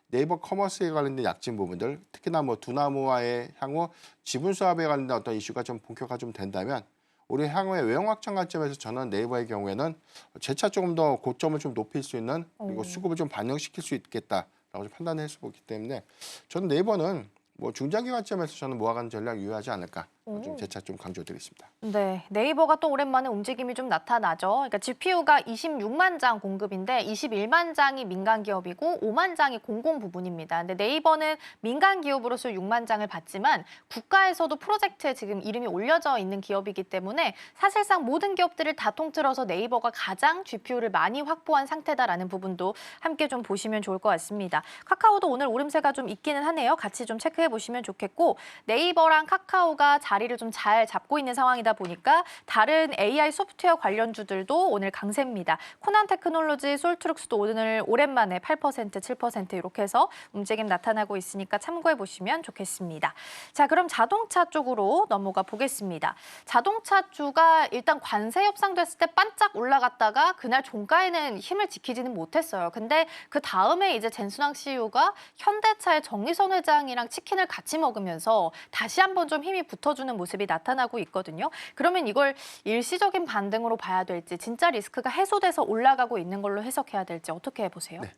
네이버 커머스에 관련된 약진 부분들 특히나 뭐 두나무와의 향후 지분 수합에 관련된 어떤 이슈가 좀 본격화 좀 된다면 우리 향후의 외형 확장 관점에서 저는 네이버의 경우에는 재차 조금 더 고점을 좀 높일 수 있는 그리고 수급을 좀 반영시킬 수 있겠다라고 좀 판단할 수 있기 때문에 저는 네이버는 뭐 중장기 관점에서 저는 모아가는 전략 유효하지 않을까 좀 재차 좀 강조드리겠습니다. 네, 네이버가 또 오랜만에 움직임이 좀 나타나죠. 그러니까 GPU가 26만 장 공급인데 21만 장이 민간 기업이고 5만 장이 공공 부분입니다. 근데 네이버는 민간 기업으로서 6만 장을 받지만 국가에서도 프로젝트에 지금 이름이 올려져 있는 기업이기 때문에 사실상 모든 기업들을 다 통틀어서 네이버가 가장 GPU를 많이 확보한 상태다라는 부분도 함께 좀 보시면 좋을 것 같습니다. 카카오도 오늘 오름세가 좀 있기는 하네요. 같이 좀 체크해 보시면 좋겠고 네이버랑 카카오가 자리를 좀 잘 잡고 있는 상황이다 보니까 다른 AI 소프트웨어 관련주들도 오늘 강세입니다. 코난 테크놀로지, 솔트룩스도 오늘 오랜만에 8%, 7% 이렇게 해서 움직임 나타나고 있으니까 참고해 보시면 좋겠습니다. 자, 그럼 자동차 쪽으로 넘어가 보겠습니다. 자동차주가 일단 관세 협상됐을 때 반짝 올라갔다가 그날 종가에는 힘을 지키지는 못했어요. 근데 그 다음에 이제 젠순왕 CEO가 현대차의 정의선 회장이랑 치킨을 같이 먹으면서 다시 한번 좀 힘이 붙어주는 모습이 나타나고 있거든요. 그러면 이걸 일시적인 반등으로 봐야 될지 진짜 리스크가 해소돼서 올라가고 있는 걸로 해석해야 될지 어떻게 보세요? 네.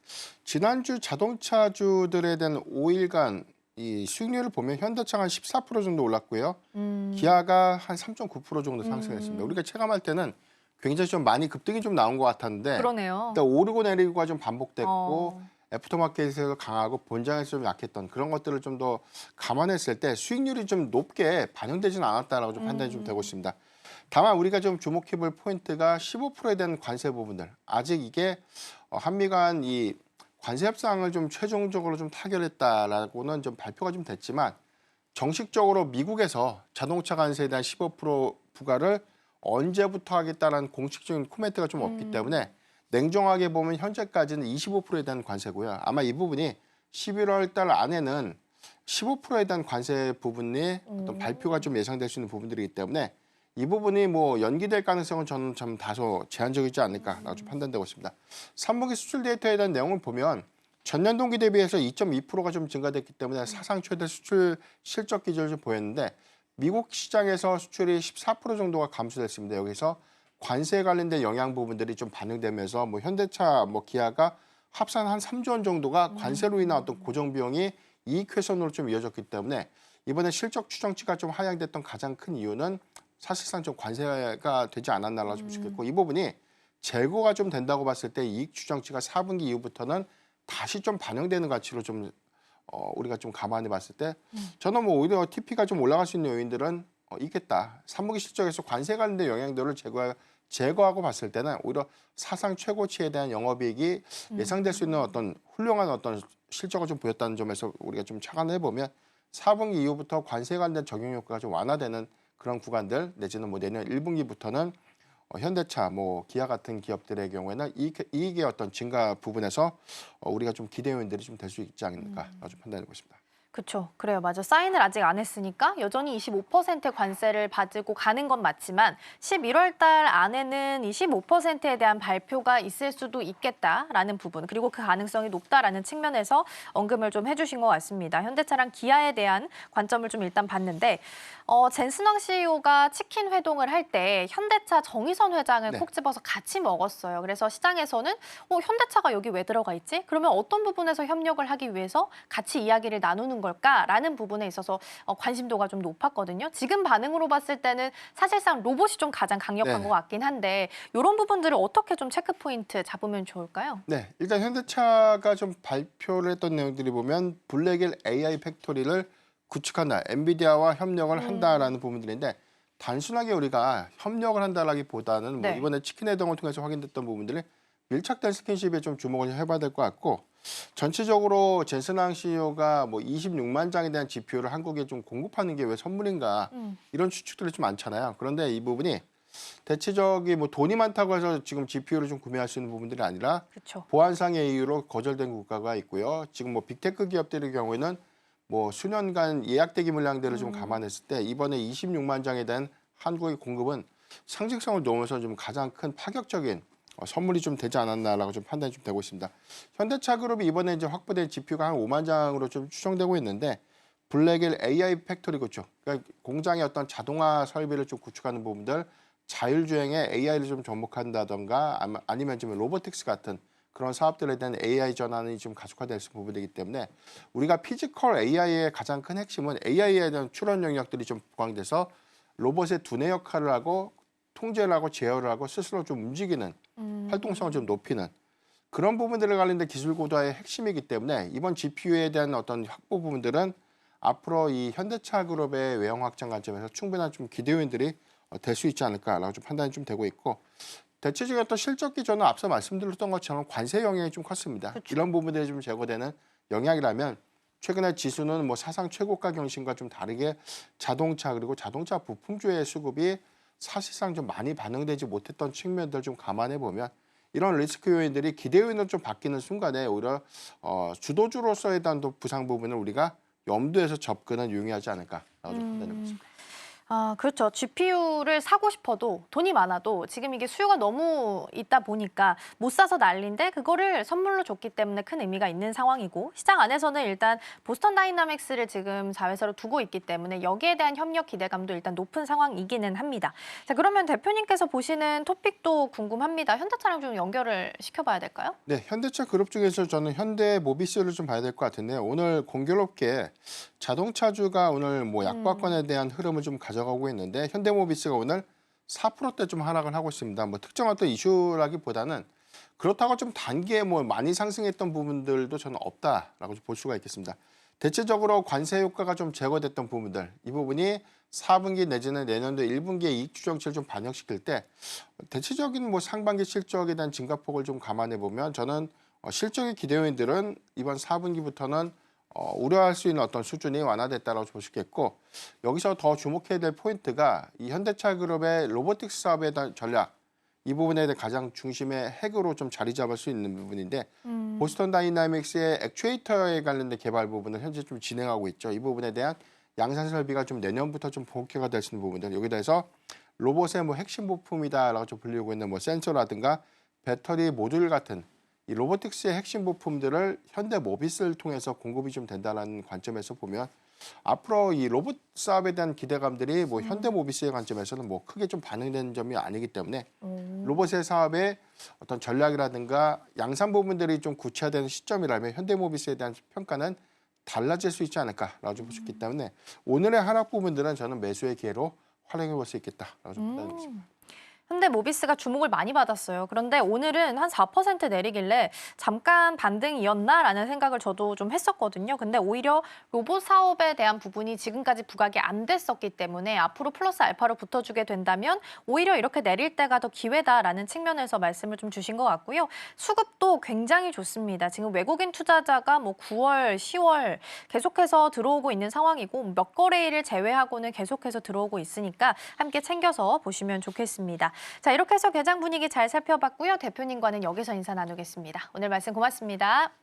지난주 자동차주들에 대한 5일간 이 수익률을 보면 현대차가 한 14% 정도 올랐고요. 기아가 한 3.9% 정도 상승했습니다. 우리가 체감할 때는 굉장히 좀 많이 급등이 좀 나온 것 같았는데 그러네요. 일단 오르고 내리고가 좀 반복됐고 어. 애프터마켓에서 강하고 본장에서 좀 약했던 그런 것들을 좀 더 감안했을 때 수익률이 좀 높게 반영되지는 않았다라고 좀 판단이 좀 되고 있습니다. 다만 우리가 좀 주목해볼 포인트가 15%에 대한 관세 부분들. 아직 이게 한미 간 이 관세 협상을 좀 최종적으로 좀 타결했다라고는 좀 발표가 좀 됐지만 정식적으로 미국에서 자동차 관세에 대한 15% 부과를 언제부터 하겠다라는 공식적인 코멘트가 좀 없기 때문에 냉정하게 보면 현재까지는 25%에 대한 관세고요. 아마 이 부분이 11월 달 안에는 15%에 대한 관세 부분이 어떤 발표가 좀 예상될 수 있는 부분들이기 때문에 이 부분이 뭐 연기될 가능성은 저는 좀 다소 제한적이지 않을까라고 좀 판단되고 있습니다. 3분기 수출 데이터에 대한 내용을 보면 전년 동기 대비해서 2.2%가 좀 증가됐기 때문에 사상 최대 수출 실적 기조를 좀 보였는데 미국 시장에서 수출이 14% 정도가 감소됐습니다. 여기서 관세에 관련된 영향 부분들이 좀 반영되면서 뭐 현대차, 뭐 기아가 합산 한 3조 원 정도가 관세로 인한 어떤 고정 비용이 이익 훼손으로 좀 이어졌기 때문에 이번에 실적 추정치가 좀 하향됐던 가장 큰 이유는 사실상 좀 관세가 되지 않았나라고 좀 싶겠고 이 부분이 재고가 좀 된다고 봤을 때 이익 추정치가 4분기 이후부터는 다시 좀 반영되는 가치로 좀 우리가 좀 감안해 봤을 때 저는 뭐 오히려 TP가 좀 올라갈 수 있는 요인들은 있겠다. 3분기 실적에서 관세 관련된 영향들을 제거하고 봤을 때는 오히려 사상 최고치에 대한 영업이익이 예상될 수 있는 어떤 훌륭한 어떤 실적을 좀 보였다는 점에서 우리가 좀 착안해 보면 4분기 이후부터 관세 관련 적용 효과가 좀 완화되는 그런 구간들 내지는 뭐 내년 1분기부터는 현대차, 뭐 기아 같은 기업들의 경우에는 이익의 어떤 증가 부분에서 우리가 좀 기대 요인들이 좀 될 수 있지 않을까 좀 판단하고 있습니다. 그렇죠. 그래요. 맞아. 사인을 아직 안 했으니까 여전히 25% 관세를 받고 가는 건 맞지만 11월 달 안에는 25%에 대한 발표가 있을 수도 있겠다라는 부분 그리고 그 가능성이 높다라는 측면에서 언급을 좀 해주신 것 같습니다. 현대차랑 기아에 대한 관점을 좀 일단 봤는데 젠슨왕 CEO가 치킨 회동을 할 때 현대차 정의선 회장을 네. 콕 집어서 같이 먹었어요. 그래서 시장에서는 현대차가 여기 왜 들어가 있지? 그러면 어떤 부분에서 협력을 하기 위해서 같이 이야기를 나누는 걸까라는 부분에 있어서 관심도가 좀 높았거든요. 지금 반응으로 봤을 때는 사실상 로봇이 좀 가장 강력한 네. 것 같긴 한데 이런 부분들을 어떻게 좀 체크 포인트 잡으면 좋을까요? 네, 일단 현대차가 좀 발표를 했던 내용들이 보면 블랙일 AI 팩토리를 구축한다, 엔비디아와 협력을 한다라는 부분들인데 단순하게 우리가 협력을 한다라기보다는 네. 뭐 이번에 치킨 회동을 통해서 확인됐던 부분들이 밀착된 스킨십에 좀 주목을 해봐야 될 것 같고 전체적으로 젠슨왕 CEO가 뭐 26만 장에 대한 GPU를 한국에 좀 공급하는 게 왜 선물인가 이런 추측들이 좀 많잖아요. 그런데 이 부분이 대체적이 뭐 돈이 많다고 해서 지금 GPU를 좀 구매할 수 있는 부분들이 아니라 그렇죠. 보안상의 이유로 거절된 국가가 있고요. 지금 뭐 빅테크 기업들의 경우에는 뭐 수년간 예약 대기 물량들을 좀 감안했을 때 이번에 26만 장에 대한 한국의 공급은 상징성을 넘어서 좀 가장 큰 파격적인 선물이 좀 되지 않았나라고 좀 판단이 좀 되고 있습니다. 현대차 그룹이 이번에 이제 확보된 GPU가 한 5만 장으로 좀 추정되고 있는데 블랙일 AI 팩토리 구축, 그러니까 공장의 어떤 자동화 설비를 좀 구축하는 부분들, 자율주행에 AI를 좀 접목한다던가 아니면 좀 로보틱스 같은 그런 사업들에 대한 AI 전환이 좀 가속화될 수 있는 부분이기 때문에 우리가 피지컬 AI의 가장 큰 핵심은 AI에 대한 추론 영역들이 좀 부각돼서 로봇의 두뇌 역할을 하고 통제를 하고 제어를 하고 스스로 좀 움직이는 활동성을 좀 높이는 그런 부분들을 관련된 기술 고도화의 핵심이기 때문에 이번 GPU에 대한 어떤 확보 부분들은 앞으로 이 현대차 그룹의 외형 확장 관점에서 충분한 좀 기대 요인들이 될 수 있지 않을까라고 좀 판단이 좀 되고 있고 대체적인 어떤 실적 기조는 앞서 말씀드렸던 것처럼 관세 영향이 좀 컸습니다. 그쵸. 이런 부분들이 좀 제거되는 영향이라면 최근에 지수는 뭐 사상 최고가 경신과 좀 다르게 자동차 그리고 자동차 부품주의 수급이 사실상 좀 많이 반영되지 못했던 측면들 좀 감안해 보면 이런 리스크 요인들이 기대 요인으로 좀 바뀌는 순간에 오히려 주도주로서에 대한 부상 부분을 우리가 염두에서 접근은 유용하지 않을까라고 좀 판단해 보습니다. 아, 그렇죠. GPU를 사고 싶어도 돈이 많아도 지금 이게 수요가 너무 있다 보니까 못 사서 난리인데 그거를 선물로 줬기 때문에 큰 의미가 있는 상황이고 시장 안에서는 일단 보스턴 다이나믹스를 지금 자회사로 두고 있기 때문에 여기에 대한 협력 기대감도 일단 높은 상황이기는 합니다. 자, 그러면 대표님께서 보시는 토픽도 궁금합니다. 현대차랑 좀 연결을 시켜봐야 될까요? 네, 현대차 그룹 중에서 저는 현대모비스를 좀 봐야 될 것 같은데요. 오늘 공교롭게 자동차주가 오늘 뭐 약과권에 대한 흐름을 좀 가져가고 있는데 현대모비스가 오늘 4%대 좀 하락을 하고 있습니다. 뭐 특정 어떤 이슈라기보다는 그렇다고 좀 단기에 뭐 많이 상승했던 부분들도 저는 없다라고 볼 수가 있겠습니다. 대체적으로 관세 효과가 좀 제거됐던 부분들, 이 부분이 4분기 내지는 내년도 1분기의 이익 추정치를 좀 반영시킬 때 대체적인 뭐 상반기 실적에 대한 증가폭을 좀 감안해 보면 저는 실적의 기대 요인들은 이번 4분기부터는 우려할 수 있는 어떤 수준이 완화됐다고 볼 수 있겠고 여기서 더 주목해야 될 포인트가 이 현대차 그룹의 로보틱스 사업에 대한 전략 이 부분에 대해 가장 중심의 핵으로 좀 자리 잡을 수 있는 부분인데 보스턴 다이나믹스의 액추에이터에 관련된 개발 부분을 현재 좀 진행하고 있죠. 이 부분에 대한 양산 설비가 좀 내년부터 좀 본격화가 될 수 있는 부분들 여기에 대해서 로봇의 뭐 핵심 부품이다라고 좀 불리고 있는 뭐 센서라든가 배터리 모듈 같은 이 로보틱스의 핵심 부품들을 현대모비스를 통해서 공급이 좀 된다는 관점에서 보면 앞으로 이 로봇 사업에 대한 기대감들이 뭐 현대모비스의 관점에서는 뭐 크게 좀 반영되는 점이 아니기 때문에 로봇의 사업의 어떤 전략이라든가 양산 부분들이 좀 구체화되는 시점이라면 현대모비스에 대한 평가는 달라질 수 있지 않을까라고 좀 볼 수 있기 때문에 오늘의 하락 부분들은 저는 매수의 기회로 활용해 볼 수 있겠다라고 좀 판단해 보습니다. 현대모비스가 주목을 많이 받았어요. 그런데 오늘은 한 4% 내리길래 잠깐 반등이었나라는 생각을 저도 좀 했었거든요. 근데 오히려 로봇 사업에 대한 부분이 지금까지 부각이 안 됐었기 때문에 앞으로 플러스 알파로 붙어주게 된다면 오히려 이렇게 내릴 때가 더 기회다라는 측면에서 말씀을 좀 주신 것 같고요. 수급도 굉장히 좋습니다. 지금 외국인 투자자가 뭐 9월, 10월 계속해서 들어오고 있는 상황이고 몇 거래일을 제외하고는 계속해서 들어오고 있으니까 함께 챙겨서 보시면 좋겠습니다. 자, 이렇게 해서 개장 분위기 잘 살펴봤고요. 대표님과는 여기서 인사 나누겠습니다. 오늘 말씀 고맙습니다.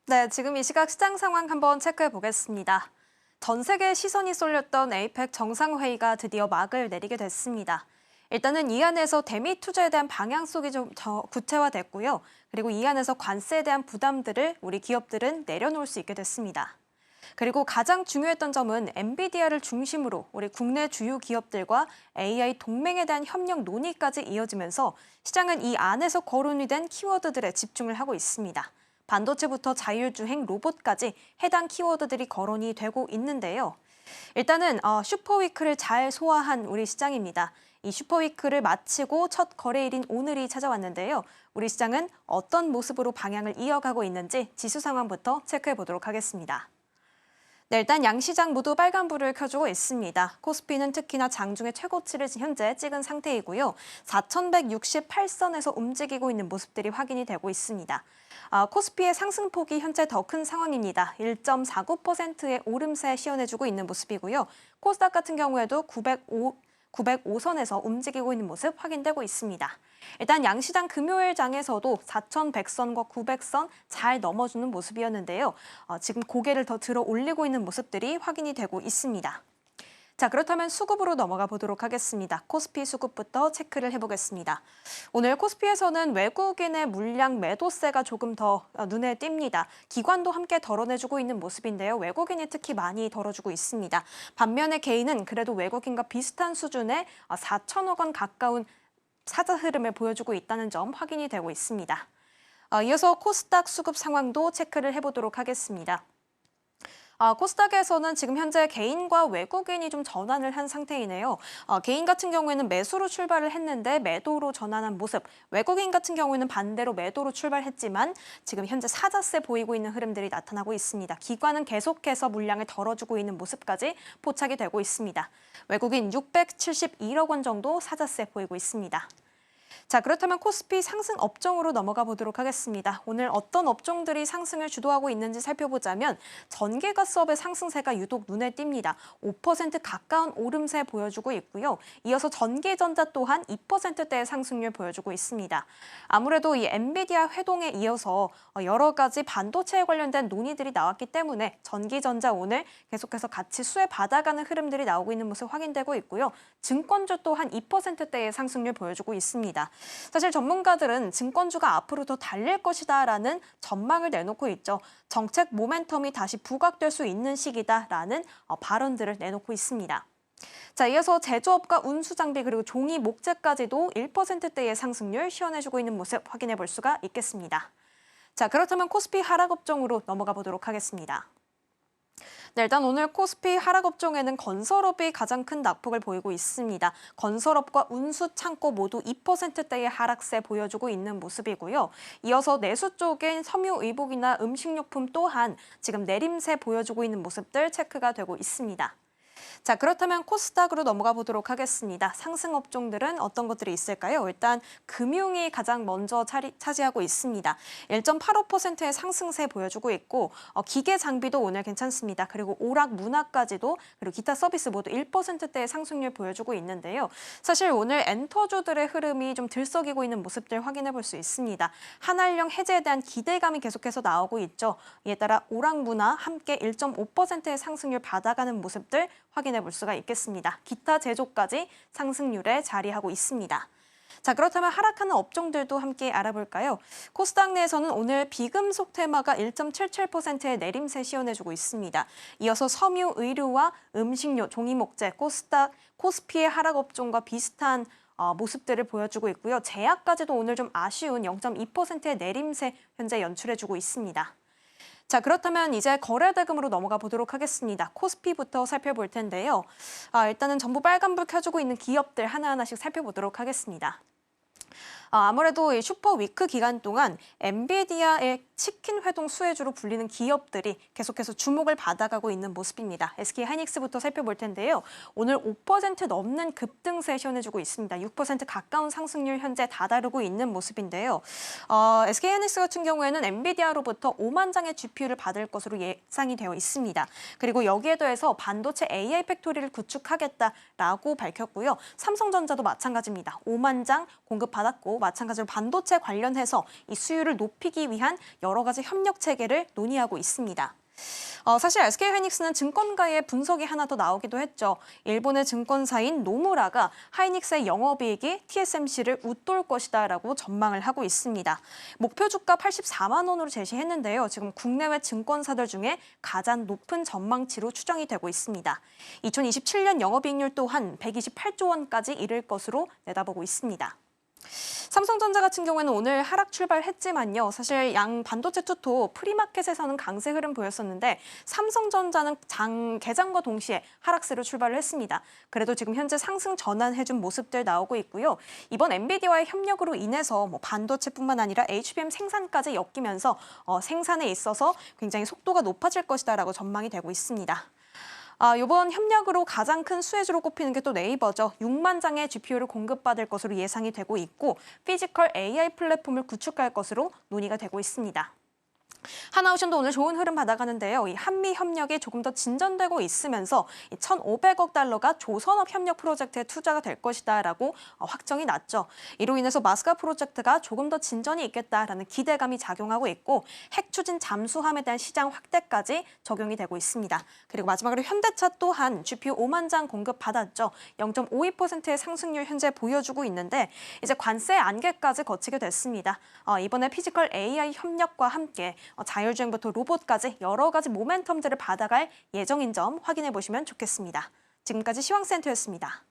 네, 지금 이 시각 시장 상황 한번 체크해 보겠습니다. 전 세계의 시선이 쏠렸던 에이펙 정상회의가 드디어 막을 내리게 됐습니다. 일단은 이 안에서 대미 투자에 대한 방향성이 좀 더 구체화됐고요. 그리고 이 안에서 관세에 대한 부담들을 우리 기업들은 내려놓을 수 있게 됐습니다. 그리고 가장 중요했던 점은 엔비디아를 중심으로 우리 국내 주요 기업들과 AI 동맹에 대한 협력 논의까지 이어지면서 시장은 이 안에서 거론이 된 키워드들에 집중을 하고 있습니다. 반도체부터 자율주행 로봇까지 해당 키워드들이 거론이 되고 있는데요. 일단은 슈퍼위크를 잘 소화한 우리 시장입니다. 이 슈퍼위크를 마치고 첫 거래일인 오늘이 찾아왔는데요. 우리 시장은 어떤 모습으로 방향을 이어가고 있는지 지수 상황부터 체크해 보도록 하겠습니다. 네, 일단 양시장 모두 빨간불을 켜주고 있습니다. 코스피는 특히나 장중에 최고치를 현재 찍은 상태이고요. 4,168선에서 움직이고 있는 모습들이 확인이 되고 있습니다. 코스피의 상승폭이 현재 더 큰 상황입니다. 1.49%의 오름세 시연해주고 있는 모습이고요. 코스닥 같은 경우에도 905선에서 움직이고 있는 모습 확인되고 있습니다. 일단 양시장 금요일 장에서도 4,100선과 900선 잘 넘어주는 모습이었는데요. 지금 고개를 더 들어 올리고 있는 모습들이 확인이 되고 있습니다. 자, 그렇다면 수급으로 넘어가 보도록 하겠습니다. 코스피 수급부터 체크를 해보겠습니다. 오늘 코스피에서는 외국인의 물량 매도세가 조금 더 눈에 띕니다. 기관도 함께 덜어내주고 있는 모습인데요. 외국인이 특히 많이 덜어주고 있습니다. 반면에 개인은 그래도 외국인과 비슷한 수준의 4천억 원 가까운 사자 흐름을 보여주고 있다는 점 확인이 되고 있습니다. 이어서 코스닥 수급 상황도 체크를 해보도록 하겠습니다. 코스닥에서는 지금 현재 개인과 외국인이 좀 전환을 한 상태이네요. 개인 같은 경우에는 매수로 출발을 했는데 매도로 전환한 모습, 외국인 같은 경우에는 반대로 매도로 출발했지만 지금 현재 사자세 보이고 있는 흐름들이 나타나고 있습니다. 기관은 계속해서 물량을 덜어주고 있는 모습까지 포착이 되고 있습니다. 외국인 671억 원 정도 사자세 보이고 있습니다. 자, 그렇다면 코스피 상승 업종으로 넘어가 보도록 하겠습니다. 오늘 어떤 업종들이 상승을 주도하고 있는지 살펴보자면 전기가스업의 상승세가 유독 눈에 띕니다. 5% 가까운 오름세 보여주고 있고요. 이어서 전기전자 또한 2%대의 상승률 보여주고 있습니다. 아무래도 이 엔비디아 회동에 이어서 여러 가지 반도체에 관련된 논의들이 나왔기 때문에 전기전자 오늘 계속해서 같이 수혜 받아가는 흐름들이 나오고 있는 모습 확인되고 있고요. 증권주 또한 2%대의 상승률 보여주고 있습니다. 사실 전문가들은 증권주가 앞으로 더 달릴 것이다라는 전망을 내놓고 있죠. 정책 모멘텀이 다시 부각될 수 있는 시기다라는 발언들을 내놓고 있습니다. 자, 이어서 제조업과 운수장비 그리고 종이 목재까지도 1%대의 상승률 시현해주고 있는 모습 확인해 볼 수가 있겠습니다. 자, 그렇다면 코스피 하락 업종으로 넘어가 보도록 하겠습니다. 네, 일단 오늘 코스피 하락 업종에는 건설업이 가장 큰 낙폭을 보이고 있습니다. 건설업과 운수, 창고 모두 2%대의 하락세 보여주고 있는 모습이고요. 이어서 내수 쪽인 섬유의복이나 음식료품 또한 지금 내림세 보여주고 있는 모습들 체크가 되고 있습니다. 자, 그렇다면 코스닥으로 넘어가 보도록 하겠습니다. 상승 업종들은 어떤 것들이 있을까요? 일단 금융이 가장 먼저 차지하고 있습니다. 1.85%의 상승세 보여주고 있고 기계 장비도 오늘 괜찮습니다. 그리고 오락 문화까지도 그리고 기타 서비스 모두 1%대의 상승률 보여주고 있는데요. 사실 오늘 엔터주들의 흐름이 좀 들썩이고 있는 모습들 확인해 볼 수 있습니다. 한알령 해제에 대한 기대감이 계속해서 나오고 있죠. 이에 따라 오락 문화 함께 1.5%의 상승률 받아가는 모습들 확인해 볼 수가 있겠습니다. 기타 제조까지 상승률에 자리하고 있습니다. 자, 그렇다면 하락하는 업종들도 함께 알아볼까요? 코스닥 내에서는 오늘 비금속 테마가 1.77%의 내림세 시현해주고 있습니다. 이어서 섬유, 의류와 음식료, 종이목재, 코스피의 하락 업종과 비슷한 모습들을 보여주고 있고요. 제약까지도 오늘 좀 아쉬운 0.2%의 내림세 현재 연출해주고 있습니다. 자, 그렇다면 이제 거래대금으로 넘어가 보도록 하겠습니다. 코스피부터 살펴볼 텐데요. 일단은 전부 빨간불 켜주고 있는 기업들 하나하나씩 살펴보도록 하겠습니다. 아무래도 이 슈퍼 위크 기간 동안 엔비디아의 치킨 회동 수혜주로 불리는 기업들이 계속해서 주목을 받아가고 있는 모습입니다. SK 하이닉스부터 살펴볼 텐데요. 오늘 5% 넘는 급등세 시현해주고 있습니다. 6% 가까운 상승률 현재 다다르고 있는 모습인데요. SK 하이닉스 같은 경우에는 엔비디아로부터 5만 장의 GPU를 받을 것으로 예상이 되어 있습니다. 그리고 여기에 더해서 반도체 AI 팩토리를 구축하겠다라고 밝혔고요. 삼성전자도 마찬가지입니다. 5만 장 공급받았고 마찬가지로 반도체 관련해서 이 수요를 높이기 위한 여러 가지 협력 체계를 논의하고 있습니다. 사실 SK 하이닉스는 증권가의 분석이 하나 더 나오기도 했죠. 일본의 증권사인 노무라가 하이닉스의 영업이익이 TSMC를 웃돌 것이다라고 전망을 하고 있습니다. 목표 주가 84만 원으로 제시했는데요. 지금 국내외 증권사들 중에 가장 높은 전망치로 추정이 되고 있습니다. 2027년 영업이익률 또한 128조 원까지 이를 것으로 내다보고 있습니다. 삼성전자 같은 경우에는 오늘 하락 출발했지만요. 사실 양 반도체 투토 프리마켓에서는 강세 흐름 보였었는데 삼성전자는 개장과 동시에 하락세로 출발을 했습니다. 그래도 지금 현재 상승 전환해준 모습들 나오고 있고요. 이번 엔비디아와의 협력으로 인해서 반도체뿐만 아니라 HBM 생산까지 엮이면서 생산에 있어서 굉장히 속도가 높아질 것이다라고 전망이 되고 있습니다. 이번 협력으로 가장 큰 수혜주로 꼽히는 게 또 네이버죠. 6만 장의 GPU를 공급받을 것으로 예상이 되고 있고 피지컬 AI 플랫폼을 구축할 것으로 논의가 되고 있습니다. 하나오션도 오늘 좋은 흐름 받아가는데요. 이 한미 협력이 조금 더 진전되고 있으면서 1,500억 달러가 조선업 협력 프로젝트에 투자가 될 것이다라고 확정이 났죠. 이로 인해서 마스가 프로젝트가 조금 더 진전이 있겠다라는 기대감이 작용하고 있고 핵 추진 잠수함에 대한 시장 확대까지 적용이 되고 있습니다. 그리고 마지막으로 현대차 또한 GPU 5만 장 공급 받았죠. 0.52%의 상승률 현재 보여주고 있는데 이제 관세 안개까지 거치게 됐습니다. 이번에 피지컬 AI 협력과 함께 자율주행부터 로봇까지 여러 가지 모멘텀들을 받아갈 예정인 점 확인해 보시면 좋겠습니다. 지금까지 시황센터였습니다.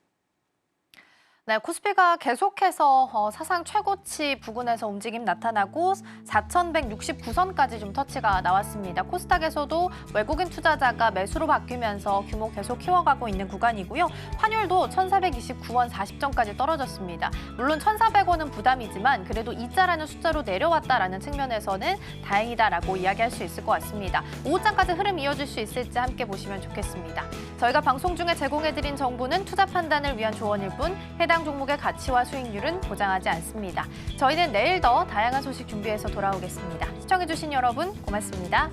네, 코스피가 계속해서 사상 최고치 부근에서 움직임 나타나고 4,169선까지 좀 터치가 나왔습니다. 코스닥에서도 외국인 투자자가 매수로 바뀌면서 규모 계속 키워가고 있는 구간이고요. 환율도 1,429원 40전까지 떨어졌습니다. 물론 1,400원은 부담이지만 그래도 2자라는 숫자로 내려왔다라는 측면에서는 다행이다라고 이야기할 수 있을 것 같습니다. 오후장까지 흐름 이어질 수 있을지 함께 보시면 좋겠습니다. 저희가 방송 중에 제공해드린 정보는 투자 판단을 위한 조언일 뿐 해당 종목의 가치와 수익률은 보장하지 않습니다. 저희는 내일 더 다양한 소식 준비해서 돌아오겠습니다. 시청해주신 여러분 고맙습니다.